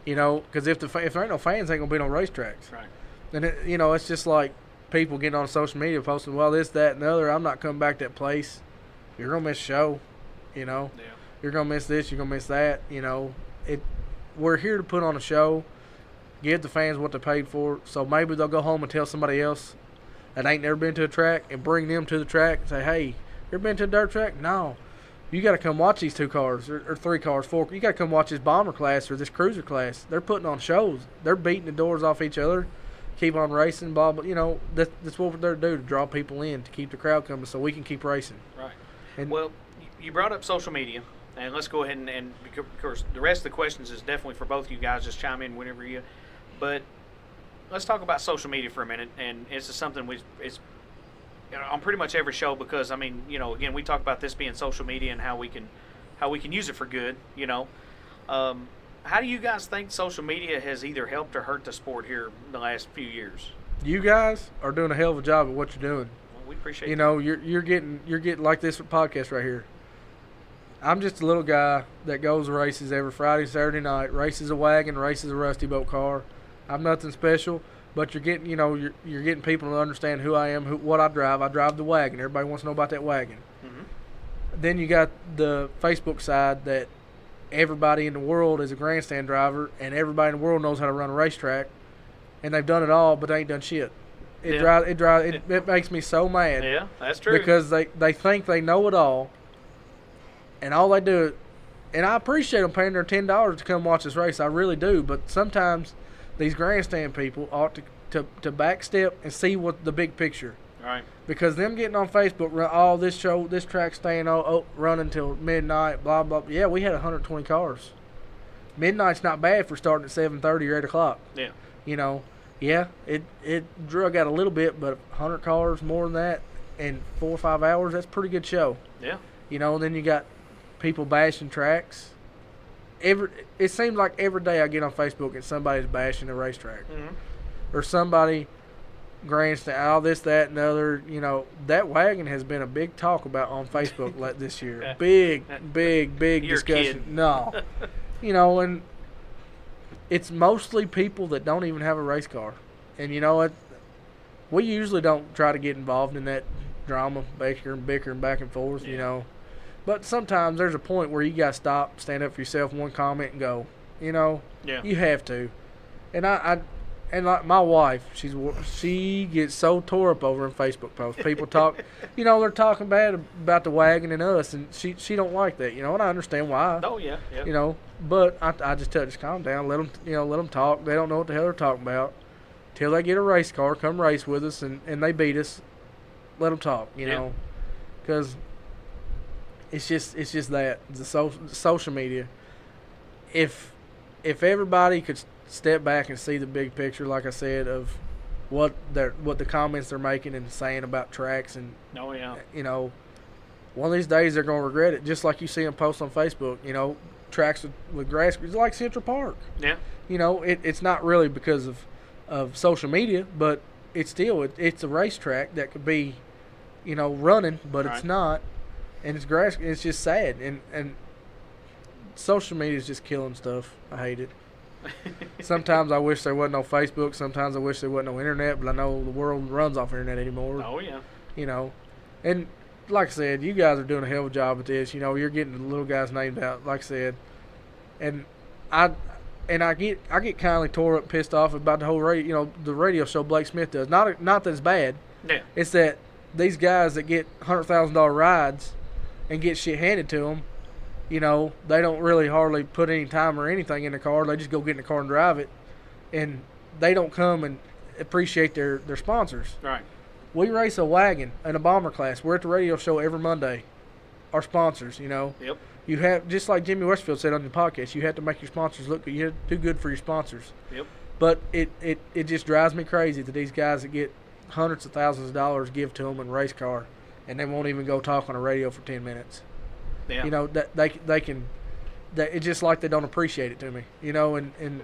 Speaker 5: Because if there ain't no fans, ain't going to be no racetracks.
Speaker 2: Right.
Speaker 5: And, it's just like people getting on social media posting, well, this, that, and the other. I'm not coming back to that place. You're going to miss a show,
Speaker 2: Yeah.
Speaker 5: You're going to miss this, you're going to miss that, We're here to put on a show, give the fans what they paid for, so maybe they'll go home and tell somebody else that ain't never been to a track and bring them to the track and say, hey, you ever been to a dirt track? No. You got to come watch these 2 cars or 3 cars, 4. You got to come watch this bomber class or this cruiser class. They're putting on shows. They're beating the doors off each other, keep on racing, blah, blah. That's what they're to do, to draw people in, to keep the crowd coming so we can keep racing.
Speaker 2: Right.
Speaker 5: And
Speaker 2: well, you brought up social media, and let's go ahead and of course, the rest of the questions is definitely for both of you guys. Just chime in whenever you. But let's talk about social media for a minute, and it's just something it's on pretty much every show, because again, we talk about this being social media and how we can use it for good. How do you guys think social media has either helped or hurt the sport here in the last few years?
Speaker 5: You guys are doing a hell of a job at what you're doing.
Speaker 2: Well, we appreciate
Speaker 5: you're getting like this podcast right here. I'm just a little guy that goes races every Friday, Saturday night, races a wagon, races a rusty boat car. I'm nothing special, but you're getting, you're getting people to understand who I am, what I drive. I drive the wagon. Everybody wants to know about that wagon. Mm-hmm. Then you got the Facebook side that everybody in the world is a grandstand driver, and everybody in the world knows how to run a racetrack, and they've done it all, but they ain't done shit. It makes me so mad.
Speaker 2: Yeah, that's true.
Speaker 5: Because they think they know it all, and all they do, and I appreciate them paying their $10 to come watch this race. I really do. But sometimes these grandstand people ought to backstep and see what the big picture.
Speaker 2: Right.
Speaker 5: Because them getting on Facebook, this track staying running till midnight, blah blah. Yeah, we had 120 cars. Midnight's not bad for starting at 7:30 or 8 o'clock.
Speaker 2: Yeah.
Speaker 5: Yeah, it drug out a little bit, but 100 cars more than that in 4 or 5 hours, that's a pretty good show.
Speaker 2: Yeah.
Speaker 5: Then you got people bashing tracks. It seems like every day I get on Facebook and somebody's bashing a racetrack.
Speaker 2: Mm-hmm.
Speaker 5: Or somebody grandstand, all this, that, and the other. That wagon has been a big talk about on Facebook this year. Big
Speaker 2: You're
Speaker 5: discussion.
Speaker 2: kidding.
Speaker 5: No. And it's mostly people that don't even have a race car. And we usually don't try to get involved in that drama, bickering back and forth, But sometimes there's a point where you got to stop, stand up for yourself, one comment, and go.
Speaker 2: Yeah.
Speaker 5: You have to. And like my wife, she gets so tore up over in Facebook posts. People talk, they're talking bad about the wagon and us, and she don't like that, and I understand why.
Speaker 2: Oh yeah.
Speaker 5: But I just tell her, just calm down, let them talk. They don't know what the hell they're talking about. Till they get a race car, come race with us, and they beat us. Let them talk, because it's just that the social media. If everybody could step back and see the big picture, like I said, of what the comments they're making and saying about tracks, and one of these days they're gonna regret it. Just like you see them post on Facebook, tracks with grass, it's like Central Park.
Speaker 2: Yeah.
Speaker 5: It's not really because of social media, but it's still it's a racetrack that could be, running, but
Speaker 2: right.
Speaker 5: It's not, and it's grass. It's just sad, and social media is just killing stuff. I hate it. Sometimes I wish there wasn't no Facebook. Sometimes I wish there wasn't no internet, but I know the world runs off internet anymore.
Speaker 2: Oh yeah.
Speaker 5: And like I said, you guys are doing a hell of a job at this. You're getting the little guys named out, like I said, and and I get kindly tore up, and pissed off about the whole the radio show Blake Smith does. Not that it's bad.
Speaker 2: Yeah.
Speaker 5: It's that these guys that get $100,000 rides and get shit handed to them, they don't really hardly put any time or anything in the car. They just go get in the car and drive it, and they don't come and appreciate their sponsors.
Speaker 2: Right.
Speaker 5: We race a wagon and a bomber class. We're at the radio show every Monday. Our sponsors,
Speaker 2: Yep.
Speaker 5: You have, just like Jimmy Westfield said on the podcast, you have to make your sponsors look good. You have to do good for your sponsors.
Speaker 2: Yep.
Speaker 5: But it just drives me crazy that these guys that get hundreds of thousands of dollars give to them in a race car, and they won't even go talk on the radio for 10 minutes.
Speaker 2: Yeah.
Speaker 5: That they can. That it's just like they don't appreciate it to me. And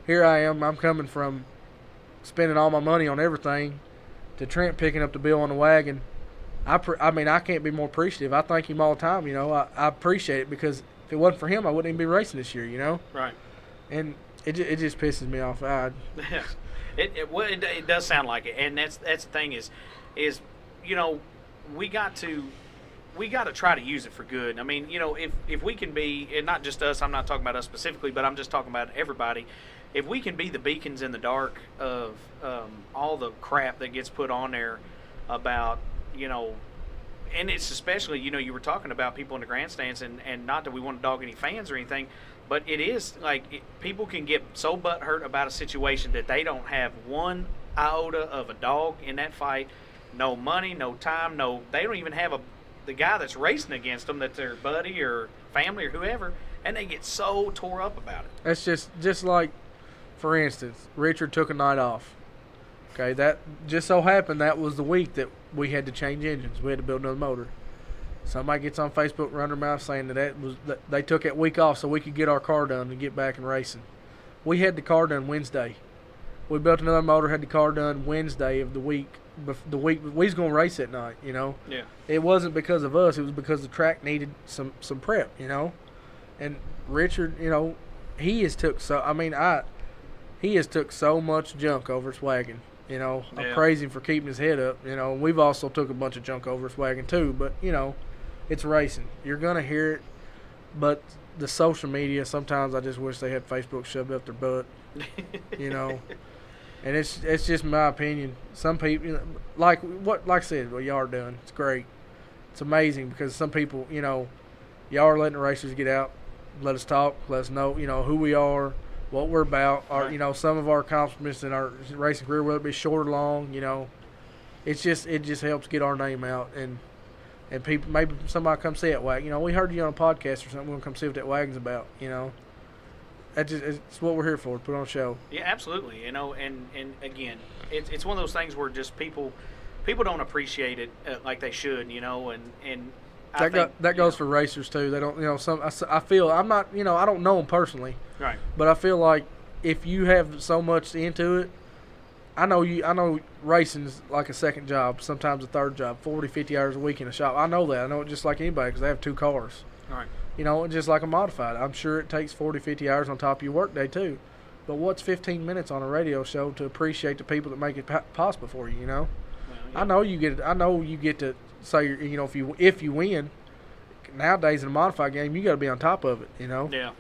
Speaker 5: here I am. I'm coming from spending all my money on everything to Trent picking up the bill on the wagon. I mean, I can't be more appreciative. I thank him all the time. I appreciate it, because if it wasn't for him, I wouldn't even be racing this year.
Speaker 2: Right.
Speaker 5: And it just pisses me off.
Speaker 2: It does sound like it, and that's the thing is we got to try to use it for good. I mean, if we can be, and not just us, I'm not talking about us specifically, but I'm just talking about everybody. If we can be the beacons in the dark of all the crap that gets put on there about, and it's especially, you were talking about people in the grandstands, and not that we want to dog any fans or anything, but it is like people can get so butthurt about a situation that they don't have one iota of a dog in that fight. No money, no time, they don't even have the guy that's racing against them that's their buddy or family or whoever, and they get so tore up about it.
Speaker 5: That's just like, for instance, Richard took a night off. Okay, that just so happened that was the week that we had to change engines. We had to build another motor. Somebody gets on Facebook, run their mouth saying that they took that week off so we could get our car done and get back in racing. We had the car done Wednesday. We built another motor, had the car done Wednesday of the week. The week we was gonna race that night,
Speaker 2: Yeah.
Speaker 5: It wasn't because of us. It was because the track needed some prep, And Richard, he has took he has took so much junk over his wagon. I praise him for keeping his head up. We've also took a bunch of junk over his wagon too. But it's racing. You're gonna hear it. But the social media, sometimes I just wish they had Facebook shoved up their butt. And it's just my opinion. Some people, like I said, what y'all are doing, it's great. It's amazing, because some people, y'all are letting the racers get out, let us talk, let us know, who we are, what we're about, our, some of our accomplishments in our racing career, whether it be short or long, it just helps get our name out, and people, maybe somebody come see that wagon. We heard you on a podcast or something, we're going to come see what that wagon's about, It's what we're here for, put on a show.
Speaker 2: Yeah, absolutely. And again, it's one of those things where just people don't appreciate it like they should, and
Speaker 5: that goes for racers too. They don't, I feel, I'm not, I don't know them personally.
Speaker 2: Right.
Speaker 5: But I feel like if you have so much into it, I know racing's like a second job, sometimes a third job, 40, 50 hours a week in a shop. I know that. I know it just like anybody, because I have 2 cars.
Speaker 2: All right.
Speaker 5: Just like a modified. I'm sure it takes 40, 50 hours on top of your workday too. But what's 15 minutes on a radio show to appreciate the people that make it possible for you? Well, yeah. I know you get to say, if you win. Nowadays in a modified game, you got to be on top of it.
Speaker 2: Yeah.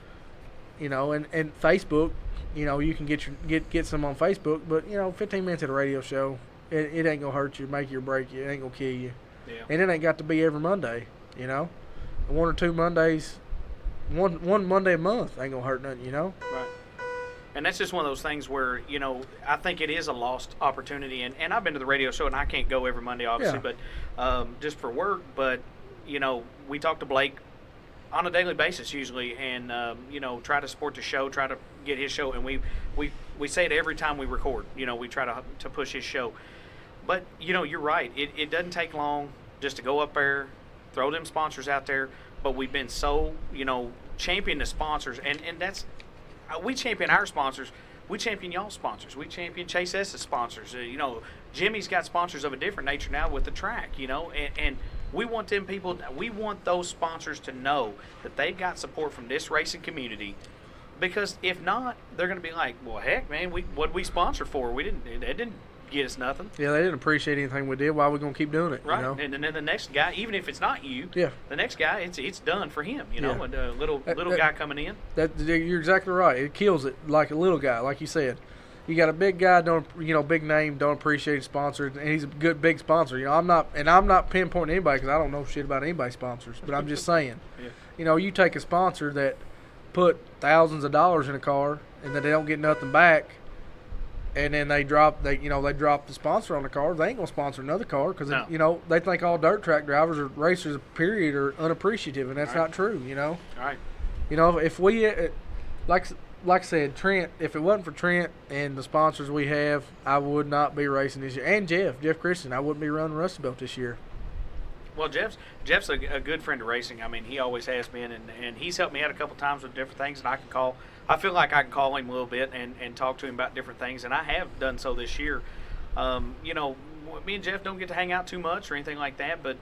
Speaker 5: And Facebook, you can get some on Facebook, but 15 minutes at a radio show, it ain't gonna hurt you, make you or break you. It ain't gonna kill you.
Speaker 2: Yeah.
Speaker 5: And it ain't got to be every Monday. 1 or 2 Mondays, one Monday a month ain't gonna hurt nothing,
Speaker 2: Right. And that's just one of those things where, I think it is a lost opportunity. And I've been to the radio show, and I can't go every Monday, obviously, but just for work. But, we talk to Blake on a daily basis usually, and, try to support the show, try to get his show. And we say it every time we record. We try to push his show. But, you're right. It doesn't take long just to go up there, throw them sponsors out there, but we've been so, champion the sponsors, and that's, we champion our sponsors, we champion y'all's sponsors, we champion Chase S's sponsors, Jimmy's got sponsors of a different nature now with the track, and we want those sponsors to know that they've got support from this racing community, because if not, they're going to be like, well, heck, man, what'd we sponsor for? It didn't get us nothing.
Speaker 5: Yeah, they didn't appreciate anything we did. Why are we gonna keep doing it?
Speaker 2: Right,
Speaker 5: You know?
Speaker 2: and then the next guy, even if it's not you, the next guy, it's done for him. You know,
Speaker 5: Yeah.
Speaker 2: and a little guy coming in.
Speaker 5: You're exactly right. It kills it like a little guy, like you said. You got a big guy, big name, don't appreciate his sponsor, and he's a good big sponsor. You know, I'm not pinpointing anybody because I don't know shit about anybody's sponsors, but I'm just saying.
Speaker 2: Yeah.
Speaker 5: You know, you take a sponsor that put thousands of dollars in a car and then they don't get nothing back, and then they drop the sponsor on the car. They ain't gonna sponsor another car because they think all dirt track drivers or racers, period, are unappreciative, and that's not true. You know.
Speaker 2: All right.
Speaker 5: You know, if we like I said, Trent, if it wasn't for Trent and the sponsors we have, I would not be racing this year. And Jeff Christian, I wouldn't be running Rusty Belt this year.
Speaker 2: Well, Jeff's a good friend of racing. I mean, he always has been, and he's helped me out a couple times with different things, and I feel like I can call him a little bit and talk to him about different things, and I have done so this year. You know, me and Jeff don't get to hang out too much or anything like that, but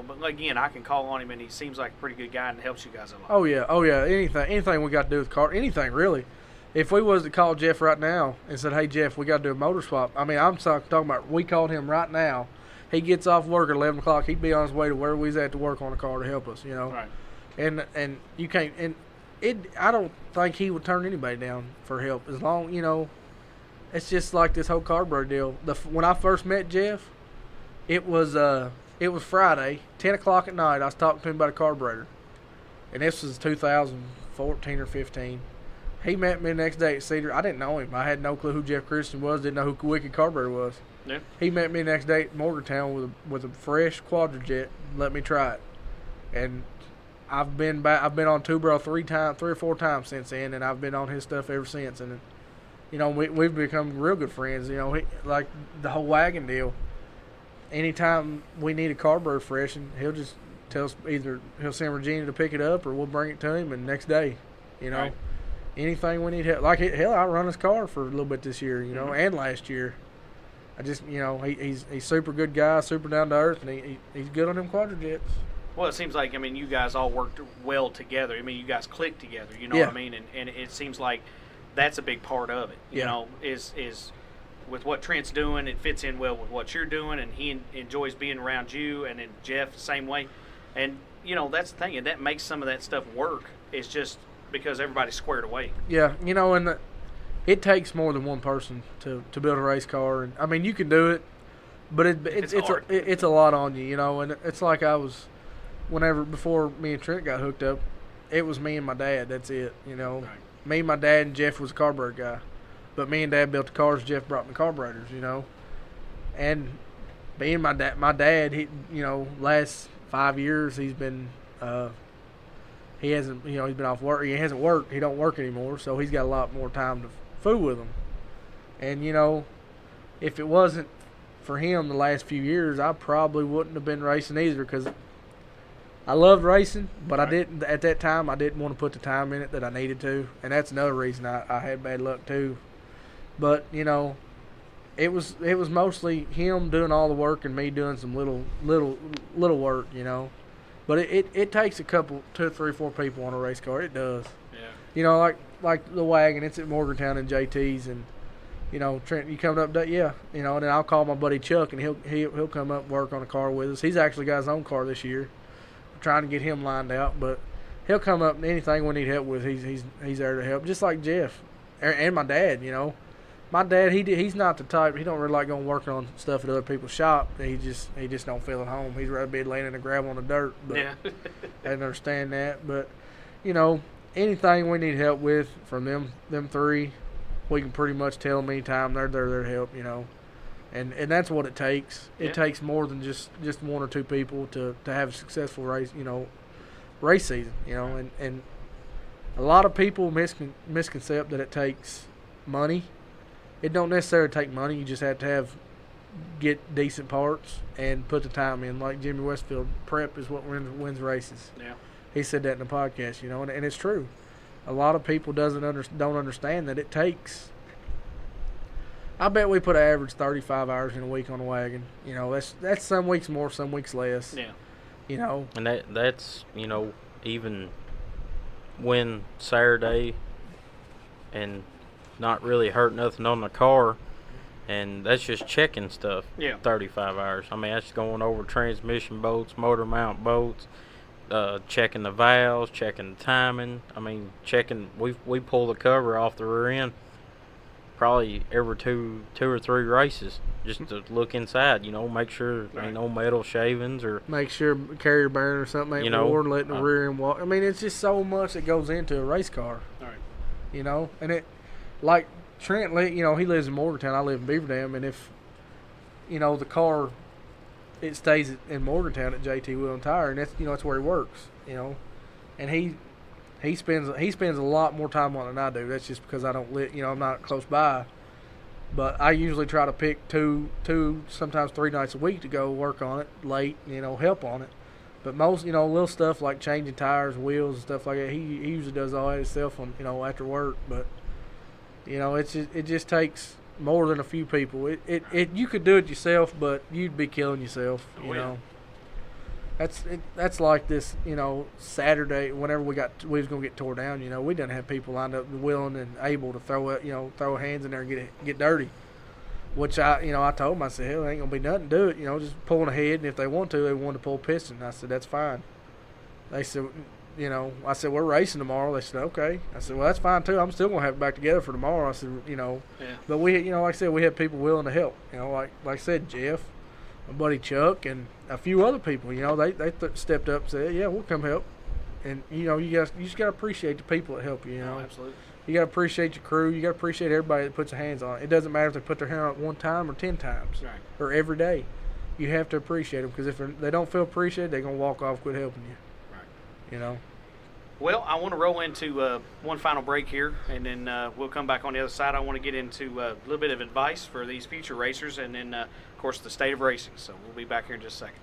Speaker 2: but again, I can call on him, and he seems like a pretty good guy and helps you guys a lot.
Speaker 5: Oh yeah. Anything we got to do with car, anything really. If we was to call Jeff right now and said, "Hey Jeff, we got to do a motor swap," I mean, I'm talking about we called him right now. He gets off work at 11 o'clock. He'd be on his way to where we was at to work on a car to help us. You know.
Speaker 2: Right.
Speaker 5: And you can't. And I don't think he would turn anybody down for help as long It's just like this whole carburetor deal. When I first met Jeff, it was Friday, 10 o'clock at night. I was talking to him about a carburetor. And this was 2014 or 15. He met me the next day at Cedar. I didn't know him. I had no clue who Jeff Christian was. Didn't know who Wicked Carburetor was.
Speaker 2: Yeah.
Speaker 5: He met me the next day at Morgantown with a fresh Quadrajet and let me try it. And I've been on Tubro 3 or 4 times since then, and I've been on his stuff ever since. And we've become real good friends. Like the whole wagon deal. Anytime we need a carburetor freshened, he'll just tell us either he'll send Regina to pick it up or we'll bring it to him, and next day,
Speaker 2: Right.
Speaker 5: anything we need help. Like hell, I run his car for a little bit this year, and last year. I just he's super good guy, super down to earth, and he's good on them Quadrajets.
Speaker 2: Well, it seems like you guys all worked well together. I mean, you guys clicked together. You know
Speaker 5: Yeah.
Speaker 2: what I mean? And it seems like that's a big part of it. You
Speaker 5: Yeah.
Speaker 2: know, is with what Trent's doing, it fits in well with what you're doing, and he enjoys being around you, and then Jeff the same way. And that's the thing, and that makes some of that stuff work. It's just because everybody's squared away.
Speaker 5: Yeah, it takes more than one person to build a race car, and I mean you can do it, but it's a lot on you, and it's like before me and Trent got hooked up, it was me and my dad. That's it,
Speaker 2: Right.
Speaker 5: Me, my dad, and Jeff was a carburetor guy, but me and Dad built the cars. Jeff brought me carburetors, and being my dad, he last 5 years he's been he hasn't he's been off work. He hasn't worked. He don't work anymore, so he's got a lot more time to fool with them. And if it wasn't for him the last few years, I probably wouldn't have been racing either, because I loved racing, but
Speaker 2: Right.
Speaker 5: I didn't at that time. I didn't want to put the time in it that I needed to, and that's another reason I had bad luck too. But it was mostly him doing all the work and me doing some little work, But it takes a couple, 2, 3, 4 people on a race car. It does.
Speaker 2: Yeah.
Speaker 5: Like the wagon, it's at Morgantown and JT's, and Trent, you coming up? Yeah. And then I'll call my buddy Chuck, and he'll come up and work on a car with us. He's actually got his own car this year. We're trying to get him lined out, but he'll come up and anything we need help with, he's there to help. Just like Jeff and my dad. My dad, he's not the type. He don't really like going working on stuff at other people's shop. He just don't feel at home. He's rather be laying in the gravel on the dirt. But
Speaker 2: Yeah.
Speaker 5: I understand that. But anything we need help with from them 3, we can pretty much tell them anytime they're there to help. And that's what it takes. It
Speaker 2: Yeah.
Speaker 5: takes more than just 1 or 2 people to have a successful race season. And a lot of people misconcept that it takes money. It don't necessarily take money. You just have to get decent parts and put the time in. Like Jimmy Westfield, prep is what wins races.
Speaker 2: Yeah.
Speaker 5: He said that in the podcast, and it's true. A lot of people don't understand that it takes. I bet we put an average 35 hours in a week on a wagon. That's some weeks more, some weeks less.
Speaker 2: Yeah.
Speaker 6: And that's even when Saturday and not really hurt nothing on the car, And that's just checking stuff.
Speaker 2: Yeah.
Speaker 6: 35 hours. I mean, that's going over transmission bolts, motor mount bolts, checking the valves, checking the timing. I mean, checking. We pull the cover off the rear end probably every two or three races just to look inside. Make sure there ain't no metal shavings or
Speaker 5: make sure carrier bearing or something ain't worn, letting the rear end walk. I mean, it's just so much that goes into a race car.
Speaker 2: All right.
Speaker 5: And it like Trent, he lives in Morgantown. I live in Beaver Dam, and if the car it stays in Morgantown at JT Wheel and Tire, and that's where he works. And he spends a lot more time on it than I do. That's just because I don't live, I'm not close by. But I usually try to pick two, sometimes 3 nights a week to go work on it late, help on it. But most, little stuff like changing tires, wheels, and stuff like that, he usually does all that himself on, after work. But it just takes more than a few people. You could do it yourself, but you'd be killing yourself.
Speaker 2: Yeah.
Speaker 5: That's like this, Saturday whenever we was gonna get tore down. We didn't have people lined up willing and able to throw hands in there and get dirty. Which I told them, I said, hell, it ain't gonna be nothing. Do it, just pulling ahead, and if they want to pull piston. I said that's fine. They said, I said we're racing tomorrow. They said okay. I said well that's fine too. I'm still gonna have it back together for tomorrow. I said
Speaker 2: Yeah.
Speaker 5: But we like I said we had people willing to help. Like I said, Jeff, my buddy Chuck, and a few other people. They stepped up and said yeah we'll come help. And you just gotta appreciate the people that help you.
Speaker 2: Oh, absolutely.
Speaker 5: You gotta appreciate your crew. You gotta appreciate everybody that puts their hands on it. It doesn't matter if they put their hand on it one time or 10 times,
Speaker 2: Right.
Speaker 5: or every day. You have to appreciate them, because if they don't feel appreciated, they're gonna walk off, quit helping you.
Speaker 2: Right. Well, I want to roll into one final break here, and then we'll come back on the other side. I want to get into a little bit of advice for these future racers, and then, of course, the state of racing. So we'll be back here in just a second.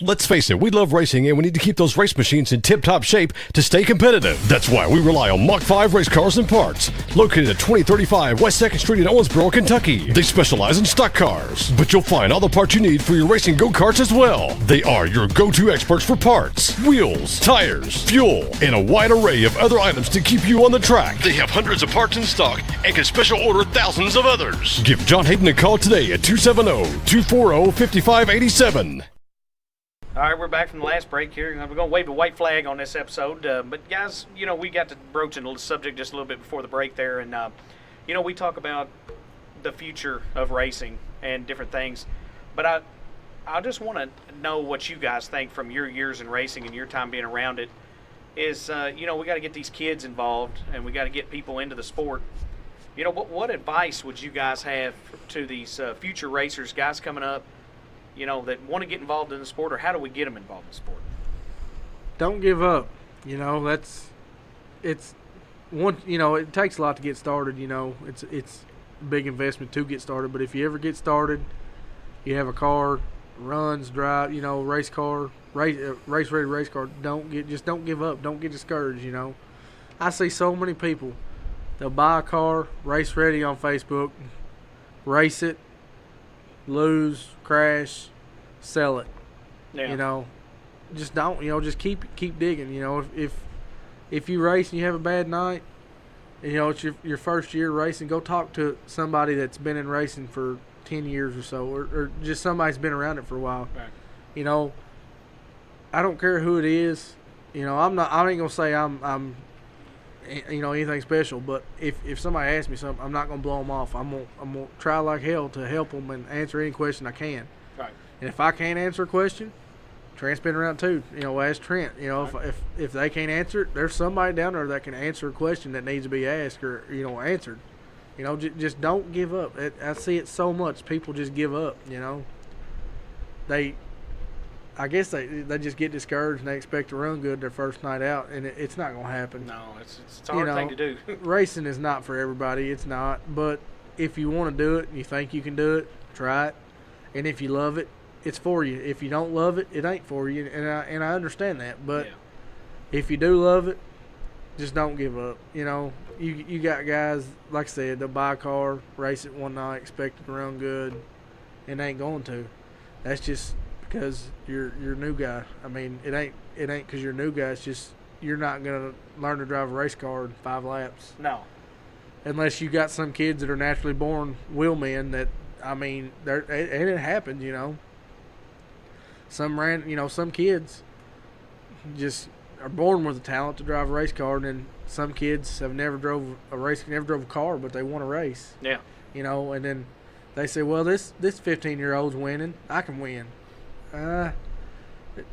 Speaker 7: Let's face it, we love racing and we need to keep those race machines in tip-top shape to stay competitive. That's why we rely on Mach 5 Race Cars and Parts, located at 2035 West 2nd Street in Owensboro, Kentucky. They specialize in stock cars, but you'll find all the parts you need for your racing go-karts as well. They are your go-to experts for parts, wheels, tires, fuel, and a wide array of other items to keep you on the track. They have hundreds of parts in stock and can special order thousands of others. Give John Hayden a call today at 270-240-5587.
Speaker 2: All right, we're back from the last break here. We're going to wave a white flag on this episode. But, guys, we got to broaching the subject just a little bit before the break there. And, we talk about the future of racing and different things. But I just want to know what you guys think from your years in racing and your time being around it is, we got to get these kids involved and we got to get people into the sport. What advice would you guys have to these future racers, guys coming up, that want to get involved in the sport, or how do we get them involved in the sport?
Speaker 5: Don't give up. It's one. It takes a lot to get started. It's a big investment to get started. But if you ever get started, you have a car, runs, drive, race car, race ready race car. Don't give up. Don't get discouraged. I see so many people. They'll buy a car, race ready on Facebook, race it, lose, crash, sell it.
Speaker 2: Yeah.
Speaker 5: Just don't. Just keep digging. If you race and you have a bad night, it's your first year racing, go talk to somebody that's been in racing for 10 years or so, or just somebody's been around it for a while.
Speaker 2: Right.
Speaker 5: I don't care who it is. I ain't gonna say I'm anything special, but if somebody asks me something, I'm not gonna blow them off. I'm gonna try like hell to help them and answer any question I can.
Speaker 2: Right.
Speaker 5: And if I can't answer a question, Trent's been around too. Ask Trent.
Speaker 2: Right.
Speaker 5: If they can't answer it, there's somebody down there that can answer a question that needs to be asked or answered. Just don't give up. I see it so much. People just give up. I guess they just get discouraged and they expect to run good their first night out, and it's not going to happen.
Speaker 2: No, it's a hard thing to do.
Speaker 5: Racing is not for everybody. It's not. But if you want to do it and you think you can do it, try it. And if you love it, it's for you. If you don't love it, it ain't for you. And I understand that. But if you do love it, just don't give up. You got guys, like I said, they'll buy a car, race it one night, expect it to run good, and they ain't going to. That's just because you're a new guy. I mean, it ain't because you're a new guy. It's just you're not gonna learn to drive a race car in 5 laps.
Speaker 2: No.
Speaker 5: unless you got some kids that are naturally born wheelmen that, I mean, it happens, you know. Some kids just are born with a talent to drive a race car, and then some kids have never drove a car, but they want to race.
Speaker 2: Yeah.
Speaker 5: You know, and then they say, well, this 15-year-old's winning, I can win.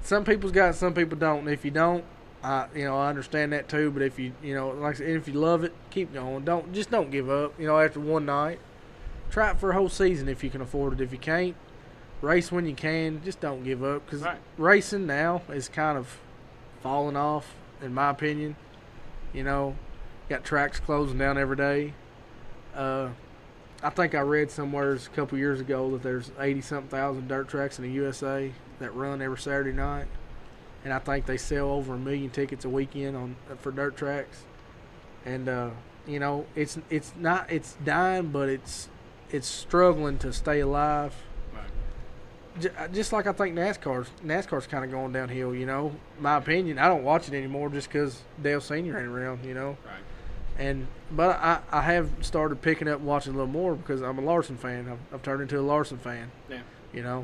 Speaker 5: Some people's got it, some people don't. And if you don't, I understand that too. But if like I said, if you love it, keep going. Don't give up. After one night, try it for a whole season if you can afford it. If you can't, race when you can. Just don't give up, because racing now is kind of falling off, in my opinion. Got tracks closing down every day. I think I read somewhere a couple years ago that there's 80-something thousand dirt tracks in the USA that run every Saturday night, and I think they sell over 1 million tickets a weekend for dirt tracks. And it's dying, but it's struggling to stay alive. Right. Just like I think NASCAR's kind of going downhill. My opinion, I don't watch it anymore just because Dale Sr. ain't around. Right. But I have started picking up watching a little more because I'm a Larson fan. I've turned into a Larson fan. Yeah.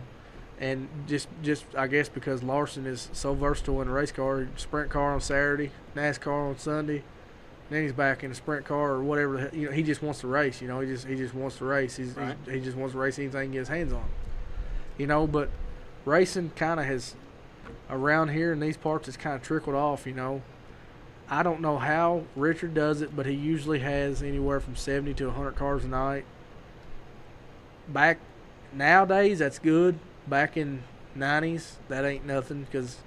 Speaker 5: And just I guess because Larson is so versatile in a race car, sprint car on Saturday, NASCAR on Sunday, then he's back in a sprint car or whatever. He just wants to race. He just wants to race. He just wants to race anything he can get his hands on. But racing kind of has around here in these parts, it's kind of trickled off. I don't know how Richard does it, but he usually has anywhere from 70 to 100 cars a night. Back nowadays, that's good. Back in 90s, that ain't nothing, because,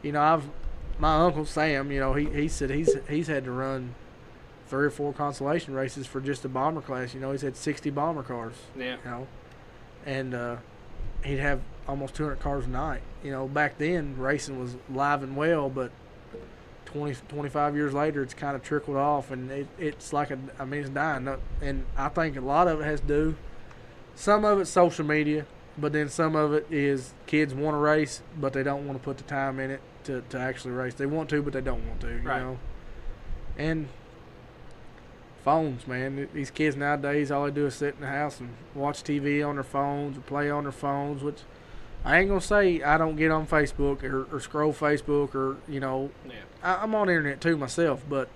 Speaker 5: my Uncle Sam, he said he's had to run 3 or 4 consolation races for just the bomber class. He's had 60 bomber cars. Yeah. And he'd have almost 200 cars a night. Back then, racing was live and well, but 25 years later, it's kind of trickled off, and it's dying. And I think a lot of it has to do, some of it's social media, but then some of it is kids want to race, but they don't want to put the time in it to actually race. They want to, but they don't want to, you know. And phones, man. These kids nowadays, all they do is sit in the house and watch TV on their phones or play on their phones, which I ain't going to say I don't get on Facebook or scroll Facebook or, I'm on the internet too myself, but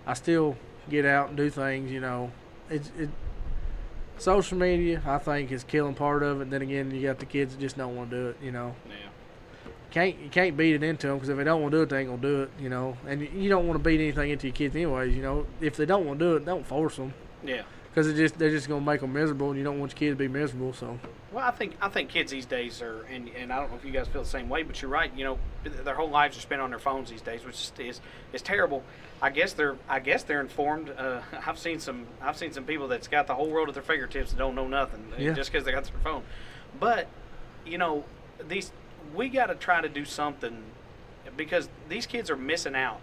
Speaker 5: I still get out and do things, Social media, I think, is killing part of it. And then again, you got the kids that just don't want to do it, Yeah. You can't beat it into them, because if they don't want to do it, they ain't going to do it, And you don't want to beat anything into your kids anyways, If they don't want to do it, don't force them. Yeah. Because they're just going to make them miserable, and you don't want your kids to be miserable, so.
Speaker 2: Well, I think kids these days are, and I don't know if you guys feel the same way, but you're right. Their whole lives are spent on their phones these days, which is terrible. I guess they're informed. I've seen some people that's got the whole world at their fingertips that don't know nothing just because they got their phone. But we got to try to do something, because these kids are missing out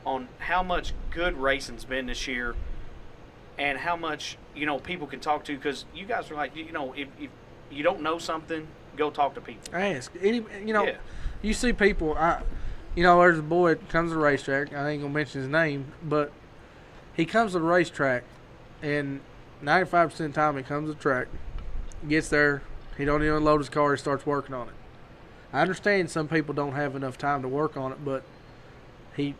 Speaker 2: on how much good racing's been this year, and how much people can talk to. Because you guys are like, if you don't know something, go talk to people.
Speaker 5: Ask You see people. There's a boy that comes to the racetrack. I ain't gonna mention his name, but he comes to the racetrack, and 95% of the time he comes to the track, gets there, he don't even unload his car, he starts working on it. I understand some people don't have enough time to work on it, but he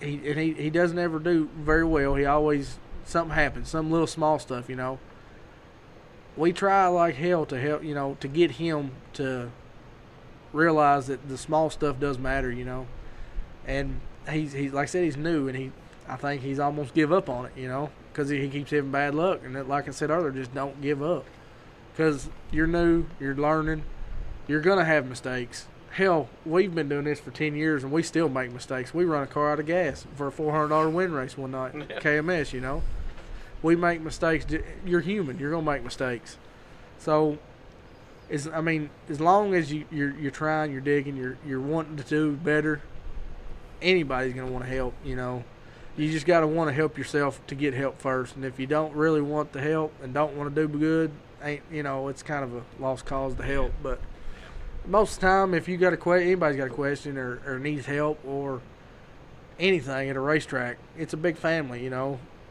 Speaker 5: doesn't ever do very well. He always, something happens, some little small stuff, We try like hell to help, to get him to realize that the small stuff does matter, And he's like I said, he's new, and I think he's almost give up on it, because he keeps having bad luck. And like I said earlier, just don't give up, because you're new, you're learning, you're gonna have mistakes. Hell, we've been doing this for 10 years, and we still make mistakes. We run a car out of gas for a $400 win race one night, KMS, We make mistakes. You're human. You're gonna make mistakes. So, as long as you're trying, you're digging, you're wanting to do better, anybody's gonna want to help. You just gotta want to help yourself to get help first. And if you don't really want the help and don't want to do good, it's kind of a lost cause to help. But most of the time, if you got anybody's got a question or needs help or anything at a racetrack, it's a big family.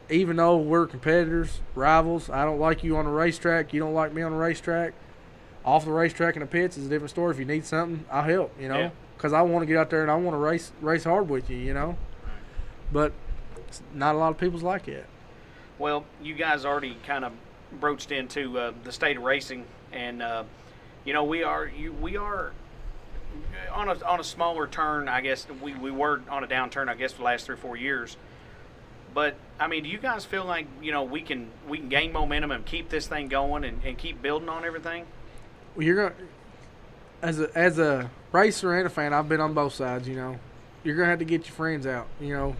Speaker 5: even though we're competitors, rivals, I don't like you on the racetrack, you don't like me on the racetrack. Off the racetrack in the pits is a different story. If you need something, I'll help, you know, because I want to get out there and I want to race hard with you, you know. But not a lot of people's like it.
Speaker 2: Well, you guys already kind of broached into the state of racing, and you know, we are on a smaller turn. I guess we were on a downturn, I guess, for the last 3 or 4 years. But I mean, do you guys feel like, you know, we can gain momentum and keep this thing going and keep building on everything?
Speaker 5: Well, you're gonna, as a racer and a fan, I've been on both sides. You know, you're gonna have to get your friends out. You know,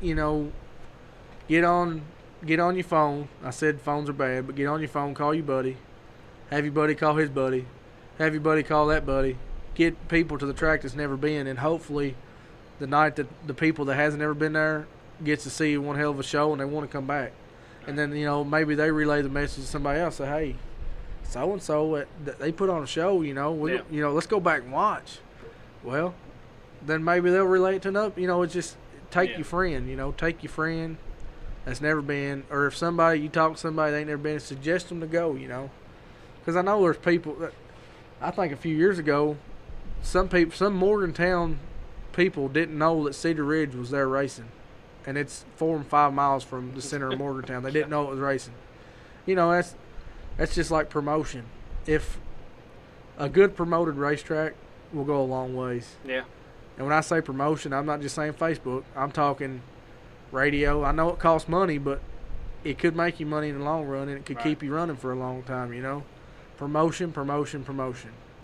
Speaker 5: you know, get on your phone. I said phones are bad, but get on your phone, call your buddy, have your buddy call his buddy, have your buddy call that buddy. Get people to the track that's never been, and hopefully, the night that the people that hasn't ever been there gets to see one hell of a show and they want to come back. And then, you know, maybe they relay the message to somebody else. Say, hey, so and so, they put on a show. You know, you know, let's go back and watch. Well, then maybe they'll relate to another. You know, it's just take your friend. You know, take your friend that's never been, or if somebody you talk to somebody that ain't never been, suggest them to go. You know, because I know there's people that I think a few years ago, some Morgantown people didn't know that Cedar Ridge was there racing, and it's 4 and 5 miles from the center of Morgantown. They didn't know it was racing. You know, that's just like promotion. If a good promoted racetrack will go a long ways.
Speaker 2: Yeah.
Speaker 5: And when I say promotion, I'm not just saying Facebook. I'm talking radio. I know it costs money, but it could make you money in the long run, and it could keep you running for a long time, you know. Promotion,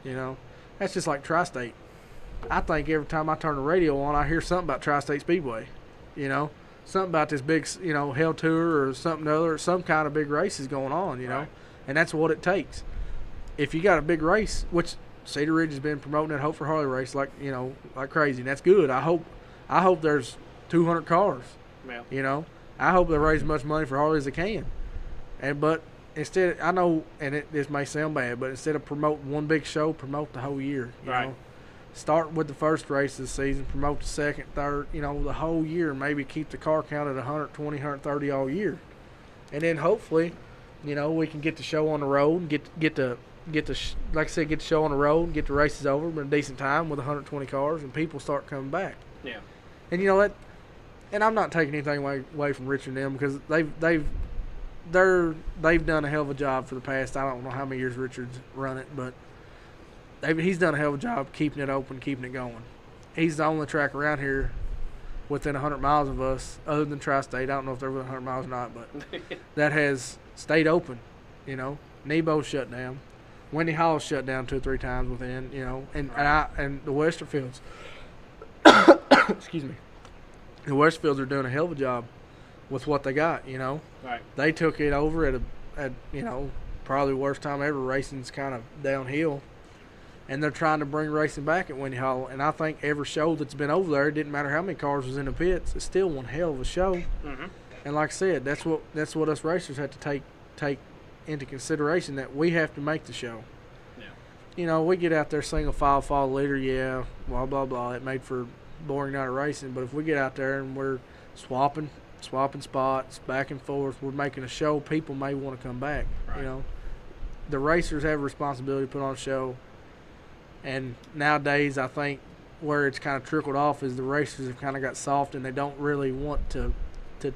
Speaker 5: you know. That's just like Tri-State. I think every time I turn the radio on, I hear something about Tri-State Speedway, you know. Something about this big, you know, Hell Tour or something other, some kind of big race is going on, you know. And that's what it takes. If you got a big race, which Cedar Ridge has been promoting that Hope for Harley race like, you know, like crazy, and that's good. I hope there's 200 cars.
Speaker 2: Yeah.
Speaker 5: You know, I hope they raise as much money for Harley as they can. But instead, I know, and this may sound bad, but instead of promoting one big show, promote the whole year. You know, start with the first race of the season, promote the second, third, you know, the whole year. Maybe keep the car count at 120, 130 all year, and then hopefully, you know, we can get the show on the road, get the like I said, get the show on the road, get the races over in a decent time with 120 cars, and people start coming back.
Speaker 2: Yeah.
Speaker 5: And you know that, and I'm not taking anything away from Richard and them, because they've done a hell of a job for the past, I don't know how many years Richard's run it, but he's done a hell of a job keeping it open, keeping it going. He's the only track around here within 100 miles of us, other than Tri-State. I don't know if they're within 100 miles or not, but that has stayed open. You know, Nebo's shut down. Wendy Hall's shut down 2 or 3 times within, you know, and the Westerfields. Excuse me. The Westerfields are doing a hell of a job with what they got, you know.
Speaker 2: Right.
Speaker 5: They took it over at you know, probably the worst time ever. Racing's kind of downhill, and they're trying to bring racing back at Wendy Hall. And I think every show that's been over there, it didn't matter how many cars was in the pits, it's still one hell of a show.
Speaker 2: Mm-hmm. And
Speaker 5: like I said, that's what us racers have to take into consideration, that we have to make the show.
Speaker 2: Yeah.
Speaker 5: You know, we get out there single file, fall leader, yeah, blah blah blah. It made for boring night of racing. But if we get out there and we're swapping spots back and forth, we're making a show, people may want to come back.
Speaker 2: Right.
Speaker 5: You know, the racers have a responsibility to put on a show, and nowadays I think where it's kind of trickled off is the racers have kind of got soft, and they don't really want to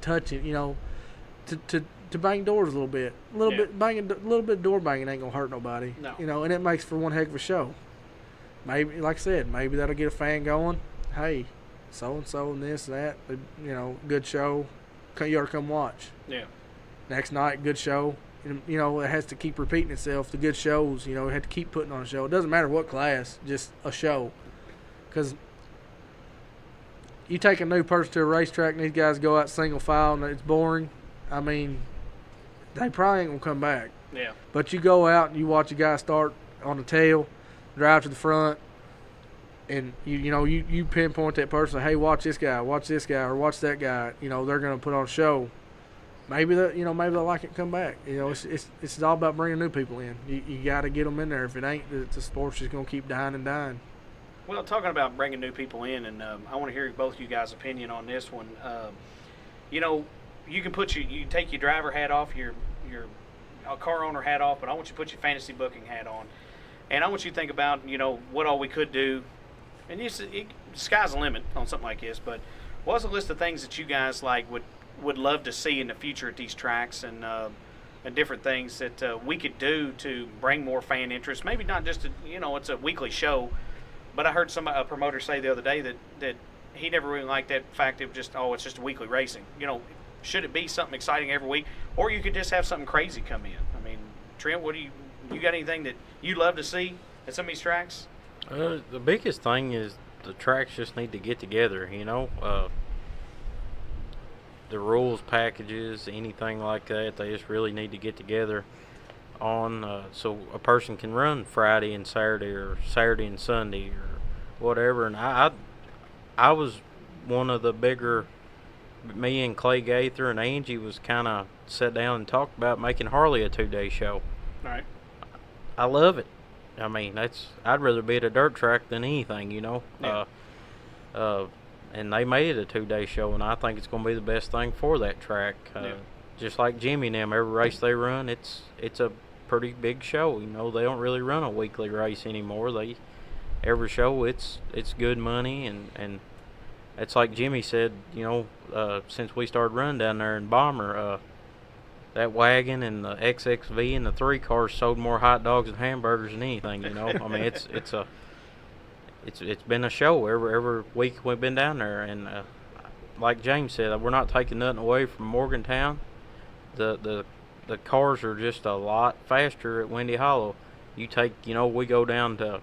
Speaker 5: touch it, you know, to bang doors a little bit of door banging ain't gonna hurt nobody.
Speaker 2: No.
Speaker 5: You know, and it makes for one heck of a show. Maybe, like I said, maybe that'll get a fan going. Hey, so and so and this and that, you know, good show. You ought to come watch.
Speaker 2: Yeah.
Speaker 5: Next night, good show. And, you know, it has to keep repeating itself. The good shows, you know, it had to keep putting on a show. It doesn't matter what class, just a show. Because you take a new person to a racetrack and these guys go out single file and it's boring, I mean, they probably ain't going to come back.
Speaker 2: Yeah.
Speaker 5: But you go out and you watch a guy start on the tail, drive to the front, and you pinpoint that person, hey, watch this guy, or watch that guy. You know, they're going to put on a show. Maybe they'll like it and come back. You know, it's all about bringing new people in. You got to get them in there. If it ain't, the sport's just going to keep dying and dying.
Speaker 2: Well, talking about bringing new people in, and I want to hear both you guys' opinion on this one. You know, you can take your driver hat off, your car owner hat off, but I want you to put your fantasy booking hat on, and I want you to think about what all we could do, and the sky's the limit on something like this. But what's a list of things that you guys would love to see in the future at these tracks, and different things that we could do to bring more fan interest? Maybe not just it's a weekly show, but I heard a promoter say the other day that he never really liked that fact of just it's just a weekly racing. Should it be something exciting every week, or you could just have something crazy come in? I mean, Trent, what you got anything that you love to see at some of these tracks?
Speaker 6: The biggest thing is the tracks just need to get together. The rules packages, anything like that, they just really need to get together on so a person can run Friday and Saturday, or Saturday and Sunday, or whatever. And I was one of the bigger. Me and Clay Gaither and Angie was kind of sat down and talked about making Harley a 2-day show.
Speaker 2: All right.
Speaker 6: I love it. I mean, I'd rather be at a dirt track than anything,
Speaker 2: Yeah.
Speaker 6: And they made it a 2-day show, and I think it's going to be the best thing for that track. Just like Jimmy and them, every race they run, it's a pretty big show. They don't really run a weekly race anymore. Every show, it's good money, and it's like Jimmy said, since we started running down there in Bomber, that wagon and the XXV and the 3 cars sold more hot dogs and hamburgers than anything. I mean, it's been a show every week we've been down there, and like James said, we're not taking nothing away from Morgantown. The cars are just a lot faster at Windy Hollow. We go down to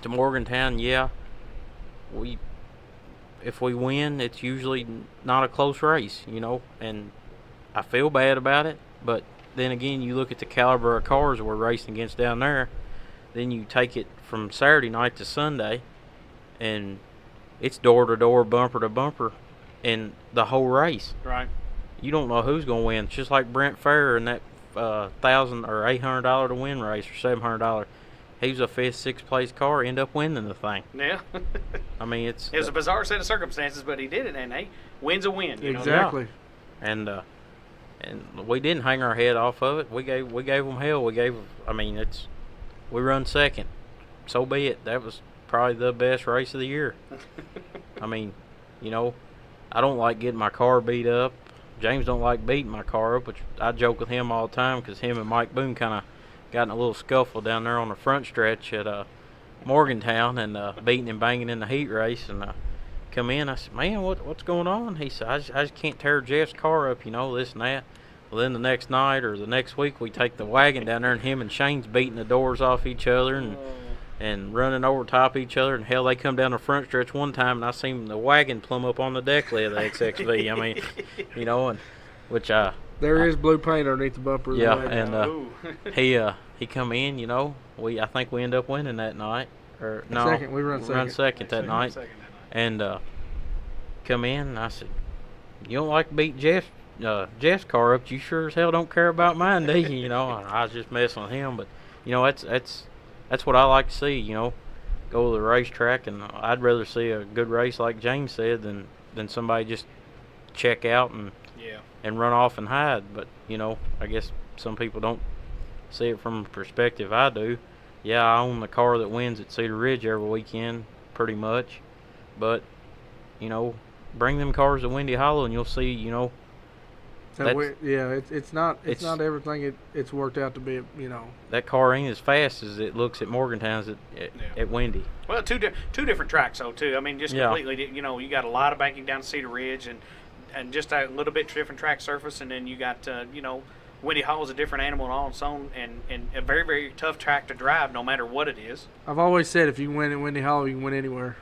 Speaker 6: Morgantown, if we win, it's usually not a close race, and I feel bad about it. But then again, you look at the caliber of cars we're racing against down there, then you take it from Saturday night to Sunday, and it's door to door, bumper to bumper, in the whole race.
Speaker 2: Right.
Speaker 6: You don't know who's going to win. It's just like Brent Farrer in that $1,000 or $800 to win race, or $700. He was a 5th, 6th place car, end up winning the thing.
Speaker 2: Yeah.
Speaker 6: I mean,
Speaker 2: it was a bizarre set of circumstances, but he did it, and hey, win's a win.
Speaker 5: Exactly.
Speaker 6: And we didn't hang our head off of it. We gave them hell. We run second. So be it. That was probably the best race of the year. I mean, I don't like getting my car beat up. James don't like beating my car up, which I joke with him all the time, because him and Mike Boone kind of got in a little scuffle down there on the front stretch at Morgantown, and beating and banging in the heat race. And come in, I said, man, what's going on? He said, I just can't tear Jeff's car up, this and that. Well, then the next night or the next week, we take the wagon down there, and him and Shane's beating the doors off each other and running over top each other. And hell, they come down the front stretch one time, and I seen the wagon plumb up on the deck lid of the XXV. I mean, and which
Speaker 5: there is blue paint underneath the bumper. Of the
Speaker 6: wagon. And he come in. I think we end up winning that night. Or no,
Speaker 5: second. We run
Speaker 6: second that night. And come in, and I said, you don't like to beat Jeff's car up, you sure as hell don't care about mine, do you? I was just messing with him, but that's what I like to see. Go to the racetrack, and I'd rather see a good race like James said than somebody just check out and run off and hide. But I guess some people don't see it from a perspective I do. Yeah, I own the car that wins at Cedar Ridge every weekend, pretty much. But bring them cars to Windy Hollow, and you'll see.
Speaker 5: It's not everything it's worked out to be.
Speaker 6: That car ain't as fast as it looks at Morgantown's at Windy.
Speaker 2: Well, two different tracks though too. I mean, just completely. You got a lot of banking down to Cedar Ridge, and just a little bit different track surface, and then you got Windy Hollow is a different animal on its own, and a very, very tough track to drive, no matter what it is.
Speaker 5: I've always said if you win at Windy Hollow, you can win anywhere.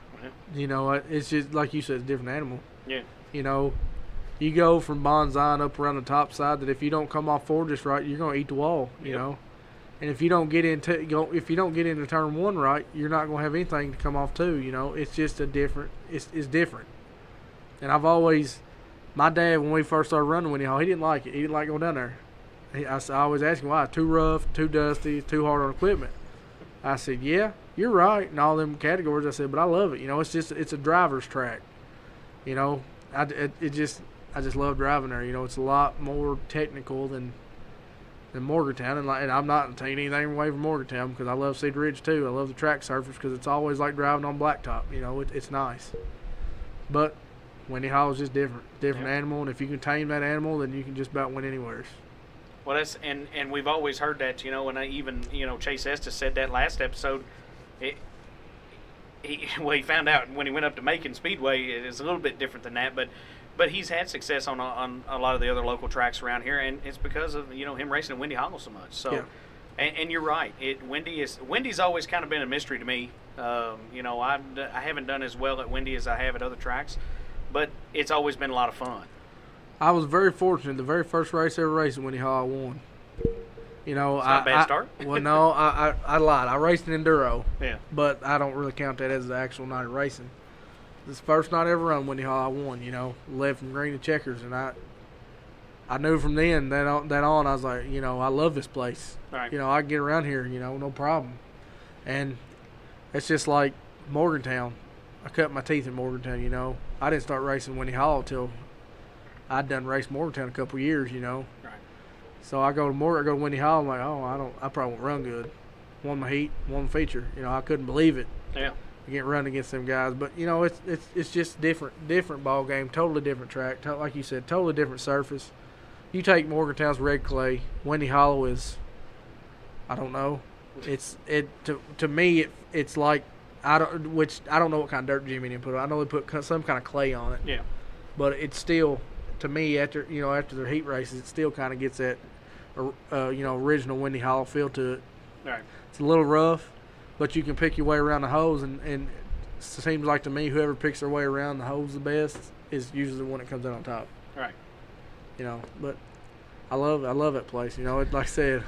Speaker 2: Yeah.
Speaker 5: It's just like you said, it's a different animal.
Speaker 2: Yeah.
Speaker 5: You go from bonsai up around the top side that if you don't come off forward just right, you're gonna eat the wall. And if you don't get into turn one right, you're not gonna have anything to come off two. It's just it's different. And I've always, my dad, when we first started running Windy Hollow, he didn't like it. He didn't like going down there. I always asked him why. Too rough, too dusty, too hard on equipment. I said, yeah, you're right in all them categories. I said, but I love it. It's a driver's track. I just love driving there. It's a lot more technical than Morgantown, and I'm not taking anything away from Morgantown because I love Cedar Ridge too. I love the track surface because it's always like driving on blacktop. It's nice. But Windy Hollow is just different animal, and if you can tame that animal, then you can just about win anywhere.
Speaker 2: Well, that's and we've always heard that, and I even Chase Estes said that last episode. He found out when he went up to Macon Speedway it's a little bit different than that, but he's had success on a lot of the other local tracks around here, and it's because of him racing in Windy Hollow so much. So,
Speaker 5: yeah.
Speaker 2: and you're right. Windy's always kind of been a mystery to me. I haven't done as well at Windy as I have at other tracks, but it's always been a lot of fun.
Speaker 5: I was very fortunate. The very first race I ever raced in Windy Hollow, I won.
Speaker 2: It's not a bad start.
Speaker 5: Well, no, I lied. I raced an enduro.
Speaker 2: Yeah.
Speaker 5: But I don't really count that as the actual night of racing. This first night I ever run Windy Hollow, I won. Led from green to checkers, and I knew from then that on I was like, I love this place.
Speaker 2: Right.
Speaker 5: I can get around here, no problem. And it's just like Morgantown. I cut my teeth in Morgantown. I didn't start racing Windy Hollow till I'd done raced Morgantown a couple years.
Speaker 2: Right.
Speaker 5: So I go to Windy Hollow. I'm like, I probably won't run good. Won my heat, won the feature. I couldn't believe it.
Speaker 2: Yeah.
Speaker 5: I can't run against them guys, but it's just different ball game, totally different track. Like you said, totally different surface. You take Morgantown's red clay. Windy Hollow is, I don't know. To me it's like I don't know what kind of dirt Jimmy didn't put on. I know they put some kind of clay on it.
Speaker 2: Yeah.
Speaker 5: But it's still, to me, after their heat races, it still kind of gets that original Windy Hollow feel to it.
Speaker 2: Right.
Speaker 5: It's a little rough, but you can pick your way around the holes, and it seems like to me whoever picks their way around the holes the best is usually the one that comes out on top.
Speaker 2: Right.
Speaker 5: But I love that place. Like I said,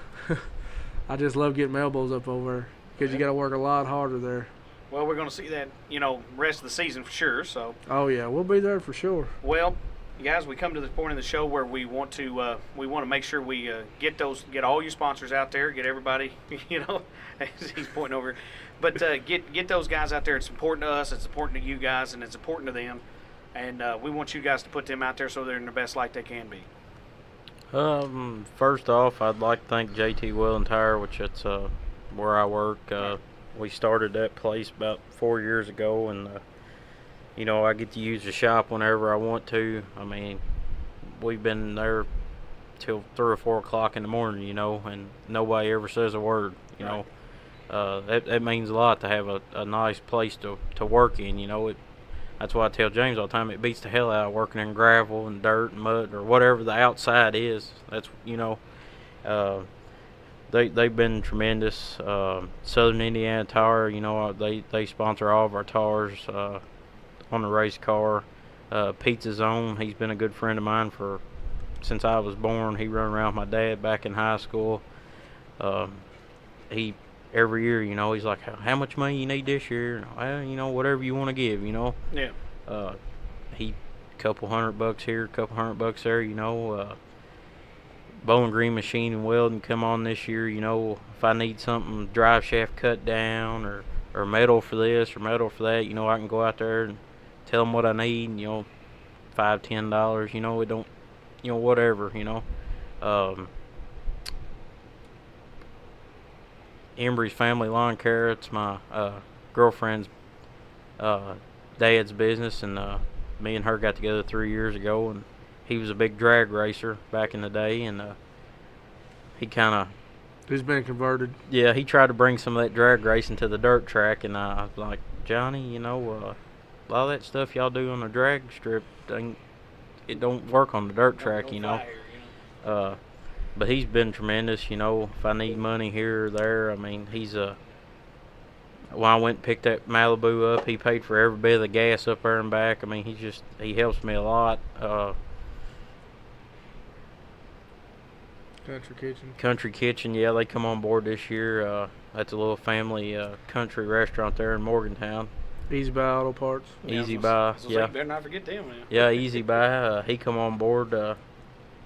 Speaker 5: I just love getting my elbows up over there because you got to work a lot harder there.
Speaker 2: Well, we're going to see that, rest of the season for sure. So.
Speaker 5: Oh yeah, we'll be there for sure.
Speaker 2: Well, guys, we come to the point in the show where we want to make sure we get all you sponsors out there, get everybody, as he's pointing over, but get those guys out there. It's important to us, it's important to you guys, and it's important to them, and we want you guys to put them out there so they're in the best light they can be.
Speaker 6: First off, I'd like to thank JT Wheel and Tire, which it's where I work. We started that place about 4 years ago, and I get to use the shop whenever I want to. I mean, we've been there till 3 or 4 o'clock in the morning, and nobody ever says a word,
Speaker 2: Right.
Speaker 6: That means a lot to have a nice place to work in, That's why I tell James all the time, it beats the hell out of working in gravel and dirt and mud or whatever the outside is. That's, they've been tremendous. Southern Indiana Tire, they sponsor all of our tires on the race car. Pizza Zone, he's been a good friend of mine since I was born. He run around with my dad back in high school. He every year, he's like, how much money you need this year? Well, whatever you want to give,
Speaker 2: Yeah.
Speaker 6: He couple $100 here, couple $100 there, Bowling Green Machine and Welding come on this year, if I need something drive shaft cut down or metal for this or metal for that, I can go out there and tell them what I need, $5, $10, it don't, whatever, Embry's Family Lawn Care, it's my girlfriend's dad's business, and me and her got together 3 years ago, and he was a big drag racer back in the day, and he kind of...
Speaker 5: He's been converted.
Speaker 6: Yeah, he tried to bring some of that drag racing to the dirt track, and I was like, Johnny, a lot of that stuff y'all do on the drag strip, it don't work on the dirt track, But he's been tremendous, if I need money here or there. I mean, when I went and picked that Malibu up, he paid for every bit of the gas up there and back. I mean, he helps me a lot. Country Kitchen, yeah, they come on board this year. That's a little family country restaurant there in Morgantown.
Speaker 5: Easy Buy Auto Parts.
Speaker 6: Easy Buy, yeah.
Speaker 2: You better not forget them, man.
Speaker 6: Yeah, Easy Buy. He come on board.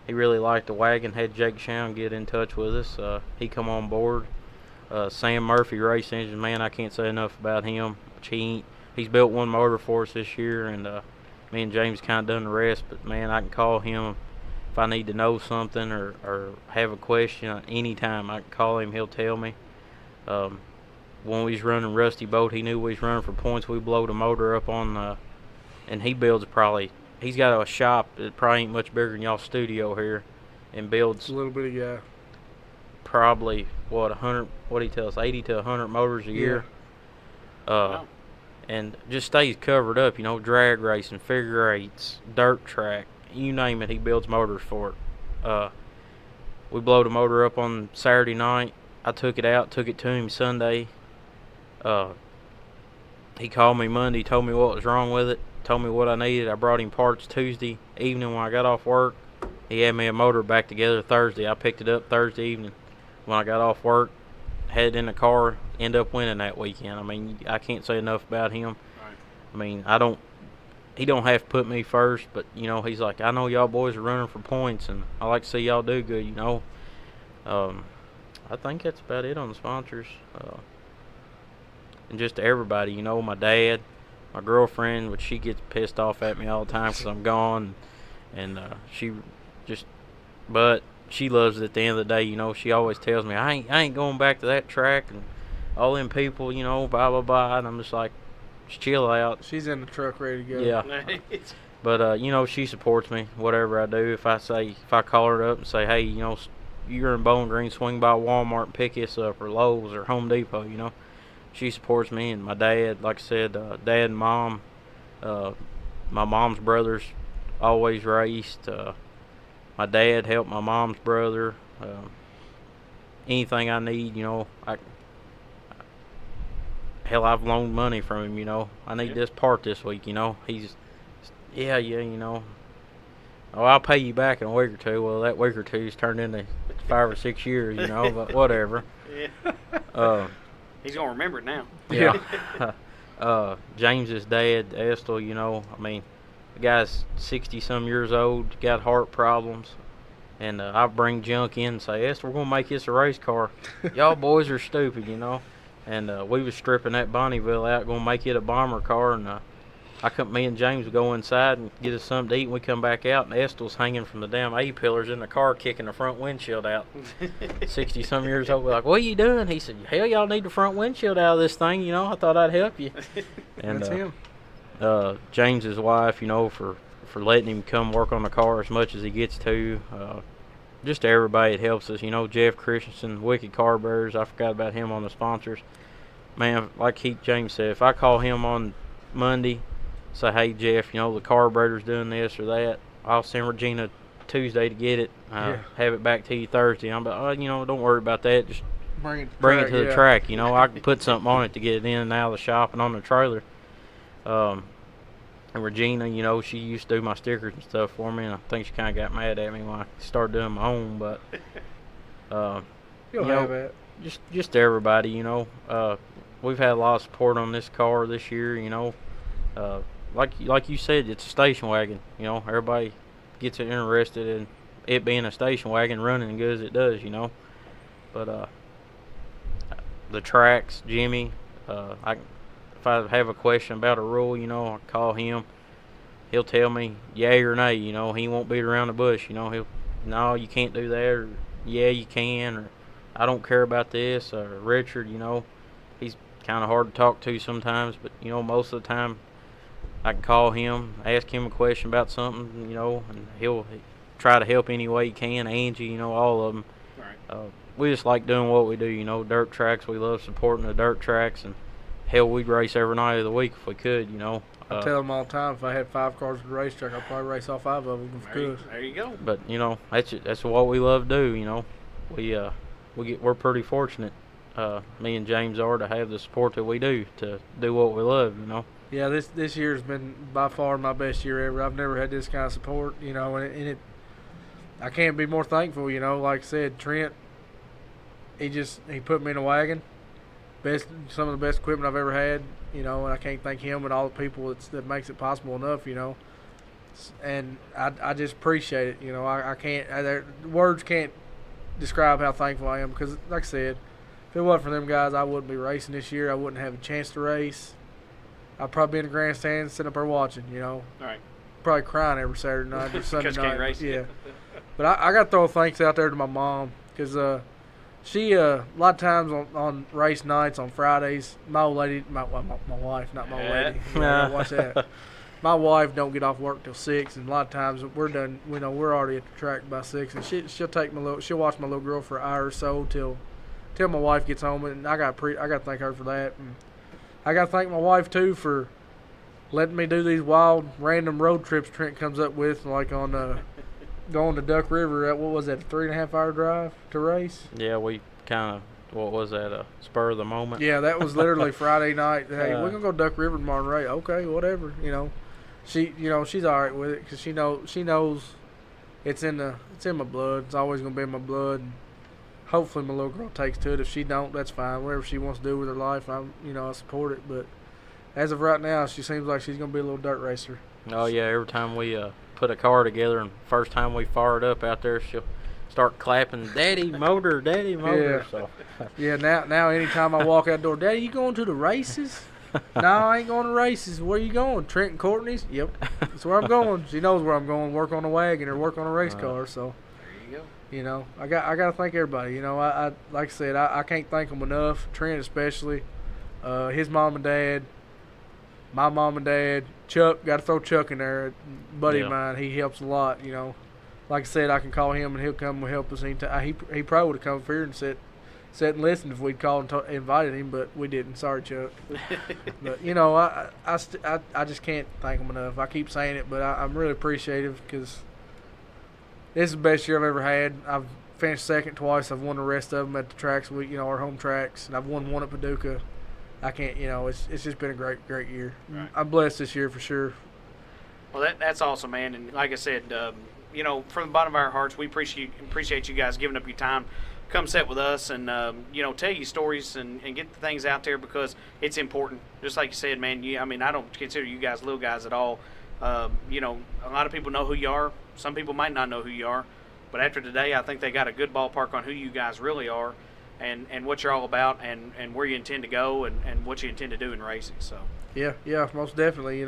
Speaker 6: He really liked the wagon. Had Jake Shown get in touch with us. He come on board. Sam Murphy Race Engine, man, I can't say enough about him. He's built one motor for us this year, and me and James kind of done the rest. But, man, I can call him if I need to know something or have a question any time. I can call him. He'll tell me. When we was running Rusty Boat, he knew we was running for points. We blow the motor up on and he builds he's got a shop that probably ain't much bigger than y'all's studio here, and builds
Speaker 5: a little bitty guy.
Speaker 6: Probably, 100, what he tells, 80 to 100 motors a year.
Speaker 2: Wow.
Speaker 6: And just stays covered up, drag racing, figure eights, dirt track, you name it, he builds motors for it. We blow the motor up on Saturday night. I took it out, took it to him Sunday. He called me Monday, told me what was wrong with it, told me what I needed. I brought him parts Tuesday evening when I got off work. He had me a motor back together Thursday. I picked it up Thursday evening when I got off work, had it in the car, ended up winning that weekend. I mean, I can't say enough about him.
Speaker 2: Right.
Speaker 6: I mean, he don't have to put me first, but, he's like, I know y'all boys are running for points, and I like to see y'all do good, I think that's about it on the sponsors. And just to everybody, my dad, my girlfriend, which she gets pissed off at me all the time because I'm gone, and but she loves it at the end of the day. She always tells me, I ain't going back to that track, and all them people, blah, blah, blah, and I'm just like, just chill out.
Speaker 5: She's in the truck ready to go.
Speaker 6: Yeah. But, she supports me, whatever I do. If I call her up and say, hey, you're in Bowling Green, swing by Walmart and pick us up, or Lowe's or Home Depot, she supports me. And my dad, like I said, dad and mom, my mom's brothers always raced. My dad helped my mom's brother. Anything I need, I've loaned money from him, I need this part this week, he's, oh, I'll pay you back in a week or two. Well, that week or two's turned into 5 or 6 years, but whatever.
Speaker 2: Yeah. He's going to remember it now.
Speaker 6: Yeah. James's dad, Estel, I mean, the guy's 60-some years old, got heart problems. And I bring junk in and say, Estel, we're going to make this a race car. Y'all boys are stupid, And we was stripping that Bonneville out, going to make it a bomber car. And me and James would go inside and get us something to eat, and we come back out, and Estel's hanging from the damn A-pillars in the car, kicking the front windshield out. 60-some years old. We're like, what are you doing? He said, hell, y'all need the front windshield out of this thing, I thought I'd help you. And
Speaker 5: that's him.
Speaker 6: James's wife, for letting him come work on the car as much as he gets to. Just everybody that helps us, Jeff Christensen, Wicked Carburetors, I forgot about him on the sponsors. Man, like James said, if I call him on Monday, say, hey, Jeff, the carburetor's doing this or that, I'll send Regina Tuesday to get it, have it back to you Thursday. I'm like, don't worry about that. Just bring it to the track. I can put something on it to get it in and out of the shop and on the trailer. And Regina, she used to do my stickers and stuff for me, and I think she kind of got mad at me when I started doing my own. But,
Speaker 5: You'll have it.
Speaker 6: Just everybody, we've had a lot of support on this car this year, Like you said, it's a station wagon. Everybody gets interested in it being a station wagon running as good as it does. But the tracks, Jimmy. If I have a question about a rule, I call him. He'll tell me yay or nay. He won't beat around the bush. He'll no, you can't do that, or yeah, you can, or I don't care about this. Or Richard, he's kind of hard to talk to sometimes, but most of the time. I can call him, ask him a question about something, and he'll try to help any way he can. Angie, all of them.
Speaker 2: Right.
Speaker 6: We just like doing what we do, dirt tracks. We love supporting the dirt tracks, and hell, we'd race every night of the week if we could,
Speaker 5: I tell them all the time, if I had 5 cars at the racetrack, I'd probably race all 5 of them if I could.
Speaker 2: There you go.
Speaker 6: But that's what we love to do. We're pretty fortunate. Me and James are to have the support that we do to do what we love.
Speaker 5: Yeah, this year's been by far my best year ever. I've never had this kind of support, and I can't be more thankful, Like I said, Trent, he put me in a wagon, some of the best equipment I've ever had, and I can't thank him and all the people that makes it possible enough, And I just appreciate it, I can't, words can't describe how thankful I am, because like I said, if it wasn't for them guys, I wouldn't be racing this year. I wouldn't have a chance to race. I'd probably be in the grandstand sitting up there watching,
Speaker 2: Right.
Speaker 5: probably crying every Saturday night or Sunday
Speaker 2: Because you can't
Speaker 5: night.
Speaker 2: race.
Speaker 5: Yeah. But I got to throw thanks out there to my mom because she a lot of times on race nights on Fridays, my old lady, my wife, not my old lady. Watch that. My wife don't get off work till 6, and a lot of times we're done. You know, we're already at the track by 6, and she'll take she'll watch my little girl for an hour or so till my wife gets home, and I got to thank her for that, and I got to thank my wife too for letting me do these wild random road trips Trent comes up with, like on going to Duck River. What was that, a 3.5 hour drive to race?
Speaker 6: Yeah, we kind of. What was that? A spur of the moment.
Speaker 5: Yeah, that was literally Friday night. Hey, we're gonna go Duck River tomorrow and race. Okay, whatever. You know. She's all right with it because she knows it's in my blood. It's always gonna be in my blood. And hopefully, my little girl takes to it. If she don't, that's fine. Whatever she wants to do with her life, I support it. But as of right now, she seems like she's gonna be a little dirt racer.
Speaker 6: Oh yeah, every time we put a car together, and first time we fire it up out there, she'll start clapping, "Daddy motor, Daddy motor."
Speaker 5: Yeah.
Speaker 6: So.
Speaker 5: Yeah. Now, anytime I walk out the door, Daddy, you going to the races? No, I ain't going to races. Where you going? Trent and Courtney's? Yep. That's where I'm going. She knows where I'm going. Work on a wagon or work on a race car. So,
Speaker 2: There you go.
Speaker 5: I got to thank everybody. I like I said, I can't thank them enough. Trent especially, his mom and dad, my mom and dad, Chuck. Got to throw Chuck in there. A buddy of mine. He helps a lot. Like I said, I can call him and he'll come and help us anytime. He probably would have come up here and sat and listened if we'd called and invited him, but we didn't. Sorry, Chuck. But I just can't thank him enough. I keep saying it, but I'm really appreciative because this is the best year I've ever had. I've finished second twice. I've won the rest of them at the tracks our home tracks, and I've won one at Paducah. I can't, it's just been a great year.
Speaker 2: Right.
Speaker 5: I'm blessed this year for sure.
Speaker 2: Well, that's awesome, man. And like I said, from the bottom of our hearts, we appreciate you guys giving up your time. Come sit with us and, tell you stories and get the things out there because it's important. Just like you said, man, I don't consider you guys little guys at all. A lot of people know who you are. Some people might not know who you are. But after today, I think they got a good ballpark on who you guys really are and what you're all about and where you intend to go and what you intend to do in racing. So
Speaker 5: Yeah, most definitely,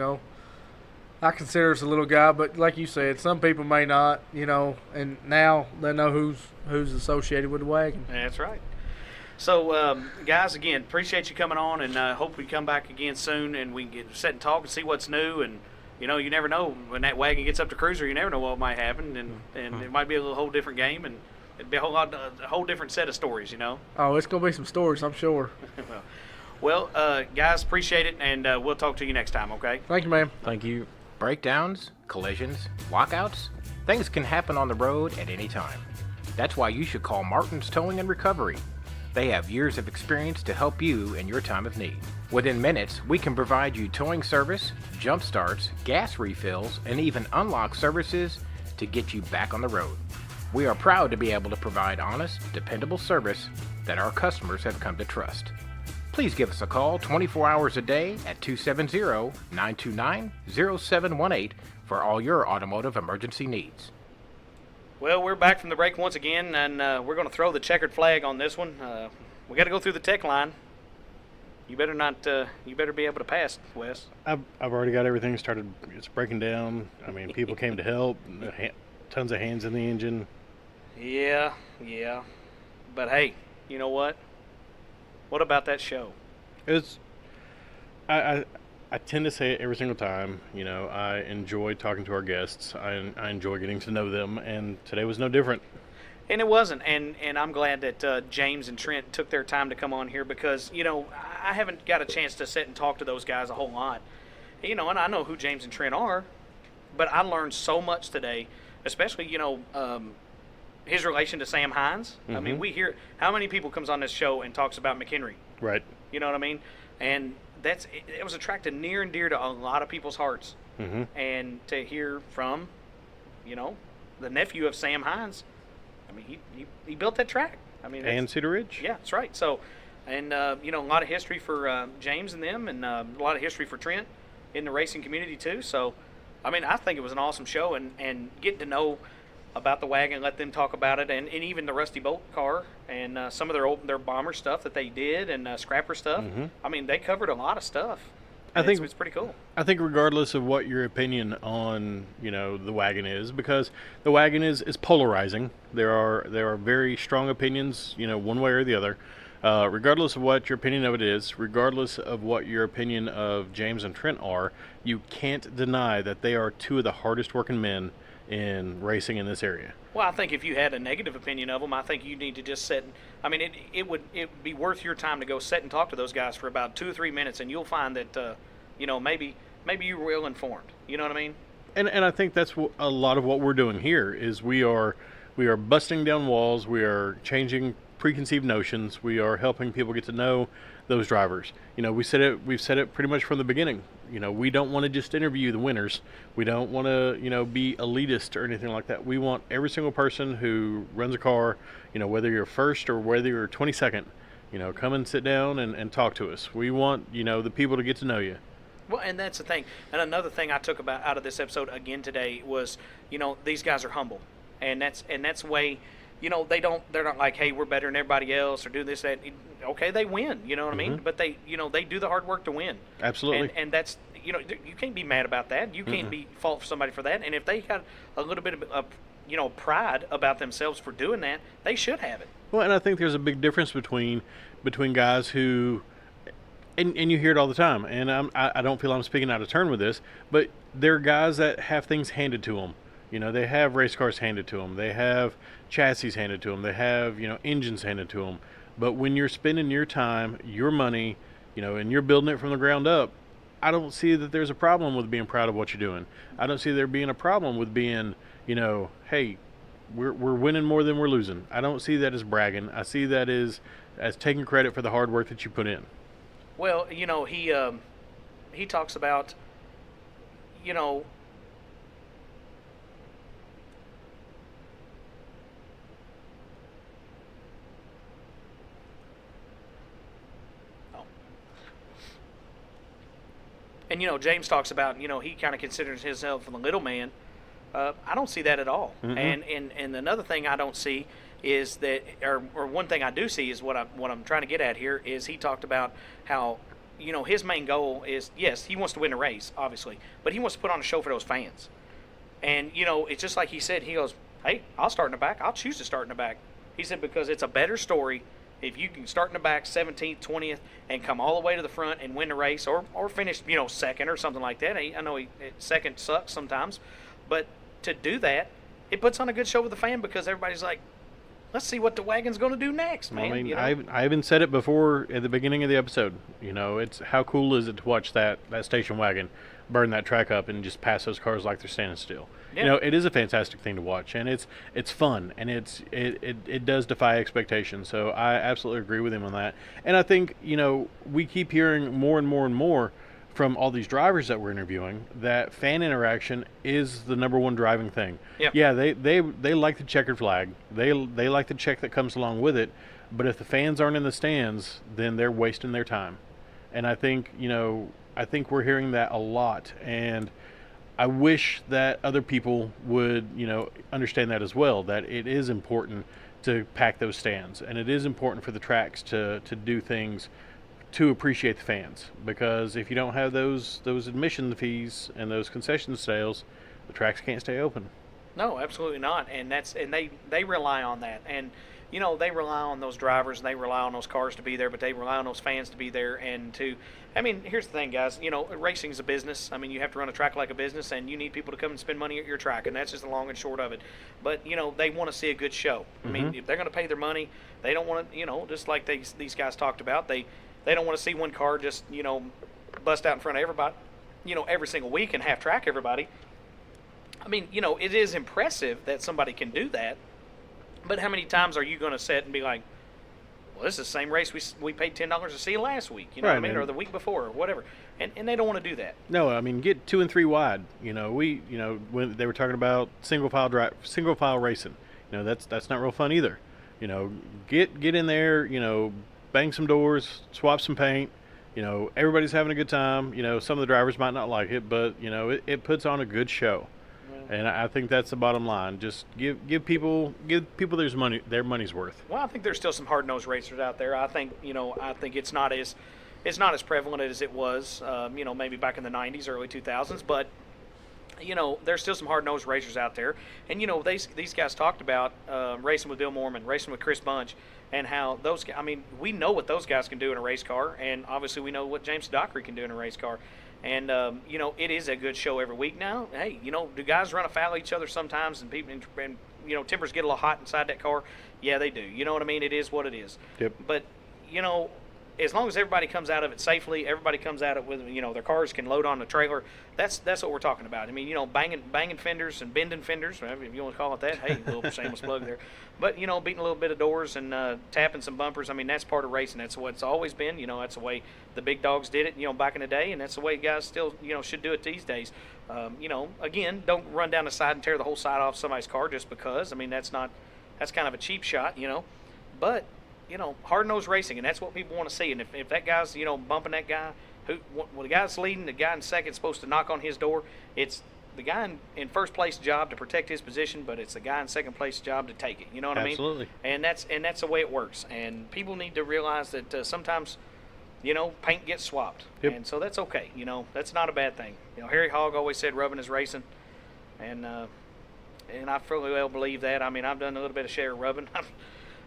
Speaker 5: I consider us a little guy, but like you said, some people may not, and now they know who's associated with the wagon.
Speaker 2: That's right. So, guys, again, appreciate you coming on, and hope we come back again soon, and we can sit and talk and see what's new. And you never know when that wagon gets up to cruiser. You never know what might happen, and it might be a whole different game, and it'd be a whole different set of stories.
Speaker 5: Oh, it's gonna be some stories, I'm sure.
Speaker 2: Well, guys, appreciate it, and we'll talk to you next time. Okay.
Speaker 5: Thank you, man.
Speaker 6: Thank you.
Speaker 4: Breakdowns, collisions, lockouts, things can happen on the road at any time. That's why you should call Martin's Towing and Recovery. They have years of experience to help you in your time of need. Within minutes, we can provide you towing service, jump starts, gas refills, and even unlock services to get you back on the road. We are proud to be able to provide honest, dependable service that our customers have come to trust. Please give us a call 24 hours a day at 270-929-0718 for all your automotive emergency needs.
Speaker 2: Well, we're back from the break once again, and we're going to throw the checkered flag on this one. We got to go through the tech line. You better not. You better be able to pass, Wes.
Speaker 3: I've already got everything started. It's breaking down. People came to help. Tons of hands in the engine.
Speaker 2: Yeah. But hey, you know what? What about that show?
Speaker 3: I tend to say it every single time. I enjoy talking to our guests. I enjoy getting to know them, and today was no different.
Speaker 2: And it wasn't. And I'm glad that James and Trent took their time to come on here because, I haven't got a chance to sit and talk to those guys a whole lot. And I know who James and Trent are, but I learned so much today, especially, his relation to Sam Hines.
Speaker 3: Mm-hmm.
Speaker 2: We hear how many people comes on this show and talks about McHenry.
Speaker 3: Right.
Speaker 2: You know what I mean? And it was attracted near and dear to a lot of people's hearts.
Speaker 3: Mm-hmm.
Speaker 2: And to hear from, the nephew of Sam Hines, he built that track.
Speaker 3: And Cedar Ridge.
Speaker 2: Yeah, that's right. So, and a lot of history for James and them, and a lot of history for Trent in the racing community too. So, I think it was an awesome show, and getting to know about the wagon, let them talk about it, and even the Rusty Bolt car and some of their bomber stuff that they did and scrapper stuff.
Speaker 3: Mm-hmm.
Speaker 2: They covered a lot of stuff.
Speaker 3: I think
Speaker 2: it's pretty cool.
Speaker 3: I think regardless of what your opinion on the wagon is, because the wagon is polarizing. There are very strong opinions, one way or the other. Regardless of what your opinion of it is, regardless of what your opinion of James and Trent are, you can't deny that they are two of the hardest working men in racing in this area.
Speaker 2: Well, I think if you had a negative opinion of them, I think you need to just sit. I mean, it would be worth your time to go sit and talk to those guys for about 2 or 3 minutes, and you'll find that maybe you were ill informed. You know what I mean?
Speaker 3: And I think that's a lot of what we're doing here is we are busting down walls. We are changing preconceived notions. We are helping people get to know those drivers. We've said it pretty much from the beginning. We don't want to just interview the winners. We don't want to, be elitist or anything like that. We want every single person who runs a car, whether you're first or whether you're 22nd, come and sit down and talk to us. We want, the people to get to know you.
Speaker 2: Well, and that's the thing. And another thing I took out of this episode again today was, these guys are humble, and that's the way. They're not like, hey, we're better than everybody else or do this, that. Okay, they win, you know what I mean? But they do the hard work to win.
Speaker 3: Absolutely.
Speaker 2: And that's, you can't be mad about that. You can't be fault for somebody for that. And if they got a little bit of, pride about themselves for doing that, they should have it.
Speaker 3: Well, and I think there's a big difference between guys who, and you hear it all the time, and I don't feel I'm speaking out of turn with this, but there are guys that have things handed to them. They have race cars handed to them. They have chassis handed to them. They have, engines handed to them. But when you're spending your time, your money, and you're building it from the ground up, I don't see that there's a problem with being proud of what you're doing. I don't see there being a problem with being, hey, we're winning more than we're losing. I don't see that as bragging. I see that as taking credit for the hard work that you put in.
Speaker 2: Well, he talks about, and James talks about, he kind of considers himself the little man. I don't see that at all. Mm-hmm. And another thing I don't see is that, or one thing I do see is what I'm trying to get at here is he talked about how, his main goal is, yes, he wants to win a race, obviously, but he wants to put on a show for those fans. And, it's just like he said, he goes, hey, I'll start in the back. I'll choose to start in the back. He said, because it's a better story if you can start in the back 17th, 20th, and come all the way to the front and win the race, or finish, second or something like that. I know second sucks sometimes, but to do that, it puts on a good show with the fan because everybody's like, let's see what the wagon's going to do next, man.
Speaker 3: I mean, I even said it before at the beginning of the episode. It's how cool is it to watch that station wagon burn that track up and just pass those cars like they're standing still. Yeah. It is a fantastic thing to watch, and it's fun, and it does defy expectations. So I absolutely agree with him on that. And I think we keep hearing more and more and more from all these drivers that we're interviewing that fan interaction is the number one driving thing. Yep. Yeah, they like the checkered flag. They like the check that comes along with it. But if the fans aren't in the stands, then they're wasting their time. And I think we're hearing that a lot. And I wish that other people would, understand that as well, that it is important to pack those stands. And it is important for the tracks to do things to appreciate the fans, because if you don't have those admission fees and those concession sales, the tracks can't stay open.
Speaker 2: No, absolutely not. And they rely on that. And they rely on those drivers, and they rely on those cars to be there, but they rely on those fans to be there. And here's the thing, guys, racing's a business. I mean, you have to run a track like a business, and you need people to come and spend money at your track, and that's just the long and short of it. But they want to see a good show. I mean, if they're going to pay their money, they don't want to, just like these guys talked about, they don't want to see one car just, bust out in front of everybody, every single week and half track everybody. I mean, it is impressive that somebody can do that, but how many times are you going to sit and be like, well, this is the same race we paid $10 to see last week, right, what I mean, or the week before or whatever, and they don't want to do that.
Speaker 3: No, I mean, get 2 and 3 wide. When they were talking about single file racing, that's not real fun either. Get in there, bang some doors, swap some paint. Everybody's having a good time. Some of the drivers might not like it, but it puts on a good show. And I think that's the bottom line. Just give people their money's worth.
Speaker 2: Well, I think there's still some hard-nosed racers out there. I think it's not as it's not as prevalent as it was, maybe back in the 90s, early 2000s, but there's still some hard-nosed racers out there. And, these guys talked about racing with Bill Mormon, racing with Chris Bunch, and how those guys, we know what those guys can do in a race car, and obviously we know what James Dockery can do in a race car. And, it is a good show every week now. Hey, do guys run afoul of each other sometimes, and people, and tempers get a little hot inside that car? Yeah, they do. You know what I mean? It is what it is.
Speaker 3: Yep.
Speaker 2: But, as long as everybody comes out of it safely, everybody comes out of it with, their cars can load on the trailer. That's what we're talking about. Banging fenders and bending fenders, whatever you want to call it that. Hey, a little shameless plug there. But, beating a little bit of doors and tapping some bumpers. That's part of racing. That's what it's always been. That's the way the big dogs did it, back in the day, and that's the way guys still, should do it these days. Again, don't run down the side and tear the whole side off somebody's car just because. That's kind of a cheap shot, But hard-nosed racing, and that's what people want to see. And if that guy's, bumping that guy, the guy's leading, the guy in second supposed to knock on his door. It's the guy in first place job to protect his position, but it's the guy in second place job to take it. You know what
Speaker 3: Absolutely.
Speaker 2: I mean? And that's the way it works. And people need to realize that sometimes, paint gets swapped, and so that's okay. That's not a bad thing. Harry Hogg always said rubbing is racing, and I fully well believe that. I've done a little bit of share of rubbing.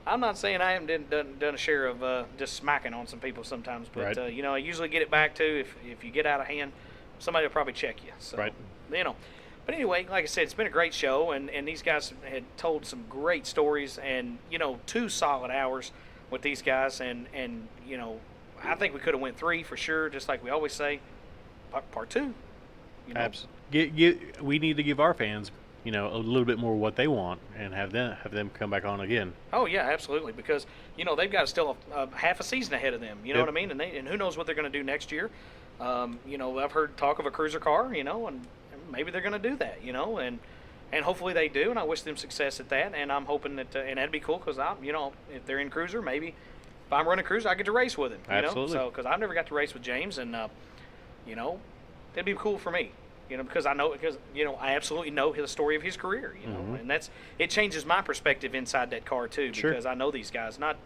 Speaker 2: I'm not saying I haven't done a share of just smacking on some people sometimes, but
Speaker 3: right.
Speaker 2: I usually get it back too. If you get out of hand, somebody will probably check you. So,
Speaker 3: right.
Speaker 2: But anyway, like I said, it's been a great show, and these guys had told some great stories, and 2 solid hours with these guys, and I think we could have went 3 for sure, just like we always say. Part 2.
Speaker 3: Absolutely. We need to give our fans a little bit more what they want, and have them come back on again.
Speaker 2: Oh yeah, absolutely, because they've got still a half a season ahead of them. You know what I mean? And who knows what they're going to do next year? I've heard talk of a cruiser car, and maybe they're going to do that, and hopefully they do, and I wish them success at that. And I'm hoping that, and that'd be cool, because if they're in cruiser, maybe if I'm running cruiser, I get to race with him.
Speaker 3: Absolutely.
Speaker 2: So because I've never got to race with James, and that'd be cool for me. Because I absolutely know the story of his career,
Speaker 3: Mm-hmm.
Speaker 2: and it changes my perspective inside that car too, because I know these guys. Not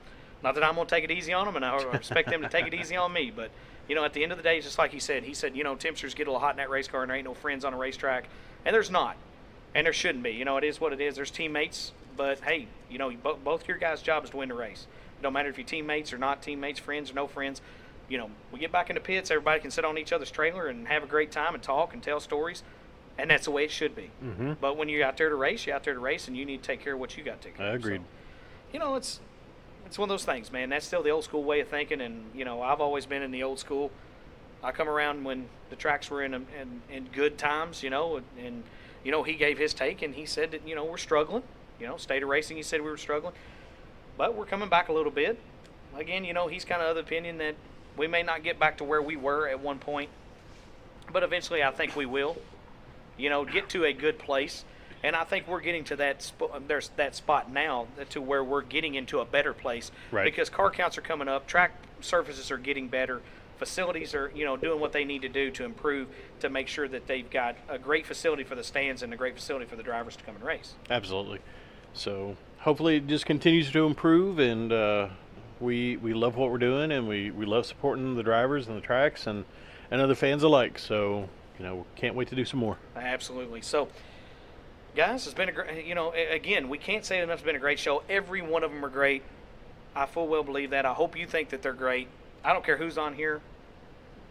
Speaker 2: that I'm going to take it easy on them, and I expect them to take it easy on me, but at the end of the day, it's just like he said, temperatures get a little hot in that race car, and there ain't no friends on a racetrack, and there's not, and there shouldn't be. It is what it is. There's teammates, but hey, both your guys' job is to win the race. It don't matter if you're teammates or not teammates, friends or no friends. We get back in the pits, everybody can sit on each other's trailer and have a great time and talk and tell stories, and that's the way it should be.
Speaker 3: Mm-hmm.
Speaker 2: But when you're out there to race, and you need to take care of what you got to take care of.
Speaker 3: Agreed.
Speaker 2: So, it's one of those things, man. That's still the old school way of thinking, and, I've always been in the old school. I come around when the tracks were in good times, and he gave his take, and he said that, we're struggling. State of racing, he said we were struggling. But we're coming back a little bit. Again, he's kind of of the opinion that we may not get back to where we were at one point, but eventually I think we will, get to a good place. And I think we're getting to there's that spot now to where we're getting into a better place.
Speaker 3: Right.
Speaker 2: Because car counts are coming up, track surfaces are getting better, facilities are, doing what they need to do to improve, to make sure that they've got a great facility for the stands and a great facility for the drivers to come and race.
Speaker 3: Absolutely. So hopefully it just continues to improve, and we love what we're doing, and we love supporting the drivers and the tracks and other fans alike. So, can't wait to do some more.
Speaker 2: Absolutely. So, guys, it's been a great, again, we can't say enough. It's been a great show. Every one of them are great. I full well believe that. I hope you think that they're great. I don't care who's on here.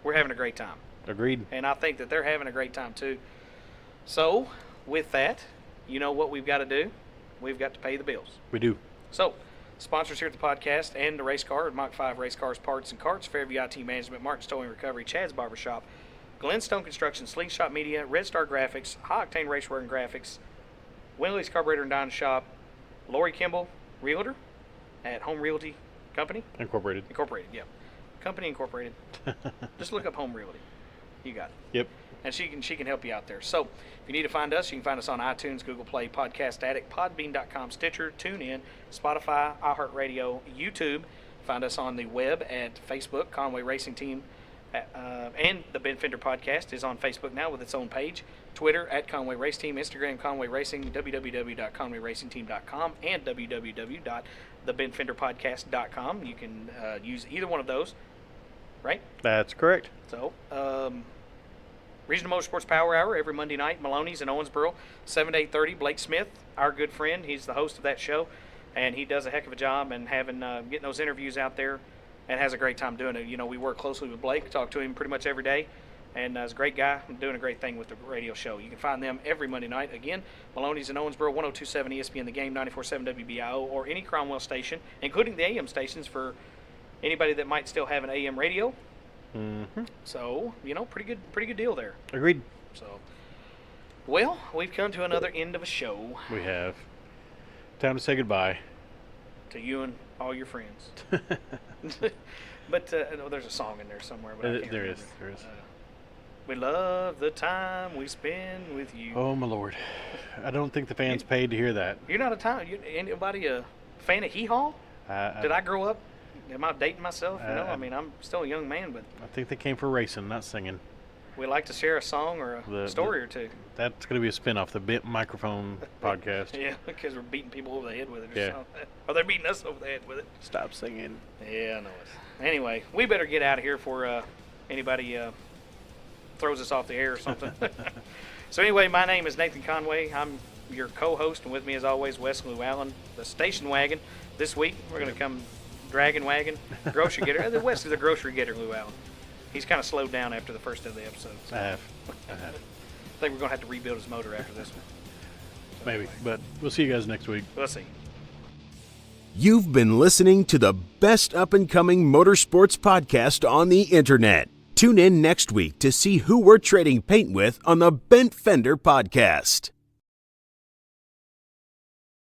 Speaker 2: We're having a great time.
Speaker 3: Agreed.
Speaker 2: And I think that they're having a great time too. So, with that, what we've got to do? We've got to pay the bills.
Speaker 3: We do.
Speaker 2: So, sponsors here at the podcast and the race car, Mach 5 Race Cars, Parts and Carts, Fairview IT Management, Martin's Towing Recovery, Chad's Barbershop, Glenstone Construction, Slingshot Media, Red Star Graphics, High Octane Racewear and Graphics, Winley's Carburetor and Dine Shop, Lori Kimball, Realtor at Home Realty Company.
Speaker 3: Incorporated, yeah.
Speaker 2: Company Incorporated. Just look up Home Realty. You got it.
Speaker 3: Yep.
Speaker 2: And she can help you out there. So, if you need to find us, you can find us on iTunes, Google Play, Podcast Addict, Podbean.com, Stitcher, TuneIn, Spotify, iHeartRadio, YouTube. Find us on the web at Facebook, Conway Racing Team, and the Ben Fender Podcast is on Facebook now with its own page. Twitter at Conway Race Team, Instagram Conway Racing, www.conwayracingteam.com, and www.thebenfenderpodcast.com. You can use either one of those. right?
Speaker 3: That's correct.
Speaker 2: So, Regional Motorsports Power Hour every Monday night, Maloney's in Owensboro, 7 to 8:30. Blake Smith, our good friend, he's the host of that show, and he does a heck of a job and getting those interviews out there, and has a great time doing it. We work closely with Blake, talk to him pretty much every day, and he's a great guy and doing a great thing with the radio show. You can find them every Monday night. Again, Maloney's in Owensboro, 102.7 ESPN The Game, 94.7 WBIO, or any Cromwell station, including the AM stations for anybody that might still have an AM radio.
Speaker 3: Mm-hmm.
Speaker 2: So, pretty good deal there.
Speaker 3: Agreed.
Speaker 2: So, well, we've come to another end of a show.
Speaker 3: We have. Time to say goodbye.
Speaker 2: To you and all your friends. But no, there's a song in there somewhere. But I can't
Speaker 3: there
Speaker 2: remember.
Speaker 3: is.
Speaker 2: We love the time we spend with you.
Speaker 3: Oh, my Lord. I don't think the fans paid to hear that.
Speaker 2: You're not anybody a fan of Hee Haw? Did I grow up? Am I dating myself? I'm still a young man, but
Speaker 3: I think they came for racing, not singing.
Speaker 2: We like to share a song or a story or two.
Speaker 3: That's going to be a spin-off, the Bent Microphone podcast.
Speaker 2: Yeah, because we're beating people over the head with it or
Speaker 3: Yeah.
Speaker 2: something. Or they're beating us over the head with it.
Speaker 3: Stop singing.
Speaker 2: Yeah, I know it. Anyway, we better get out of here before anybody throws us off the air or something. So anyway, my name is Nathan Conway. I'm your co-host, and with me as always, Wes Llewellyn, the station wagon. This week, we're going to come dragon wagon, grocery getter. The Wes is a grocery getter, Llewellyn. He's kind of slowed down after the first of the episodes. So.
Speaker 3: I have.
Speaker 2: I think we're going to have to rebuild his motor after this one. So
Speaker 3: Maybe,
Speaker 2: anyway,
Speaker 3: but we'll see you guys next week.
Speaker 2: we'll see.
Speaker 1: You've been listening to the best up-and-coming motorsports podcast on the internet. Tune in next week to see who we're trading paint with on the Bent Fender Podcast.